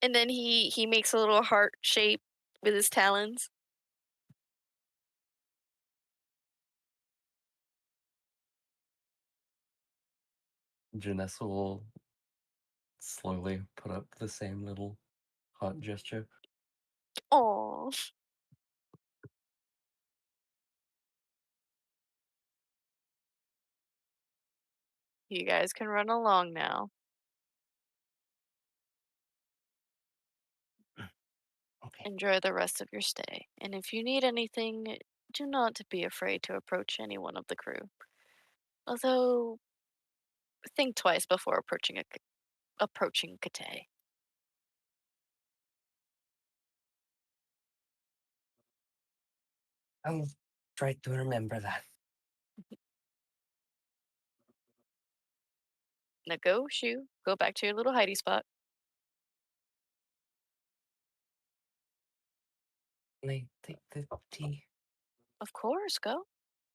And then he makes a little heart shape with his talons. Janessa will slowly put up the same little heart gesture. Oh. You guys can run along now. Okay. Enjoy the rest of your stay. And if you need anything, do not be afraid to approach any one of the crew. Although, think twice before approaching Kate. I'll try to remember that. Now go, Shu. Go back to your little hidey spot. Can I take the tea? Of course, go.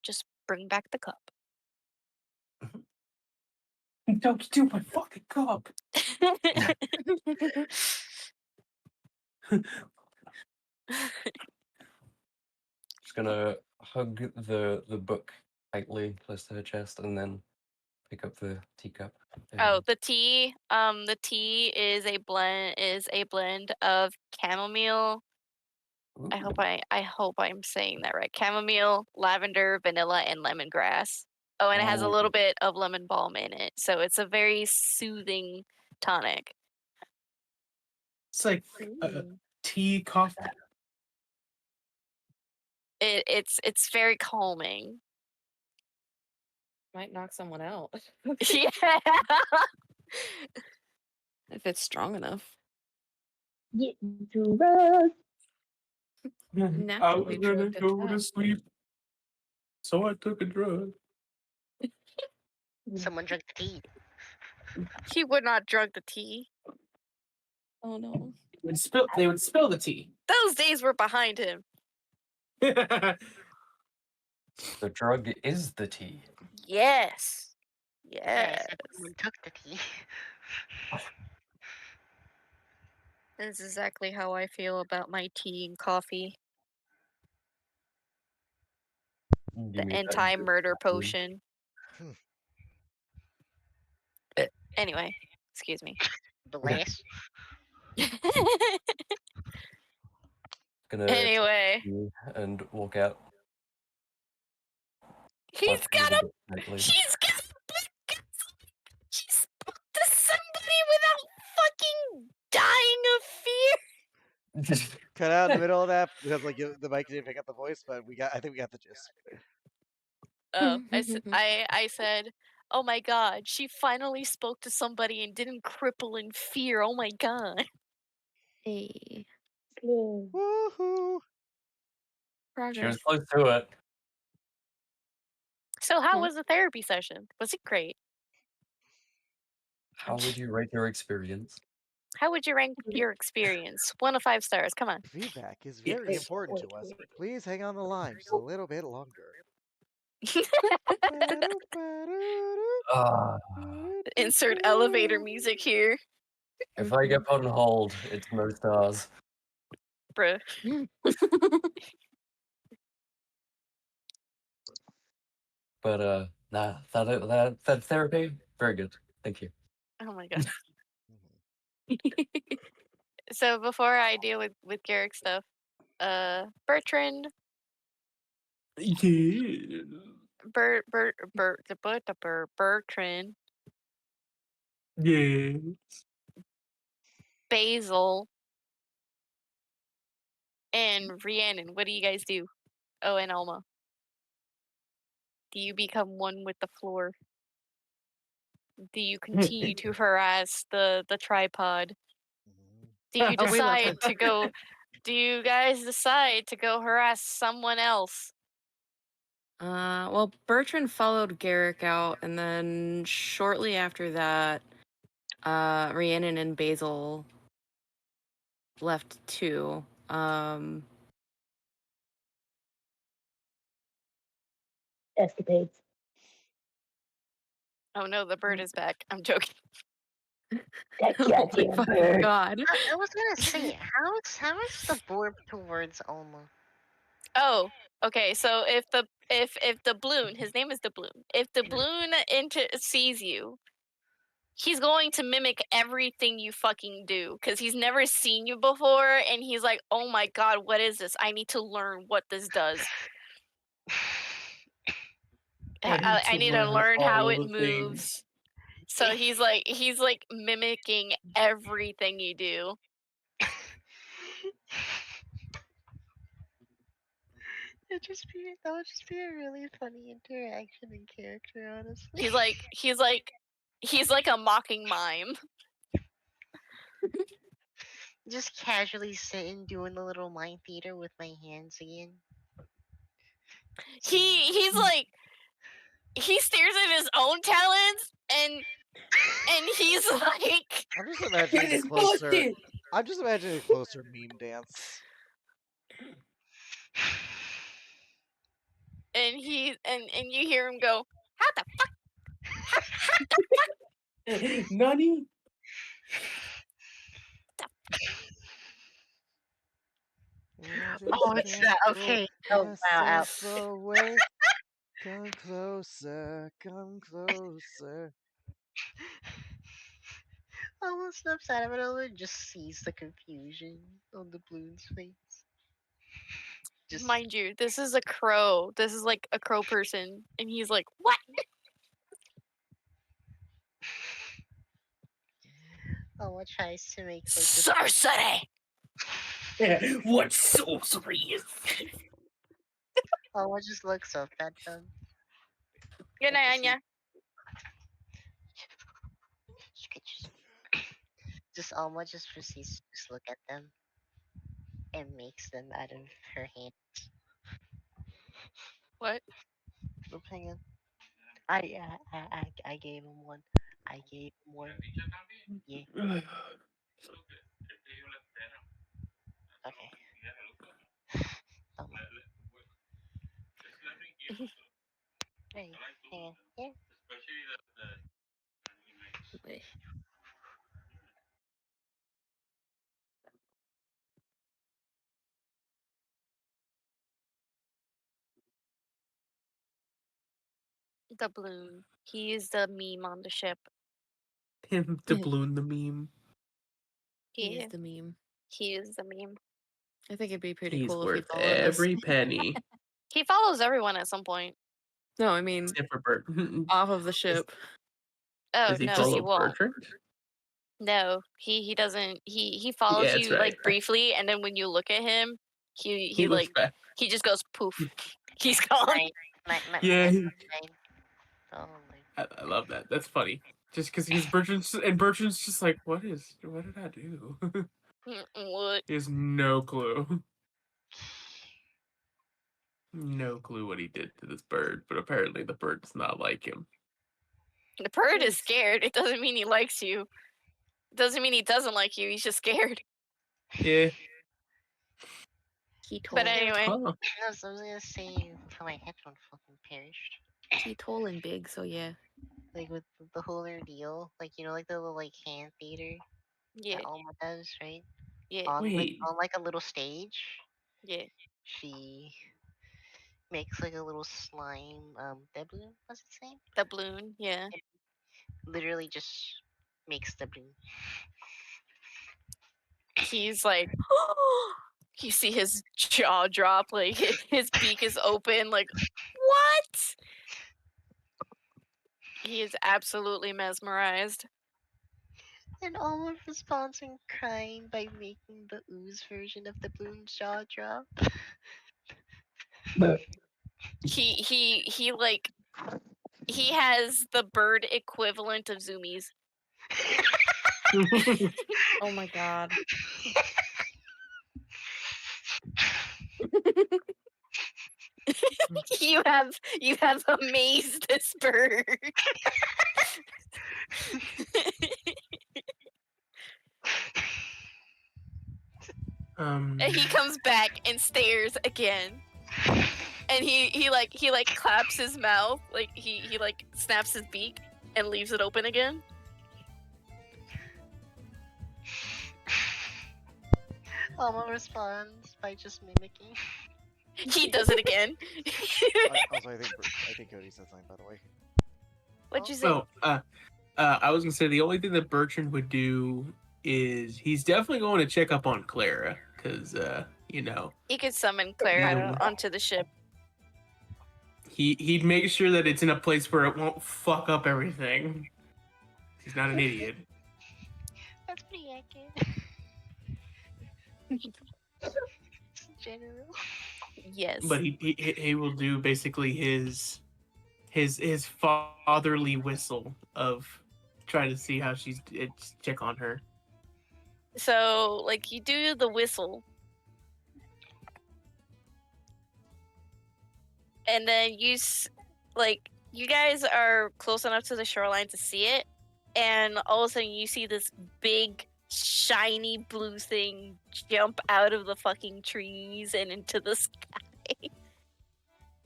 Just bring back the cup. Don't steal my fucking cup. Just gonna hug the book tightly close to her chest, and then pick up the teacup. Oh, the tea. The tea is a blend of chamomile. I hope I'm saying that right. Chamomile, lavender, vanilla, and lemongrass. Oh, and it has a little bit of lemon balm in it, so it's a very soothing tonic. It's like tea, coffee. It's very calming. Might knock someone out. Yeah. If it's strong enough. Get drugged. I Naturally was gonna drugged at go to that. sleep, so I took a drug. Someone drank the tea. He would not drug the tea. Oh no. They would spill the tea. Those days were behind him. The drug is the tea. Yes. Yeah, Yes. except someone took the tea. That's exactly how I feel about my tea and coffee. The anti-murder potion. Anyway, excuse me. Bless. Gonna Anyway. and walk out. She's got a tightly. she spoke to somebody without fucking dying of fear. Cut out in the middle of that because like the mic didn't pick up the voice, but I think we got the gist. Oh, I said, oh my god, she finally spoke to somebody and didn't cripple in fear. Oh my god. Hey. Woohoo! She was close to it. So how was the therapy session? Was it great? How would you rate your experience? How would you rank your experience? 1 to 5 stars. Come on. Feedback is very important to us. Please hang on the line just a little bit longer. Insert elevator music here. If I get put on hold, it's no stars. Bruh. But nah, that therapy, very good. Thank you. Oh my god. So before I deal with Garrick stuff, Bertrand. Yeah. Bertrand. Yes. Basil. And Rhiannon, what do you guys do? Oh, and Alma. Do you become one with the floor? Do you continue to harass the tripod? Do you decide to go? Do you guys decide to go harass someone else? Well, Bertrand followed Garrick out, and then shortly after that, Rhiannon and Basil left too. Escapades. Oh no, the bird is back. I'm joking. That goddamn bird. God. I was gonna say, how is the board towards Alma? Oh, okay. So if the balloon, his name is the balloon. If the balloon sees you, he's going to mimic everything you fucking do because he's never seen you before, and he's like, "Oh my god, what is this? I need to learn what this does. I need to learn how it moves." So he's like mimicking everything you do. That would just be a really funny interaction in character, honestly. He's like a mocking mime. Just casually sitting doing the little mind theater with my hands again. He's like, he stares at his own talents and he's like, I'm just imagining a closer. I'm just imagining a closer meme dance. And you hear him go, "How the fuck? How the fuck?" Nani? Oh, it's that. Okay. Oh, wow. Away. Come closer, come closer. Almost snaps out of it all and just sees the confusion on the balloon's face. Just mind you, this is a crow. This is like a crow person, and he's like, "What?" Alma tries to make like sorcery. Yeah, what sorcery is? Alma just looks up at them. Good night, Anya. Just Alma just proceeds to just look at them and makes them out of her hand. What? Oops, hang on. I gave him one. I gave him one. Yeah. Okay. Hey, hang on. Yeah. The balloon. He is the meme on the ship. Him, the balloon, the meme. He is the meme. He is the meme. I think it'd be pretty He's cool worth if he followed every us. penny. He follows everyone at some point. No, I mean Except for Bert. off of the ship. Oh Does he no, follow he won't. Bertrand? No, he doesn't. He follows Yeah, that's you right. like briefly, and then when you look at him, he looks like back. he just goes poof. He's gone. Yeah. Oh I love that. That's funny. Just because Bertrand's just like, what did I do? What? He has no clue. No clue what he did to this bird, but apparently the bird does not like him. The bird is scared. It doesn't mean he likes you. It doesn't mean he doesn't like you. He's just scared. Yeah. He told. But anyway. I was gonna say how my headphone fucking perished. He tall and big, so yeah. Like with the whole ordeal, like you know, like the little like hand theater. Yeah. That Alma does, right? Yeah. On Wait. like a little stage. Yeah. She makes like a little slime doubloon. What's its name? Doubloon. Yeah. It literally just makes doubloon. He's like, you see his jaw drop, like his beak is open, like, what? He is absolutely mesmerized. And Alma responds in crying by making the ooze version of the balloon's jaw drop. He like he has the bird equivalent of zoomies. Oh my god. you have amazed this bird. And he comes back and stares again. And he like claps his mouth, like he like snaps his beak and leaves it open again. Alma responds by just mimicking. He does it again. Also, I think Cody said something, by the way. What'd you say? Oh, I was gonna say the only thing that Bertrand would do is he's definitely going to check up on Clara because you know He could summon Clara onto the ship. He'd make sure that it's in a place where it won't fuck up everything. He's not an idiot. That's pretty accurate. General. Yes. But he will do basically his fatherly whistle of trying to see how she's check on her. So like you do the whistle, and then you guys are close enough to the shoreline to see it, and all of a sudden you see this big shiny blue thing jump out of the fucking trees and into the sky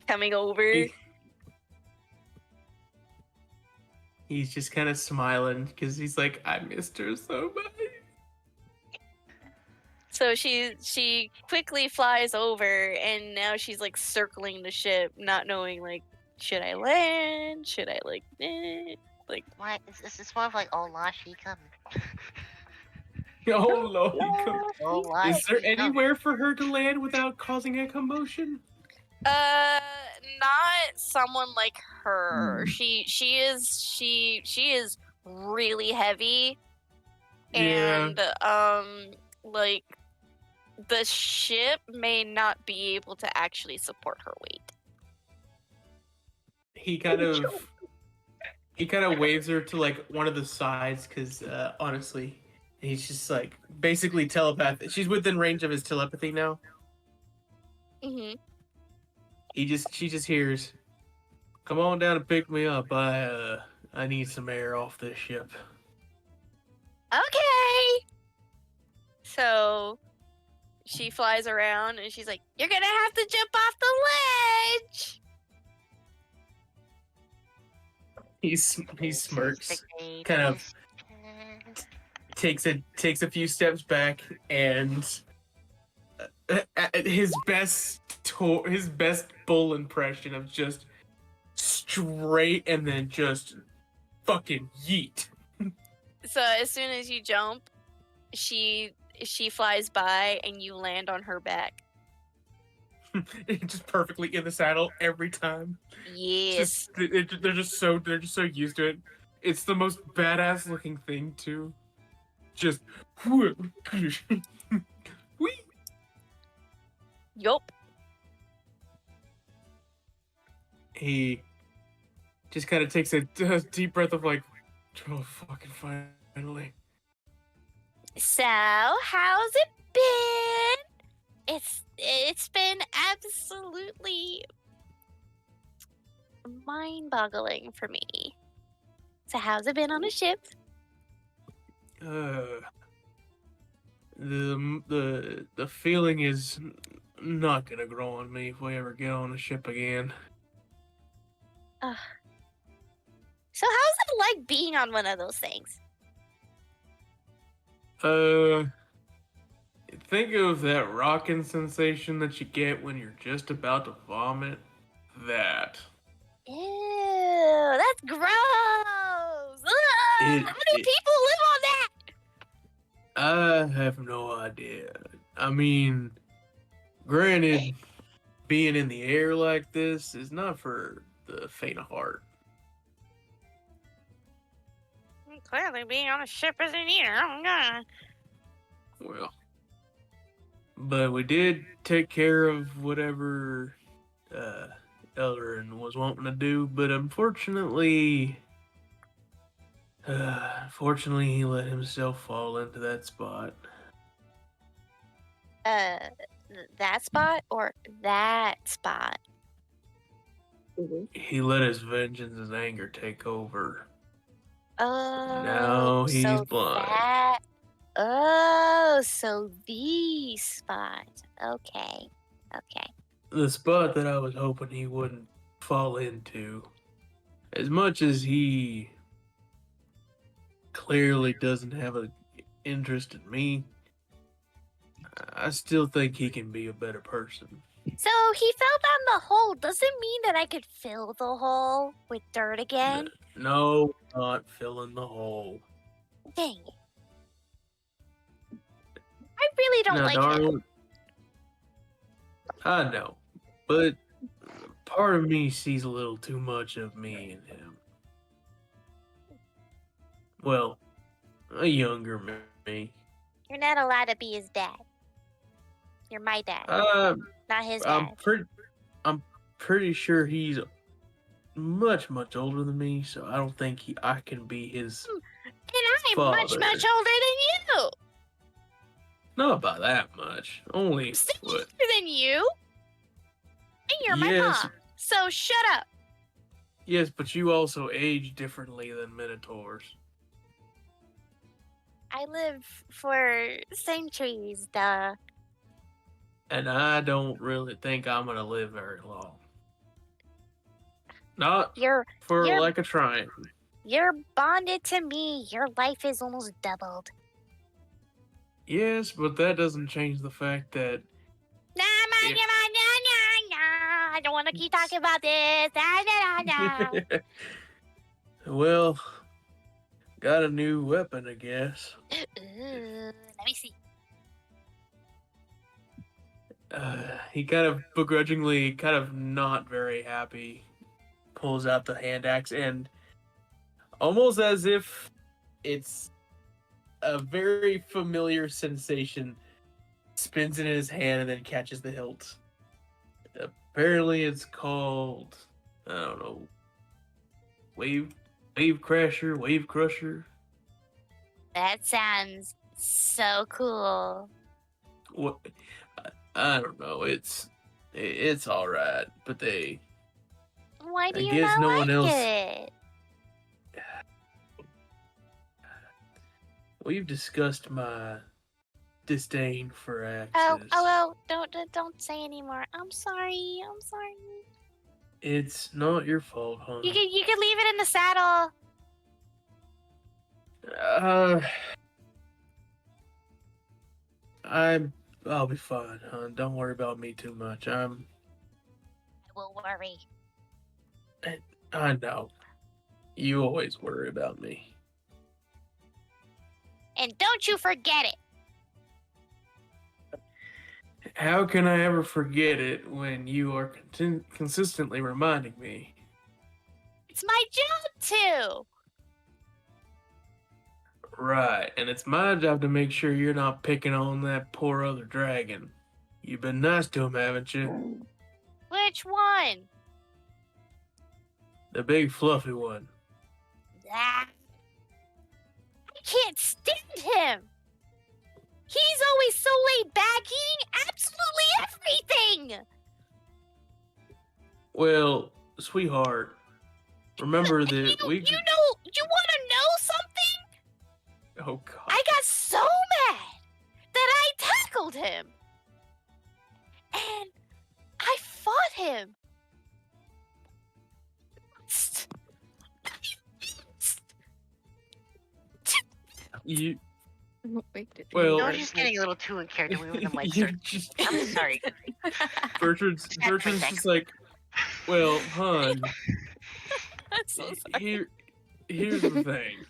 coming over. He's just kind of smiling because he's like, I missed her so much. So she quickly flies over, and now she's like circling the ship, not knowing like, should I land? Should I like what? Is this more of like, oh la she coming? Oh Lord, Oh, la, is there she anywhere for her to land without causing a commotion? Not someone like her. She is really heavy, Yeah. and like the ship may not be able to actually support her weight. He kind of waves her to like one of the sides because honestly, he's just like basically telepathic. She's within range of his telepathy now. Mm-hmm. She just hears, "Come on down and pick me up. I need some air off this ship." Okay. So she flies around and she's like, "You're gonna have to jump off the ledge." He smirks, kind of takes a few steps back, and his best bull impression of just straight and then just fucking yeet. So as soon as you jump, she flies by and you land on her back. Just perfectly in the saddle every time. Yes. They're just so used to it. It's the most badass looking thing too. Just Yup. He just kind of takes a deep breath of like, oh fucking finally. So how's it been? It's been absolutely mind-boggling for me. So how's it been on a ship? The feeling is not gonna grow on me if we ever get on a ship again. So how's it like being on one of those things? Think of that rocking sensation that you get when you're just about to vomit. That. Ew, that's gross. How many people live on that? I have no idea. I mean, granted, being in the air like this is not for the faint of heart. Clearly, being on a ship isn't either. Oh god. Well, but we did take care of whatever Eldarin was wanting to do, but unfortunately, he let himself fall into that spot. That spot or that spot? He let his vengeance and anger take over. Oh, Now he's so blind. So the spot. Okay. The spot that I was hoping he wouldn't fall into. As much as he clearly doesn't have an interest in me, I still think he can be a better person. So he fell down the hole. Doesn't mean that I could fill the hole with dirt again. No, not filling the hole. Dang it. I really don't like him. I know, but part of me sees a little too much of me in him. Well, a younger me. You're not allowed to be his dad. You're my dad, not his dad. I'm pretty sure he's much older than me, so I don't think I can be his. And I'm father. much older than you. Not by that much. Only Still what? older than you. And you're my mom. So shut up. Yes, but you also age differently than Minotaurs. I live for centuries, duh. And I don't really think I'm gonna live very long. Not like a trying. You're bonded to me. Your life is almost doubled. Yes, but that doesn't change the fact that. I don't want to keep talking about this. Well, got a new weapon, I guess. Let me see. He kind of begrudgingly, kind of not very happy, pulls out the hand axe and almost as if it's a very familiar sensation, spins it in his hand and then catches the hilt. Apparently it's called, I don't know, wave crusher. That sounds so cool. What? I don't know. It's all right, but Why do you not like it? We've discussed my disdain for axes. Oh, don't say anymore. I'm sorry. It's not your fault, hon. You can leave it in the saddle. I'll be fine, hon. Don't worry about me too much. I will worry. I know. You always worry about me. And don't you forget it. How can I ever forget it when you are consistently reminding me? It's my job to. Right, and it's my job to make sure you're not picking on that poor other dragon. You've been nice to him, haven't you? Which one? The big fluffy one. I can't stand him. He's always so laid back, eating absolutely everything. Well, sweetheart, remember that you want to know something? Oh, God. I got so mad that I tackled him. And I fought him. Well, no, she's getting a little too carried away with the mic. I'm sorry. Bertrand's just like, well, hon. I'm so sorry. Here's the thing.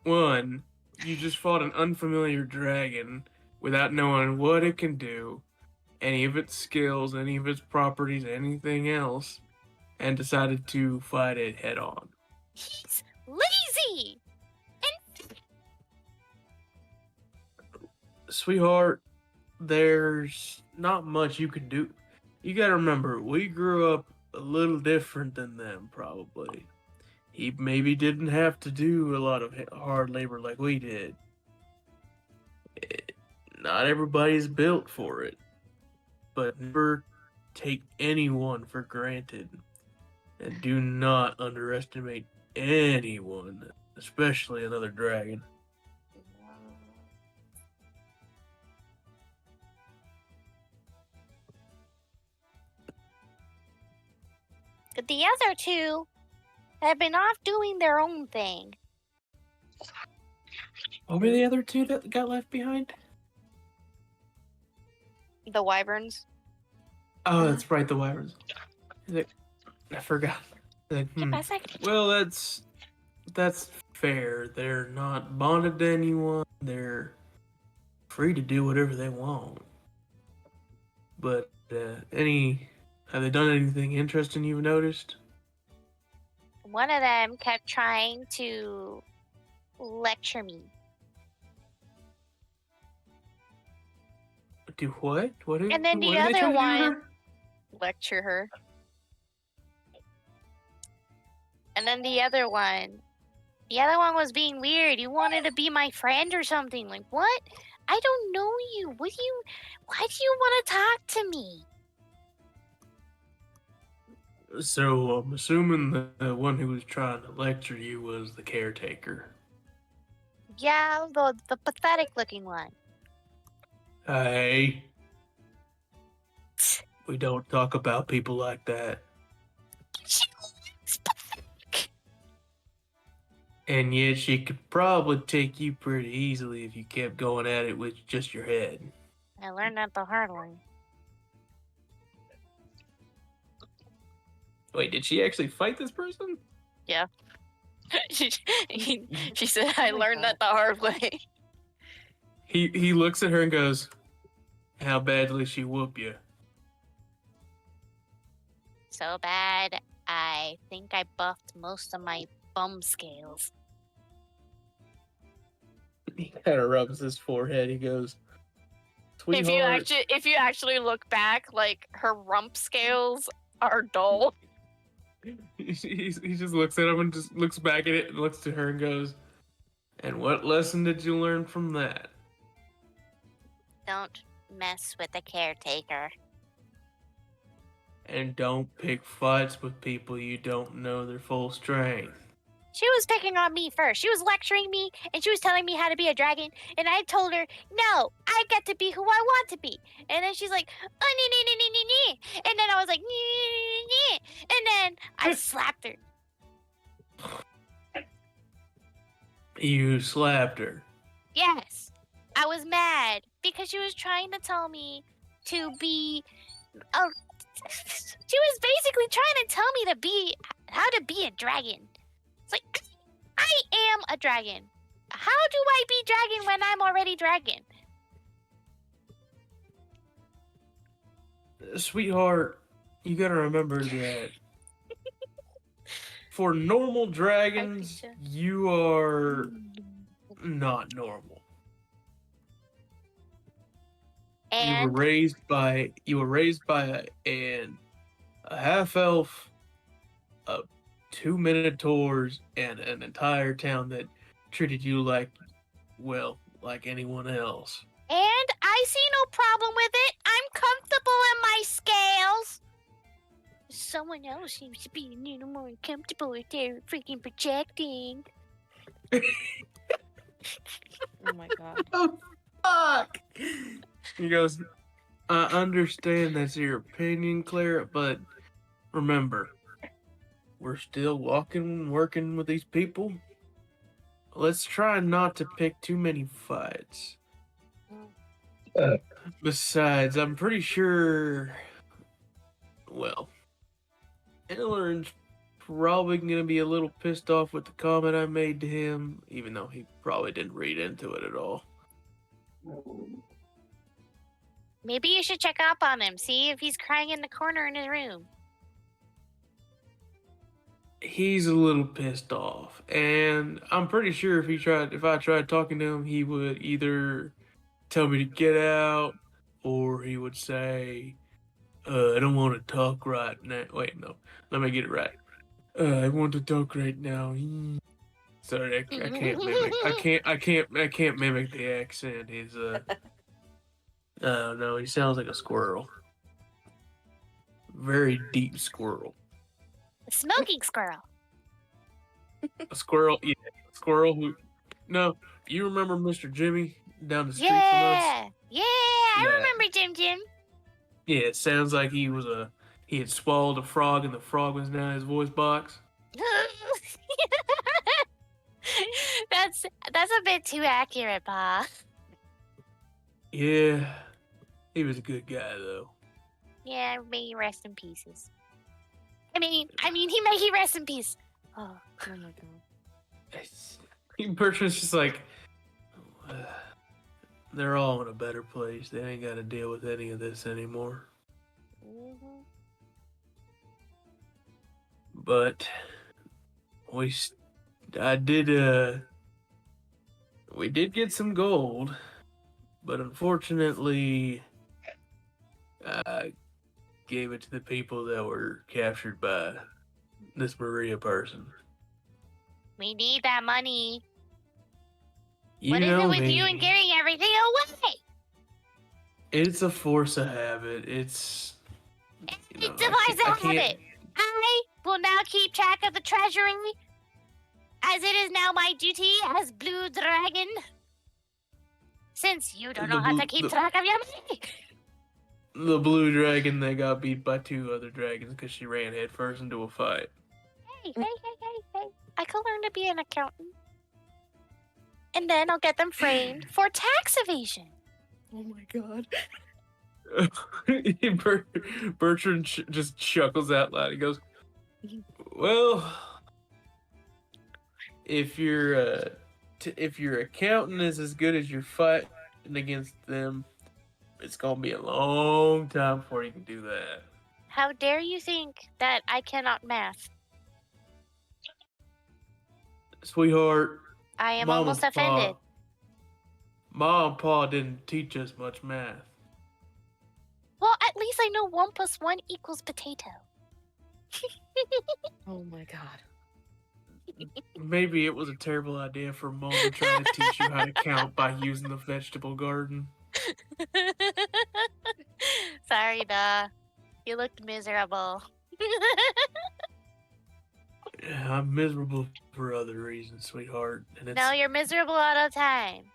One, you just fought an unfamiliar dragon without knowing what it can do, any of its skills, any of its properties, anything else, and decided to fight it head on. He's lazy! Sweetheart, there's not much you can do. You gotta remember, we grew up a little different than them, probably. He maybe didn't have to do a lot of hard labor like we did. Not everybody's built for it. But never take anyone for granted. And do not underestimate anyone, especially another dragon. The other two have been off doing their own thing. What were the other two that got left behind? The wyverns. Oh, that's right, the wyverns. He's like, I forgot. He's like, well, that's fair. They're not bonded to anyone. They're free to do whatever they want. But have they done anything interesting you've noticed? One of them kept trying to lecture me. Do what? And then the other one lecture her. And then the other one was being weird. You wanted to be my friend or something. Like, what? I don't know you. Why do you want to talk to me? So I'm assuming the one who was trying to lecture you was the caretaker. Yeah, the pathetic looking one. Hey. We don't talk about people like that. She's pathetic. And yet she could probably take you pretty easily if you kept going at it with just your head. I learned that the hard way. Wait, did she actually fight this person? Yeah. she said, I learned that the hard way. He looks at her and goes, how badly she whoop you? So bad, I think I buffed most of my bum scales. He kind of rubs his forehead. He goes, sweetheart. If you actually look back, like her rump scales are dull. He just looks at him and just looks back at it and looks to her and goes, and what lesson did you learn from that? Don't mess with the caretaker. And don't pick fights with people you don't know their full strength. She was picking on me first. She was lecturing me, and she was telling me how to be a dragon. And I told her, no, I get to be who I want to be. And then she's like, oh, nee. And then I was like, nee. And then I slapped her. You slapped her. Yes. I was mad because she was trying to tell me to be... she was basically trying to tell me how to be a dragon. It's like, I am a dragon. How do I be dragon when I'm already dragon? Sweetheart, you gotta remember that for normal dragons, you are not normal. And you were raised by a half elf, 2 minotaurs, and an entire town that treated you like anyone else. And I see no problem with it. I'm comfortable in my scales. Someone else seems to be a little more uncomfortable if they're freaking projecting. Oh my god. Oh, fuck! He goes, I understand that's your opinion, Claire, but remember, we're still working with these people. Let's try not to pick too many fights. Besides, I'm pretty sure, Eller's probably going to be a little pissed off with the comment I made to him, even though he probably didn't read into it at all. Maybe you should check up on him, see if he's crying in the corner in his room. He's a little pissed off, and I'm pretty sure if I tried talking to him, he would either tell me to get out, or he would say, I don't want to talk right now. Wait, no, let me get it right. I want to talk right now. Sorry, I can't mimic. I can't mimic the accent. He's oh no, he sounds like a squirrel. Very deep squirrel. A smoking squirrel. A squirrel, yeah, a squirrel who. No, you remember Mr. Jimmy down the street from us? Yeah, I remember Jim. Yeah, it sounds like he had swallowed a frog and the frog was down his voice box. That's a bit too accurate, Pa. Yeah, he was a good guy though. Yeah, may he rest in pieces. I mean, may he rest in peace. Oh my god. Bertrand's just like, they're all in a better place. They ain't got to deal with any of this anymore. Mm-hmm. But we did get some gold, but unfortunately, I gave it to the people that were captured by this Maria person. We need that money. You what is know it with me. you and giving everything away? It's a force of habit. It's It defies a habit. I will now keep track of the treasury, as it is now my duty as Blue Dragon. Since you don't know how to keep track of your money. The blue dragon that got beat by 2 other dragons because she ran headfirst into a fight. Hey. I could learn to be an accountant. And then I'll get them framed for tax evasion. Oh my god. Bertrand just chuckles out loud. He goes, well, if your accountant is as good as your fighting against them, it's gonna be a long time before you can do that. How dare you think that I cannot math? Sweetheart, I am almost offended. Mom and Pa didn't teach us much math. Well, at least I know 1 + 1 = potato. Oh my god. Maybe it was a terrible idea for Mom to try to teach you how to count by using the vegetable garden. Sorry, Da. You looked miserable. I'm miserable for other reasons, sweetheart. And No, you're miserable all the time.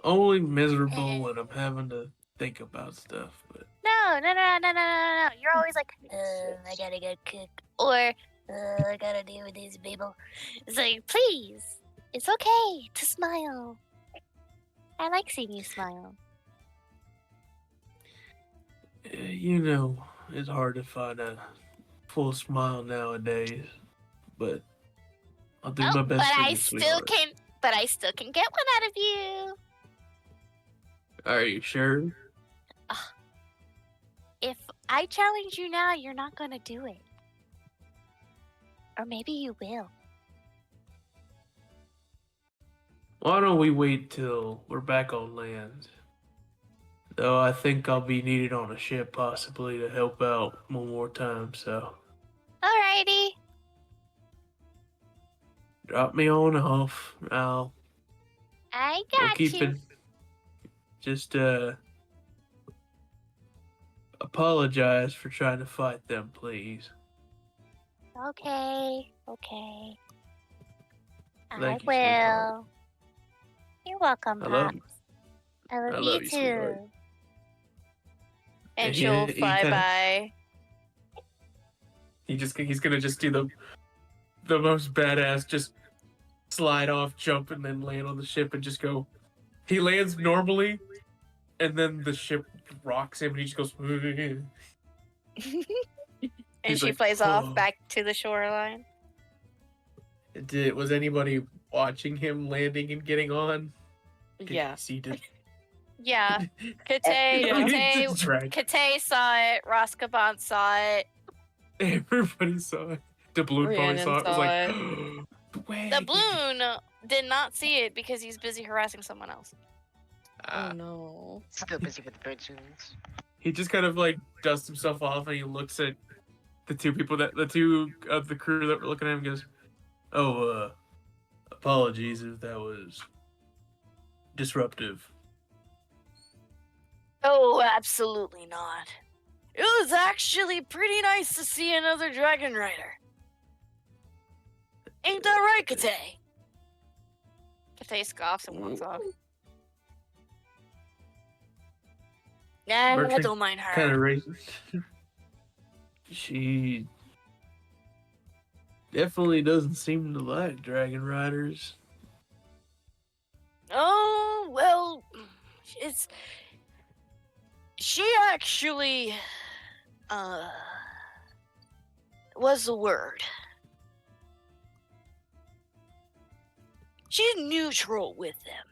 only miserable when I'm having to think about stuff. But No. You're always like, I gotta go cook. Or, I gotta deal with these people. It's like, please. It's okay to smile. I like seeing you smile. you know, it's hard to find a full smile nowadays. But I'll do my best for you, sweetheart. But I still can get one out of you. Are you sure? If I challenge you now, you're not gonna do it. Or maybe you will. Why don't we wait till we're back on land? Though I think I'll be needed on a ship possibly to help out one more time, so Alrighty. drop me on off. I We'll got keep you. it. Just apologize for trying to fight them, please. Okay. Thank I you, will. sweetheart. You're welcome, I love Pops. you. I love I you love you, too. sweetheart. And He- she'll he fly kinda- by. He's gonna just do the most badass, just slide off, jump, and then land on the ship and just go. He lands normally, and then the ship rocks him, and he just goes. And He's she like, flies "Oh." off back to the shoreline. Was anybody watching him landing and getting on? Did Yeah. you see it? Yeah. Just drag. Kate saw it. Roskaban saw it. Everybody saw it. The balloon probably Rhiannon saw it. Was saw like, it. The balloon did not see it because he's busy harassing someone else. Ah. Oh no. Still busy with the bird tunes. He just kind of like dusts himself off and he looks at the two of the crew that were looking at him and goes, "Oh, apologies if that was disruptive." Oh, absolutely not. It was actually pretty nice to see another dragon rider. Ain't that right, Kate? Kate scoffs and walks off. Nah, Bertrand don't mind her. Kind of raises. She definitely doesn't seem to like dragon riders. Oh, well, She actually, what's the word? She's neutral with them.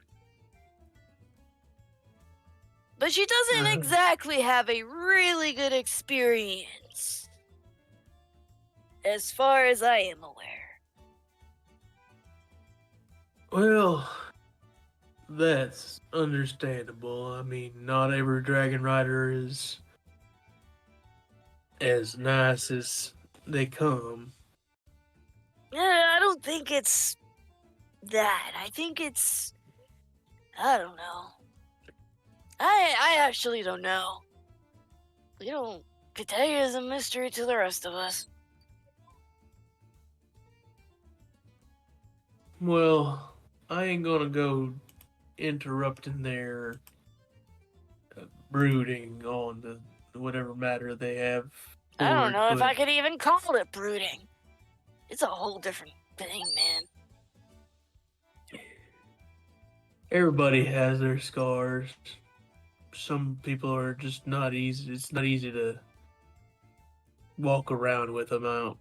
But she doesn't exactly have a really good experience, as far as I am aware. Well, that's understandable. I mean, not every dragon rider is as nice as they come. I don't think it's that. I think it's, I don't know. I actually don't know. Katea is a mystery to the rest of us. Well, I ain't gonna go interrupting their brooding on the whatever matter they have. I don't know if but I could even call it brooding. It's a whole different thing, man. everybody has their scars. Some people are just not easy. It's not easy to walk around with them out.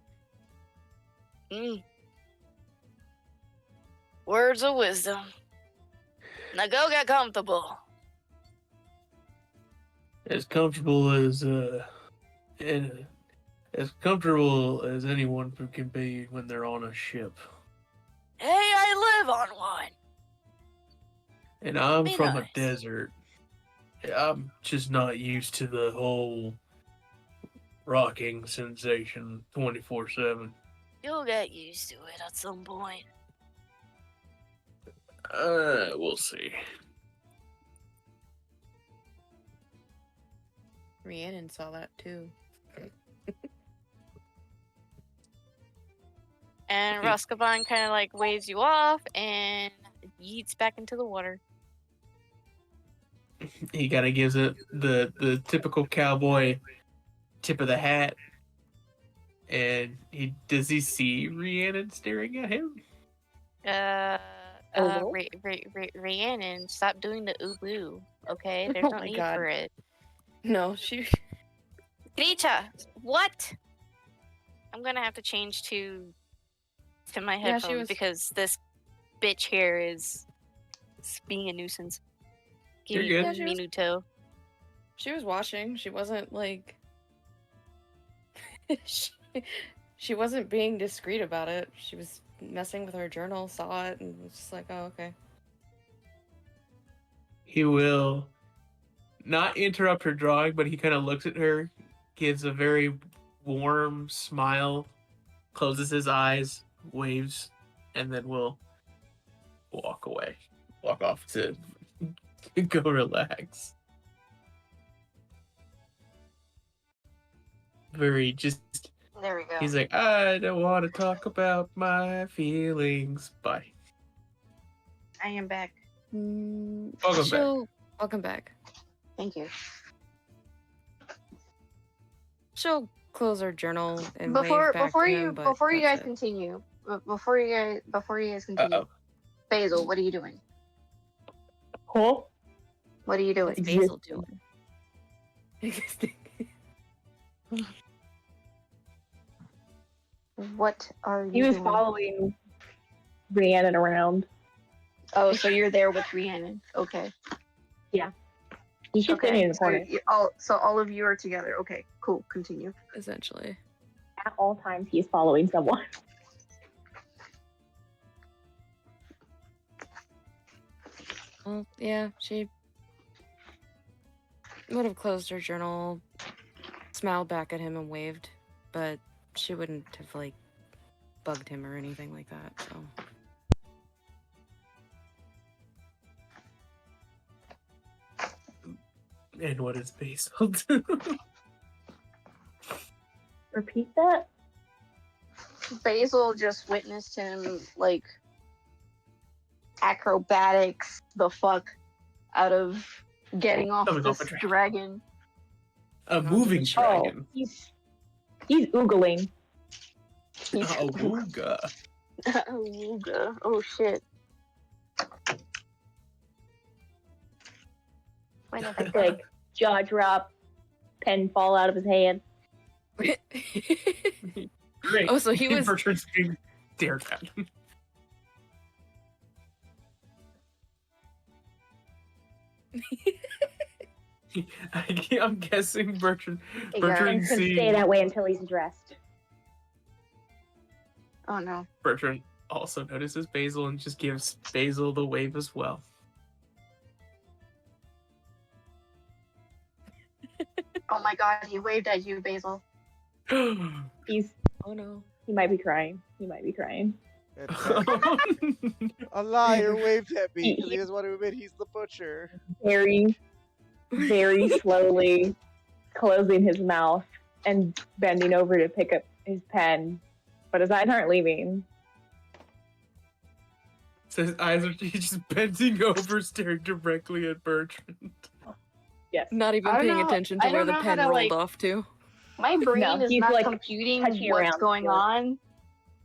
Words of wisdom. Now go get comfortable. As comfortable as and as comfortable as anyone can be when they're on a ship. Hey, I live on one. And I'm Be from nice. a desert. I'm just not used to the whole rocking sensation 24/7. You'll get used to it at some point. We'll see. Rhiannon saw that too. And Roscovan kind of like waves you off and yeets back into the water. He kind of gives it the typical cowboy tip of the hat. And does he see Rhiannon staring at him? Rhiannon, stop doing the ooh-boo, okay? There's Oh no my need God. for it. No, she. Greta, what? I'm gonna have to change to my headphones because this bitch here is being a nuisance. Give me You're a good. minuto. She was watching. She wasn't like. she wasn't being discreet about it. She was messing with her journal, saw it, and was just like, oh, okay. He will not interrupt her drawing, but he kind of looks at her, gives a very warm smile, closes his eyes, waves, and then will walk away. Walk off to go relax. Very just. There we go. He's like, I don't want to talk about my feelings. Bye. I am back. Welcome back. Thank you. She'll close her journal and Before wave back to him, before you guys it. continue, before you guys continue, Uh-oh. Basil, what are you doing? Huh? What are you doing? What's Basil doing? What are you He was doing? following Rhiannon around. Oh, so you're there with Rhiannon. Okay. Yeah. He's just sitting in the corner. So all of you are together. Okay, cool. Continue. Essentially. At all times, he is following someone. Well, yeah, she would have closed her journal, smiled back at him and waved, but she wouldn't have, like, bugged him or anything like that, so... And what does Basil do? Repeat that? Basil just witnessed him, like, acrobatics the fuck out of getting off this dragon. A moving dragon. Oh, he's oogling. Ooga. Ooga. Oh shit. Like jaw drop, pen fall out of his hand. Great. Oh, so he was. Bertrand's being stared at. I'm guessing Bertrand And can stay that way until he's dressed. Oh no. Bertrand also notices Basil and just gives Basil the wave as well. Oh my god, he waved at you, Basil. He's. Oh no. He might be crying. He might be crying. A liar waved at me because he doesn't want to admit he's the butcher. Very, very slowly closing his mouth and bending over to pick up his pen, but his eyes aren't leaving. So his eyes are just bending over, staring directly at Bertrand. Yes. Not even paying attention to where the pen rolled off to. My brain is not like, computing touching what's around going still. on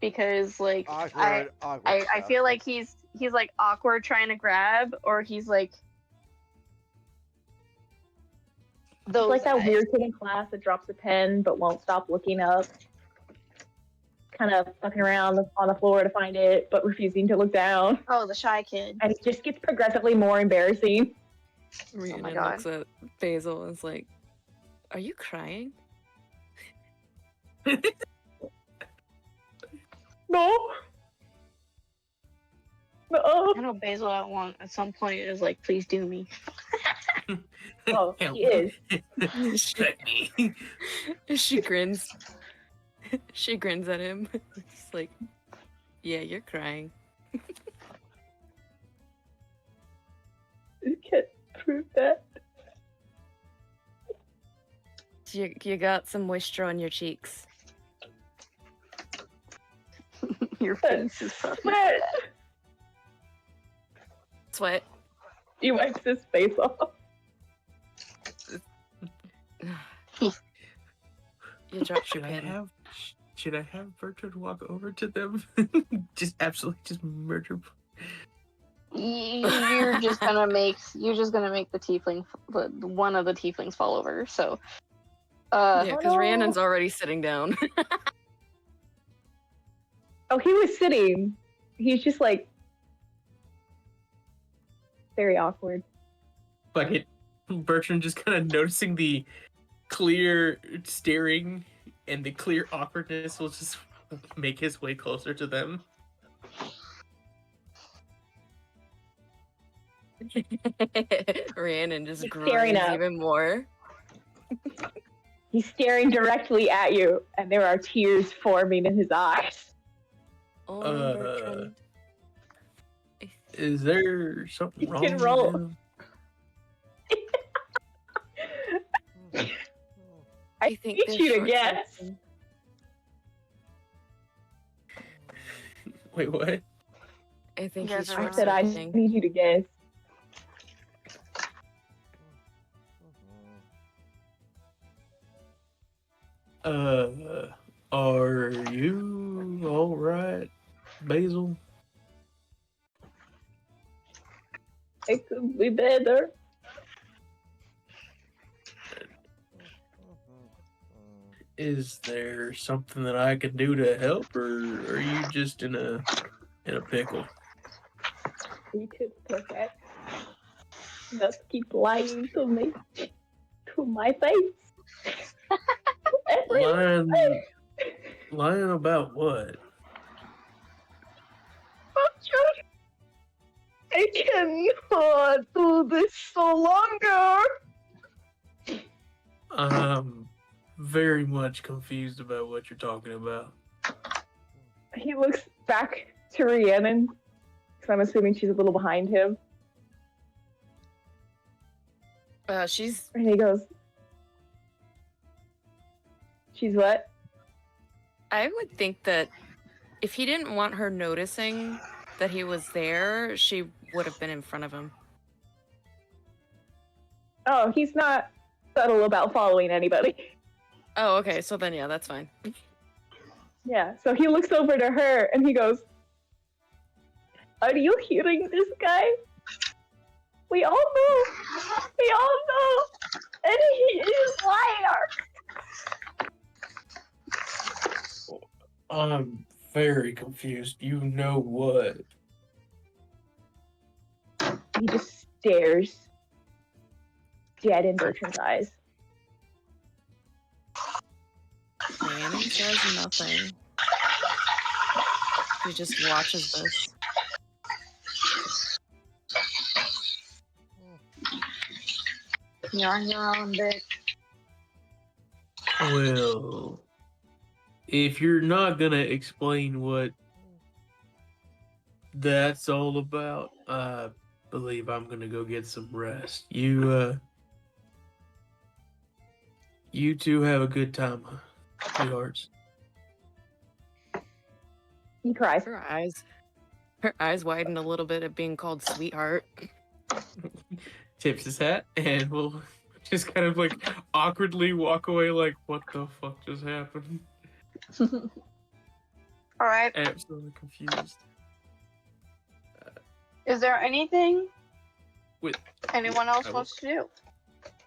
because like Awkward I stuff. feel like he's like awkward trying to grab, or he's like It's like that weird kid in class that drops a pen but won't stop looking up. Kind of fucking around on the floor to find it, but refusing to look down. Oh, the shy kid. And it just gets progressively more embarrassing. Rhiannon God. looks at Basil and is like, "Are you crying?" No. No. I know Basil at some point is like, please do me. Oh, he is. She grins. She grins at him. It's like, yeah, you're crying. You can't prove that. You got some moisture on your cheeks. Your face is Sweat. Sweat. You wipes his face off. You dropped your pen. Should I have Bertrand walk over to them? Just absolutely just murder. You're just gonna make the tiefling, one of the tieflings fall over. So, yeah, because Rhiannon's already sitting down. Oh, he was sitting. He's just like very awkward. Like it, Bertrand just kind of noticing the clear staring and the clear awkwardness will just make his way closer to them. Rhiannon just staring grins up. even more. He's staring directly at you, and there are tears forming in his eyes. Oh, no, Bertrand. Is there something wrong can with roll. him? I think need you to short guess. something. Wait, what? I think You he's guys are I short said I something. need you to guess. Are you all right, Basil? It could be better. Is there something that I can do to help, or are you just in a pickle? You could forget. Just keep lying to me. To my face. Lying about what? I cannot do this so longer. I'm very much confused about what you're talking about. He looks back to Rhiannon, because I'm assuming she's a little behind him. She's And he goes, she's what? I would think that if he didn't want her noticing that he was there, she would have been in front of him. Oh, he's not subtle about following anybody. Oh, okay. So then, yeah, that's fine. Yeah, so he looks over to her and he goes, are you hearing this guy? We all know. We all know. And he's liar. I'm very confused. You know what? He just stares dead in Bertrand's eyes. Fanny says nothing. He just watches this. You're on your own, bitch. Well, if you're not gonna explain what that's all about, I believe I'm gonna go get some rest. You two have a good time, sweethearts. He cries. Her eyes widen a little bit at being called sweetheart. Tips his hat and will just kind of like awkwardly walk away like, what the fuck just happened? Alright. Absolutely confused. Is there anything With anyone else wants to do?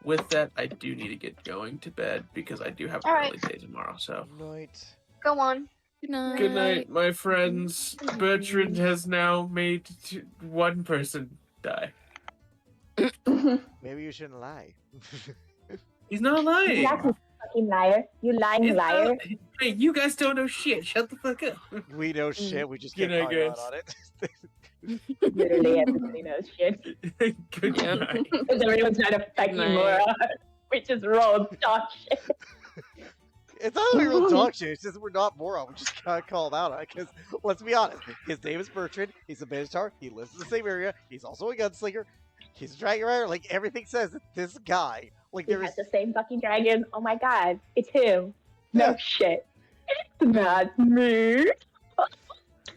With that, I do need to get going to bed because I do have an early day tomorrow, so. Night. Go on. Good night. Good night, my friends. Bertrand has now made one person die. Maybe you shouldn't lie. He's not lying. You fucking liar. You lying liar. Hey, you guys don't know shit. Shut the fuck up. We know shit. We just Good can't night, call you out guys. on it. Literally everybody knows shit. Good night. Because everyone's not a fucking moron. We just roll dog shit. It's not that we real dog shit. It's just we're not moron. We just can't call him out on it. Because let's be honest, his name is Bertrand. He's a Minotaur. He lives in the same area. He's also a gunslinger. He's a dragon rider. Like everything says that this guy. Like He there is has the same fucking dragon. Oh my god, it's him. No shit. It's not me.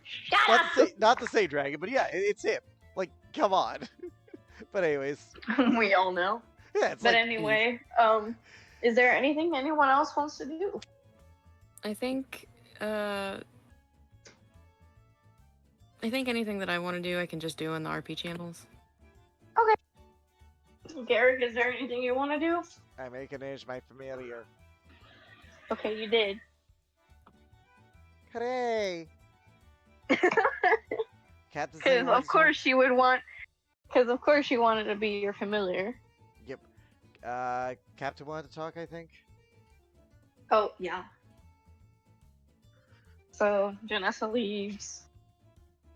Shut up. not the same dragon, but yeah, it's him. Like come on. But anyways, We all know. yeah. It's But like, anyway, is there anything anyone else wants to do? I think anything that I want to do, I can just do in the RP channels. Garrick, is there anything you want to do? I make an age my familiar. Okay, you did. Hooray! Captain Because of course she would want. Because of course she wanted to be your familiar. Yep. Captain wanted to talk, I think. Oh yeah. So Janessa leaves.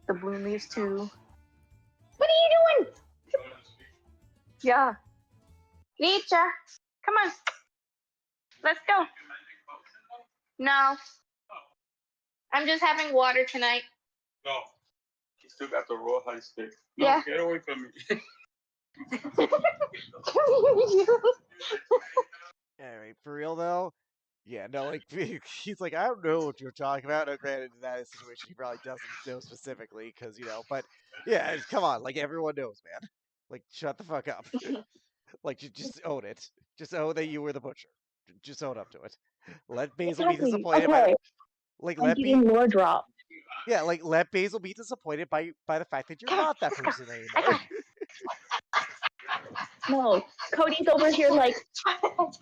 The Bloom leaves too. What are you doing? Yeah. Nietzsche, come on. Let's go. No. I'm just having water tonight. No. You still got the raw high stick. No, Yeah. get away from me. Alright, for real though? Yeah, no, like, he's like, I don't know what you're talking about. No, granted, in that situation, he probably doesn't know specifically, because, you know, but yeah, come on, like, everyone knows, man. Like, shut the fuck up. Like, just own it. Just own that you were the butcher. Just own up to it. Let Basil be disappointed by, like, I'm getting more dropped. Yeah, like, let Basil be disappointed by the fact that you're not that person anymore. No, Cody's over here like,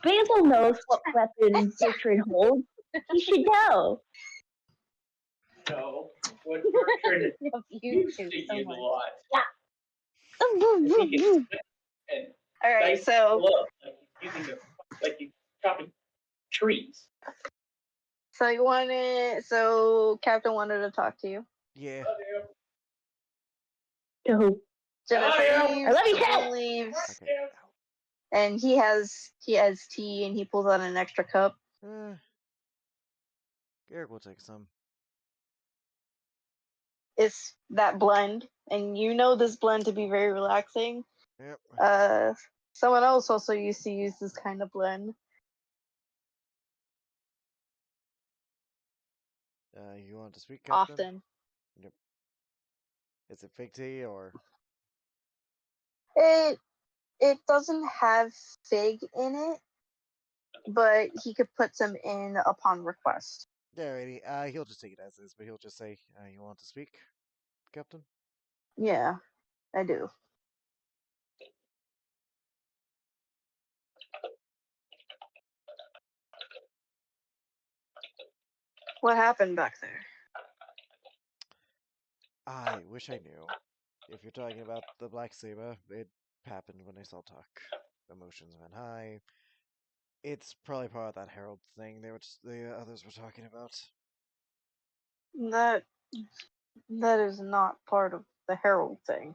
Basil knows what weapon Bertrand holds. He should know. No, what Bertrand used to use a lot. Alright, so Like chopping trees. so Captain wanted to talk to you. Yeah. To who? Jennifer leaves, I love you, Jen Cat. leaves, Okay. and he has tea, and he pulls out an extra cup. Garrick will take some. It's that blend, and you know this blend to be very relaxing. Yep. Someone else also used to use this kind of blend. You want to speak, Captain? Often. Yep. Is it fig tea or? It doesn't have fig in it, but he could put some in upon request. Alrighty. He'll just take it as is, but he'll just say, "You want to speak, Captain?" Yeah, I do. What happened back there? I wish I knew. If you're talking about the Black Saber, it happened when I saw Tuck. Emotions went high. It's probably part of that Herald thing the others were talking about. That is not part of the Herald thing.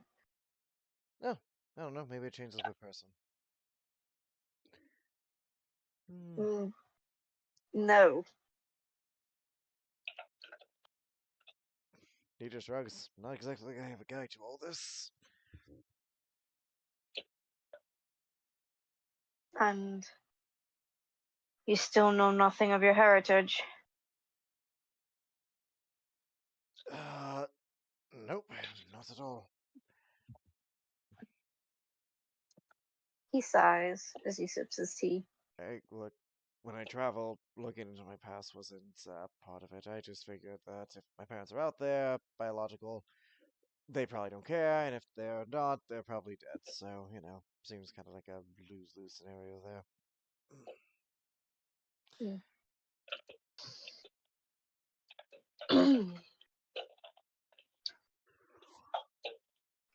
No, I don't know. Maybe it changes with person. No. He just shrugs. Not exactly like I have a guide to all this. And you still know nothing of your heritage. Nope, not at all. He sighs as he sips his tea. Hey, look, when I travel, looking into my past wasn't part of it. I just figured that if my parents are out there, biological, they probably don't care, and if they're not, they're probably dead. So, seems kind of like a lose-lose scenario there.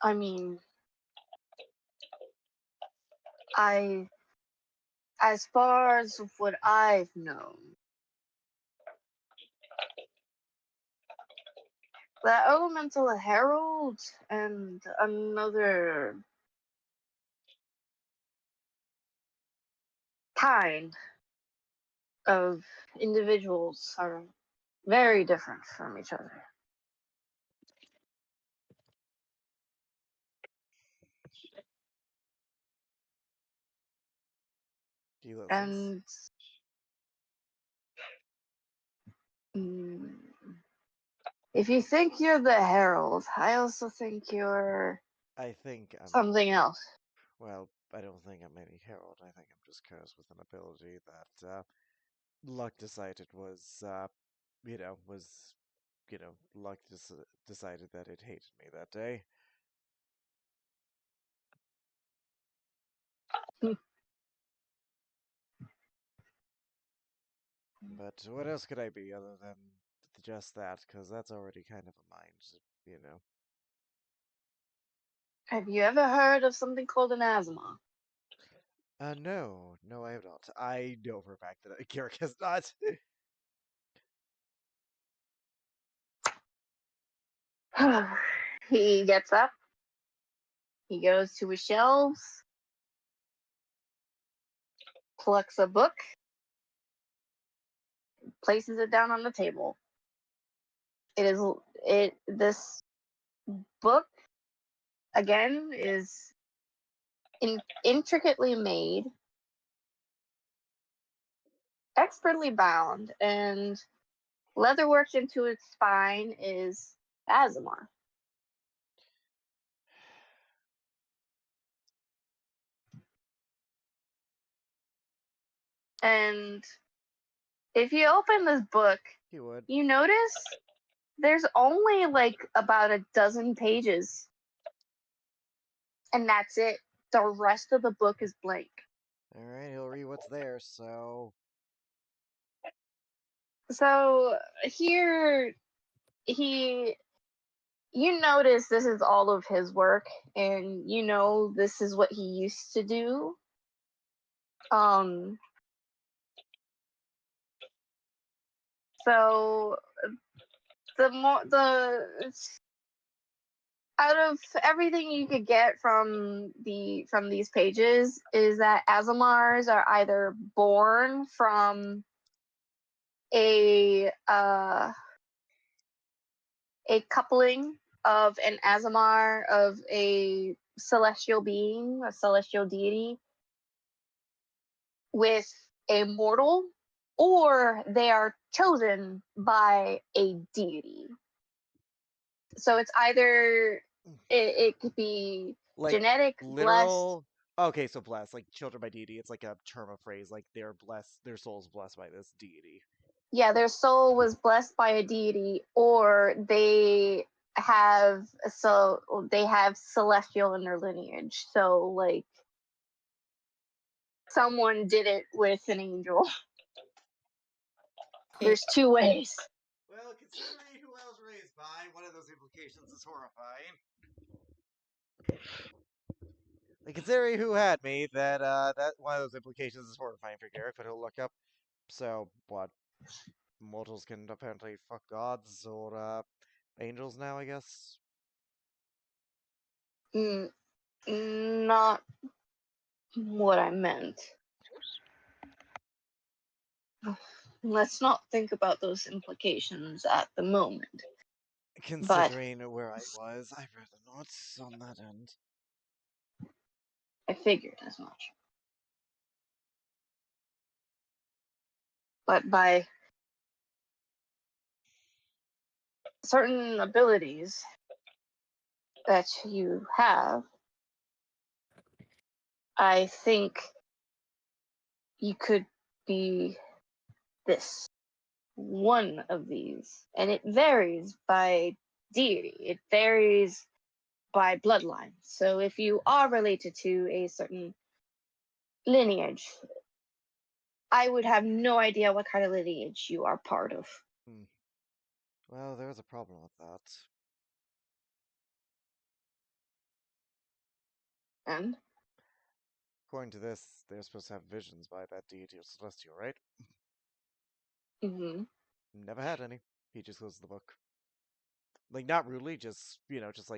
I mean, as far as what I've known, the Elemental Herald and another kind of individuals are very different from each other. And if you think you're the Herald, I also think you're I think I'm something else. Well, I don't think I'm any herald. I think I'm just cursed with an ability that luck decided was, luck decided that it hated me that day. But what else could I be other than just that? Because that's already kind of a mind. Have you ever heard of something called an asthma? No, I have not. I know for a fact that Garrick has not. He gets up. He goes to his shelves, plucks a book, places it down on the table. This book again is intricately made, expertly bound, and leather worked into its spine is Azamar. And if you open this book, you notice there's only like about a dozen pages. And that's it. The rest of the book is blank. Alright, he'll read what's there, so... So, here, you notice this is all of his work, and you know this is what he used to do. So out of everything you could get from these pages is that Azamars are either born from a coupling of an Azamar of a celestial being, a celestial deity, with a mortal, or they are chosen by a deity. So it's either it could be like genetic, literal. Blessed. Okay, so blessed, like children by deity. It's like a term of phrase, like they're blessed, their soul's blessed by this deity. Yeah, their soul was blessed by a deity, or they have celestial in their lineage. So like someone did it with an angel. There's two ways. Considering who I was raised by, one of those implications is horrifying. Like, considering who had me, that one of those implications is horrifying for Garrett, but he'll look up. So, what? Mortals can apparently fuck gods or angels now, I guess? Not what I meant. Let's not think about those implications at the moment. Considering where I was, I'd rather not on that end. I figured as much. But by certain abilities that you have, I think you could be this one of these. And it varies by deity, it varies by bloodline. So if you are related to a certain lineage, I would have no idea what kind of lineage you are part of. Well, there's a problem with that. And? According to this, they're supposed to have visions by that deity or celestial, right? Mm-hmm. Never had any. He just goes to the book. Like, not rudely, just, just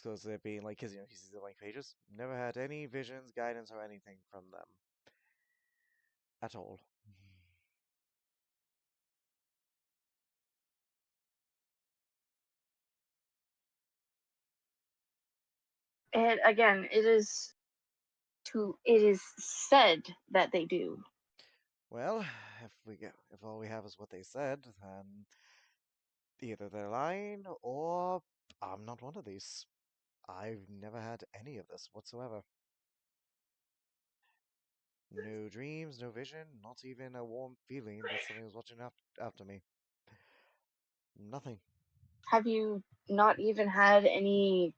goes to it being like, because, he sees the blank pages. Never had any visions, guidance, or anything from them. At all. And again, it is said that they do. Well, if all we have is what they said, then either they're lying or I'm not one of these. I've never had any of this whatsoever. No dreams, no vision, not even a warm feeling that somebody was watching after me. Nothing. Have you not even had any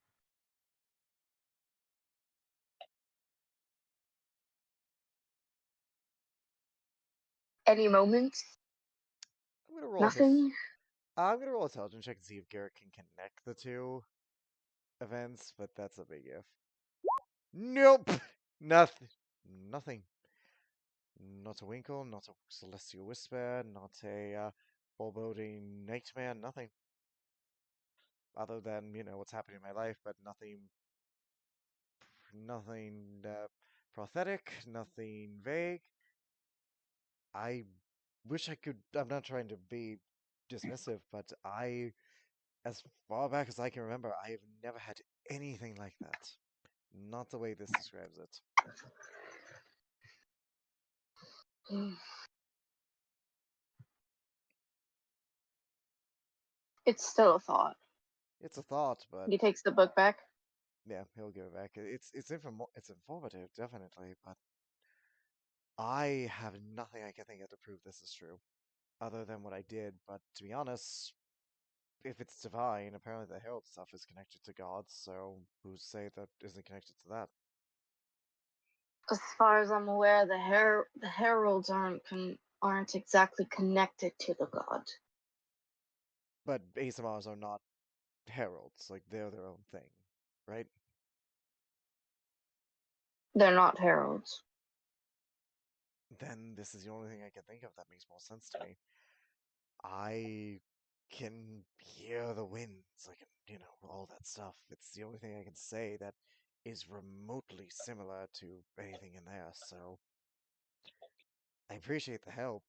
moments? I'm gonna roll Nothing? I'm gonna roll a intelligence check and see if Garrett can connect the two events, but that's a big if. Nope! Nothing. Nothing. Not a winkle, not a celestial whisper, not a foreboding nightmare, nothing. Other than, what's happening in my life, but nothing prosthetic, nothing vague. I wish I could. I'm not trying to be dismissive, but as far back as I can remember, I have never had anything like that. Not the way this describes it. It's still a thought. It's a thought, but he takes the book back. Yeah, he'll give it back. It's informative, definitely, but I have nothing I can think of to prove this is true, other than what I did. But to be honest, if it's divine, apparently the herald stuff is connected to God. So who's to say that isn't connected to that? As far as I'm aware, the heralds aren't exactly connected to the god. But ASMRs are not heralds; like they're their own thing, right? They're not heralds. Then this is the only thing I can think of that makes more sense to me. I can hear the winds, I can, all that stuff. It's the only thing I can say that is remotely similar to anything in there, so I appreciate the help.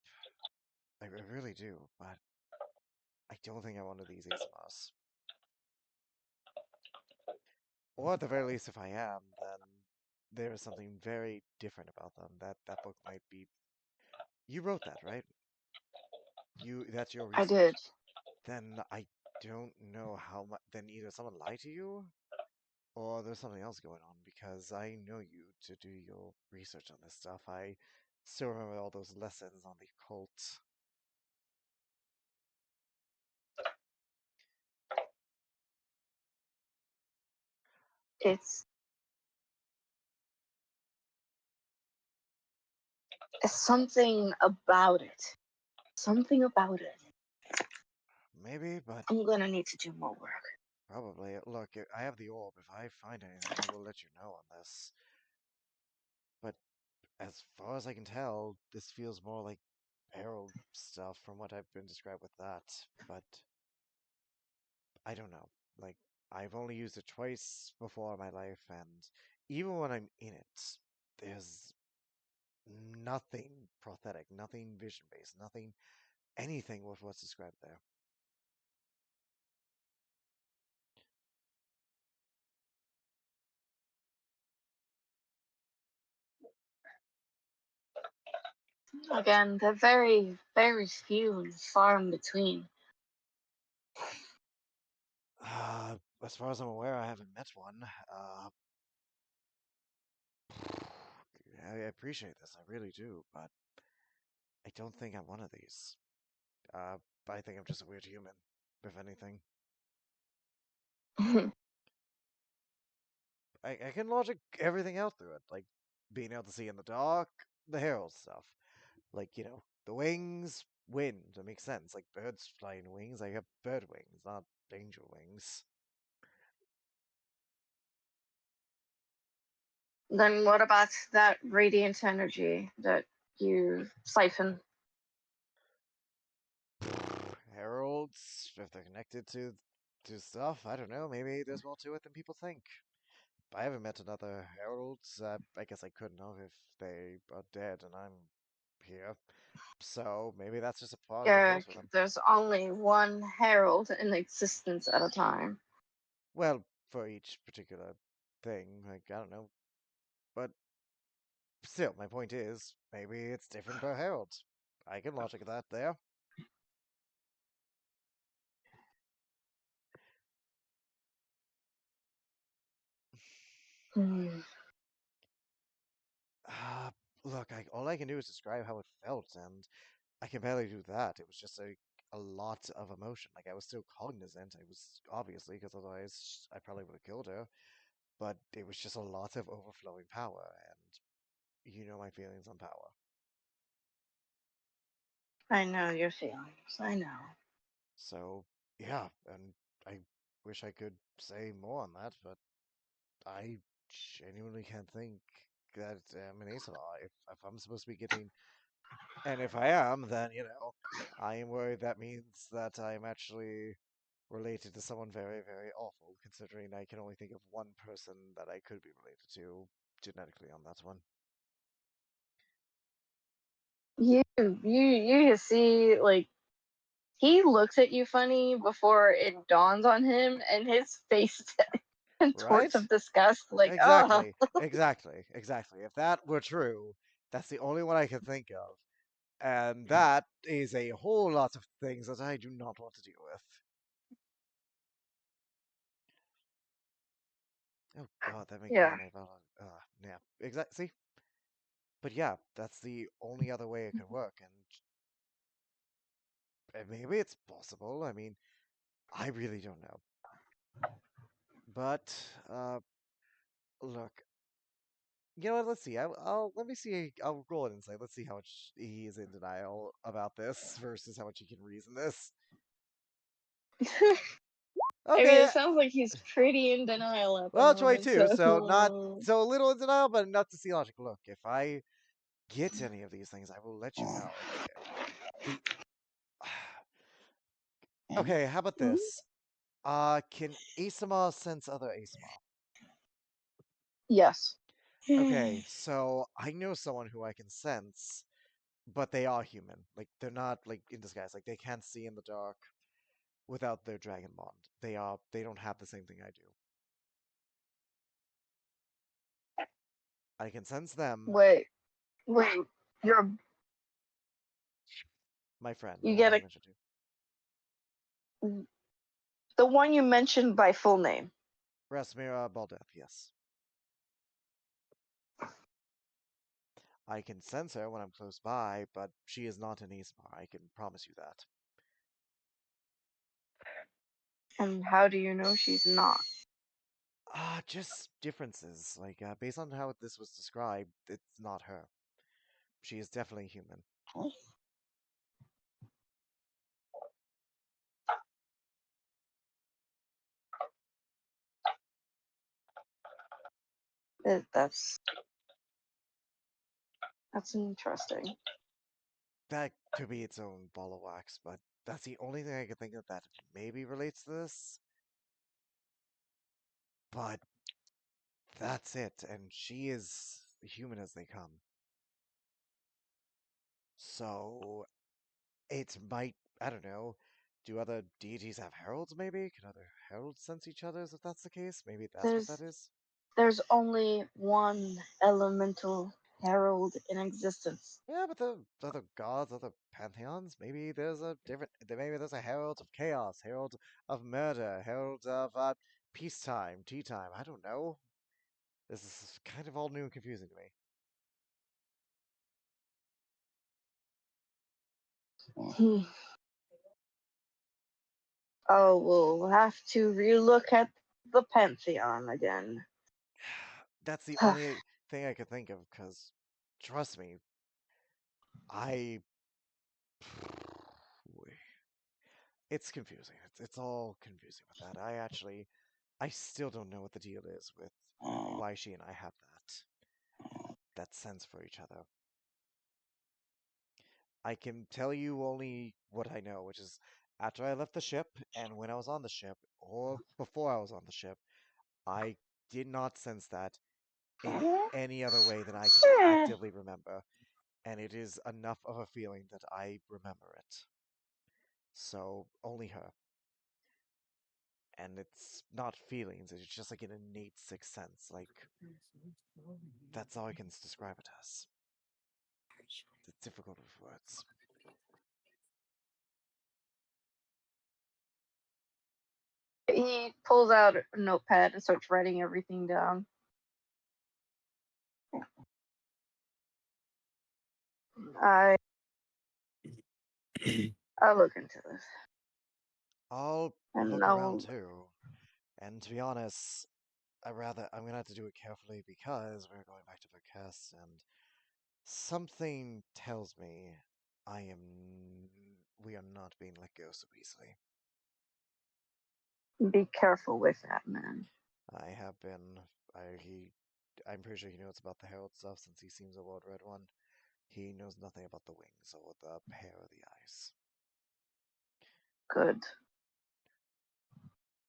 I really do, but I don't think I'm one of these ASMRs. Or at the very least, if I am, then there is something very different about them. That book might be... You wrote that, right? That's your research. I did. Then I don't know how much... Then either someone lied to you, or there's something else going on, because I know you to do your research on this stuff. I still remember all those lessons on the occult. It's something about it. Something about it. Maybe, but I'm gonna need to do more work. probably. Look, I have the orb. If I find anything, I will let you know on this. But as far as I can tell, this feels more like Herald stuff from what I've been described with that. But I don't know. Like, I've only used it twice before in my life, and even when I'm in it, there's nothing prosthetic, nothing vision based, nothing, anything with what's described there. Again, they're very, very few and far in between. As far as I'm aware, I haven't met one. I appreciate this, I really do, but I don't think I'm one of these. I think I'm just a weird human, if anything. I can logic everything else through it, like being able to see in the dark, the herald stuff. Like, the wings, wind, that makes sense. Like birds flying wings, I have bird wings, not angel wings. Then what about that radiant energy that you siphon? Heralds, if they're connected to stuff, I don't know, maybe there's more to it than people think. I haven't met another herald. I guess I couldn't have if they are dead and I'm here. So maybe that's just a part of the Yeah, course with them. there's only one herald in existence at a time. Well, for each particular thing, like, I don't know. But still, my point is, maybe it's different per herald. I can logic that there. Look, all I can do is describe how it felt, and I can barely do that. It was just a lot of emotion. Like, I was still cognizant. I was, obviously, because otherwise I probably would have killed her. But it was just a lot of overflowing power, and you know my feelings on power. I know your feelings. I know. So, yeah, and I wish I could say more on that, but I genuinely can't think that I'm an Aesop. If I'm supposed to be getting, and if I am, then, I am worried that means that I'm actually related to someone very, very awful, considering I can only think of one person that I could be related to genetically on that one. You see, like, he looks at you funny before it dawns on him, and his face contorts Right? of disgust, like, oh. Exactly. If that were true, that's the only one I can think of. And that is a whole lot of things that I do not want to deal with. Oh god, that makes me Yeah. want to yeah, exactly. See? But yeah, that's the only other way it could work, and maybe it's possible. I mean, I really don't know. But, look, you know what? Let's see. Let me see. I'll roll an insight. Let's see how much he is in denial about this versus how much he can reason this. I mean, Okay. it sounds like he's pretty in denial at the Well, moment. 22, so not so little in denial, but enough to see logic. Look, if I get any of these things, I will let you know. The okay, how about this? Can Asama sense other Asama? Yes. Okay, so I know someone who I can sense, but they are human. Like, they're not, like, in disguise. Like, they can't see in the dark without their dragon bond. They don't have the same thing I do. I can sense them. Wait, you're my friend. You The get one I mentioned to. the one you mentioned by full name. Rasmira Baldeth, yes. I can sense her when I'm close by, but she is not an Ismar. I can promise you that. And how do you know she's not? Just differences. Like, based on how this was described, it's not her. She is definitely human. That's interesting. That could be its own ball of wax, but that's the only thing I can think of that maybe relates to this. But that's it, and she is human as they come. So it might, I don't know, do other deities have heralds maybe? Can other heralds sense each other's if that's the case? Maybe that's what that is? There's only one elemental herald in existence. Yeah, but the other gods, other pantheons, maybe there's a herald of chaos, herald of murder, herald of peacetime, tea time. I don't know. This is kind of all new and confusing to me. Oh, we'll have to relook at the pantheon again. That's the only thing I could think of, because, trust me, it's confusing. It's all confusing with that. I still don't know what the deal is with why she and I have that sense for each other. I can tell you only what I know, which is after I left the ship and when I was on the ship, or before I was on the ship, I did not sense that in any other way than I can actively remember. And it is enough of a feeling that I remember it. So, only her. And it's not feelings, it's just like an innate sixth sense. Like, that's all I can describe it as. It's difficult with words. He pulls out a notepad and starts writing everything down. I'll look into this. I'll look around too. And to be honest, I'm gonna have to do it carefully because we're going back to Verkest, and something tells me we are not being let go so easily. Be careful with that, man. I have been. I'm pretty sure he knows about the Herald stuff since he seems a well-read one. He knows nothing about the wings or the pair of the eyes. Good.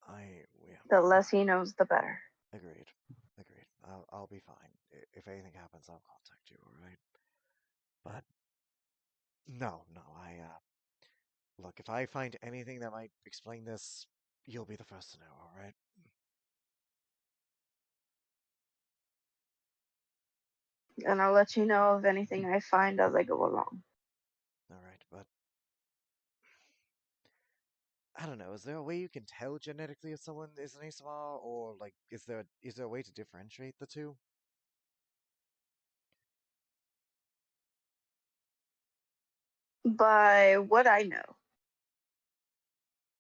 Yeah. The less he knows, the better. Agreed. I'll be fine. If anything happens, I'll contact you. All right. But no, look. If I find anything that might explain this, you'll be the first to know. All right. And I'll let you know of anything I find as I go along. All right, but I don't know. Is there a way you can tell genetically if someone is an ASMR, or like, is there a way to differentiate the two? By what I know,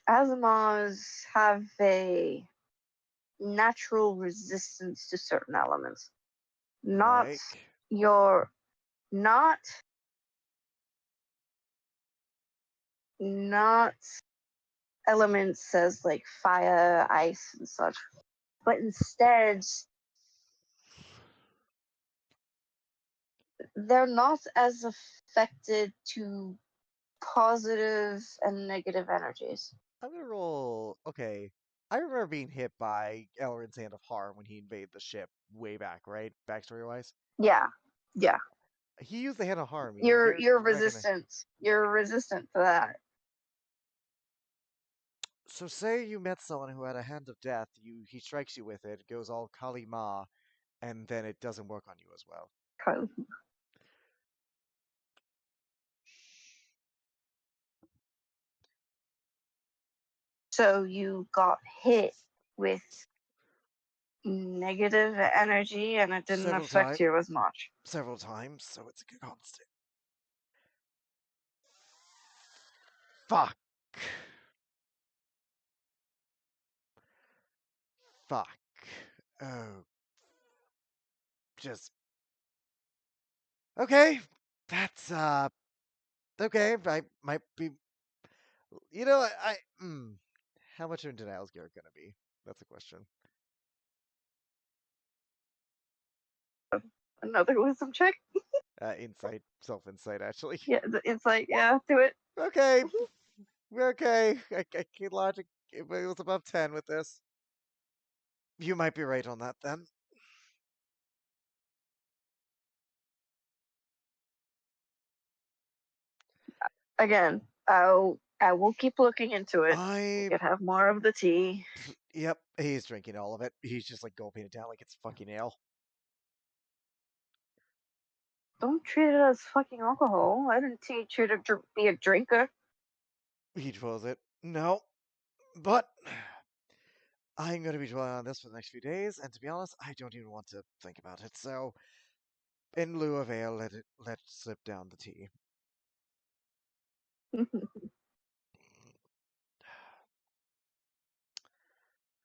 Azamars have a natural resistance to certain elements. Not your, not elements as like fire, ice, and such, but instead they're not as affected to positive and negative energies. I'm gonna roll. Okay, I remember being hit by Elrond's Hand of Harm when he invaded the ship way back, right? Backstory wise. Yeah. He used the Hand of Harm. You're resistant. You're resistant to that. So say you met someone who had a Hand of Death. He strikes you with it, goes all Kali Ma, and then it doesn't work on you as well. So you got hit with negative energy and it didn't affect you as much. Several times, so it's a constant. Fuck. Oh. Just. Okay. That's, okay. I might be. You know, how much of a denial is Garrett gonna be? That's a question. Another wisdom check. Insight, self-insight, actually. Yeah, the insight. Yeah, do it. Okay. Okay. I can't logic. It was above 10 with this. You might be right on that then. Again, I will keep looking into it. I could have more of the tea. Yep, he's drinking all of it. He's just like gulping it down like it's fucking ale. Don't treat it as fucking alcohol. I didn't teach you to be a drinker. He dwells it. No, but I'm going to be dwelling on this for the next few days, and to be honest, I don't even want to think about it. So, in lieu of ale, let it slip down the tea.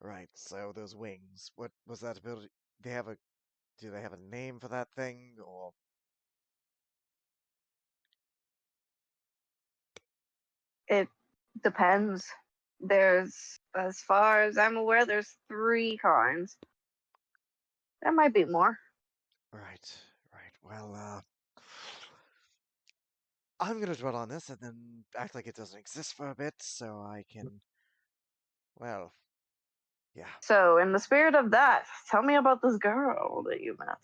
Right. So those wings. What was that ability? Do they have a name for that thing, or? It depends. There's, as far as I'm aware, there's 3 kinds. There might be more. Right. Well, I'm gonna dwell on this and then act like it doesn't exist for a bit, so I can. Well, yeah. So, in the spirit of that, tell me about this girl that you met.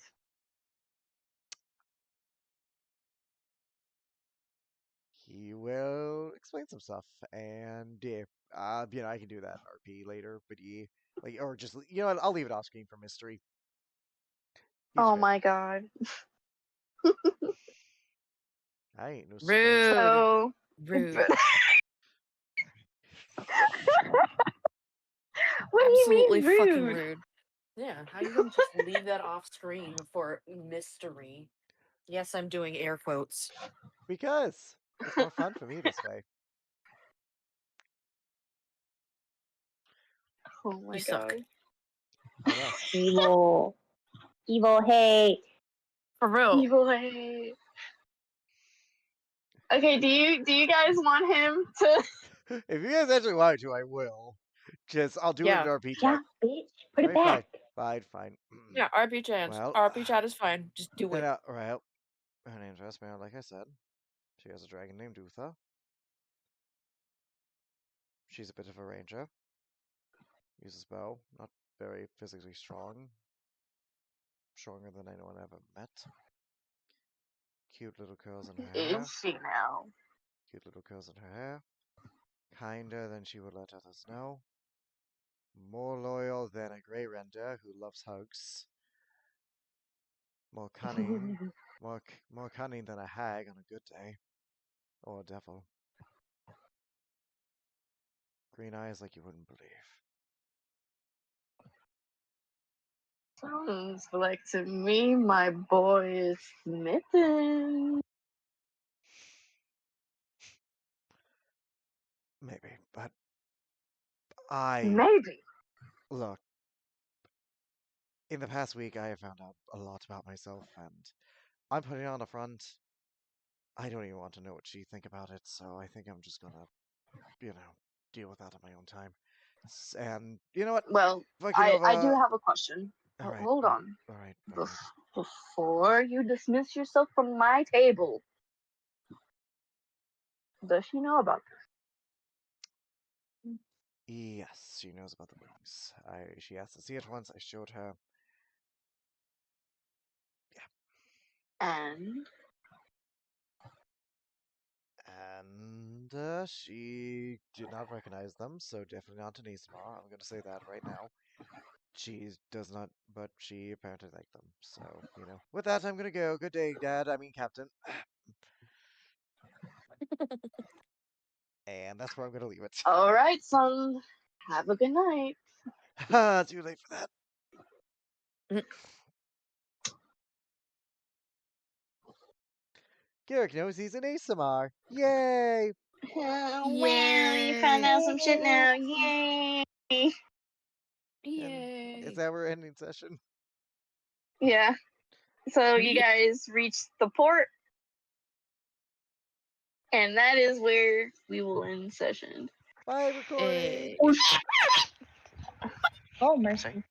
He will explain some stuff, and yeah, I can do that RP later, but yeah, or just I'll leave it off screen for mystery. Oh my god. I ain't no rude. So rude. What Absolutely do you mean fucking rude? rude. Yeah, how you gonna just leave that off screen for mystery? Yes, I'm doing air quotes. Because it's more fun for me this way. Oh my You god. suck. I know. Evil hate. For real. Evil hate. Okay, do you guys want him to? If you guys actually want to, I will. I'll do it in RP chat. Yeah, bitch. Put it back. Fine. Yeah, RP chat. Well, RP chat is fine. Just do it. Right. Her name's Rasmara, like I said. She has a dragon named Utha. She's a bit of a ranger. Uses bow. Not very physically strong. Stronger than anyone ever met. Cute little curls in her hair. Is she now? Cute little curls in her hair. Kinder than she would let others know. More loyal than a grey render who loves hugs. More cunning. more cunning than a hag on a good day. Or a devil. Green eyes like you wouldn't believe. Sounds like to me my boy is smitten. Maybe, but Maybe. Look, in the past week I have found out a lot about myself, and I'm putting on the front. I don't even want to know what she think about it, so I think I'm just gonna, deal with that at my own time. And you know what? Well, I do have a question. All right, hold on. All right. Before you dismiss yourself from my table, does she know about this? Yes, she knows about the wings. She asked to see it once. I showed her. Yeah. And she did not recognize them, so definitely not an Ismar. I'm going to say that right now. She does not, but she apparently liked them. So, with that, I'm going to go. Good day, Dad. I mean, Captain. And that's where I'm going to leave it. All right, son. Have a good night. Too late for that. Garrick knows he's an ASMR. Yay! Wow, you found out some shit now. Yay! Yay! Is that our ending session? Yeah. So you guys reached the port, and that is where we will end session. Bye, recording. Oh, mercy.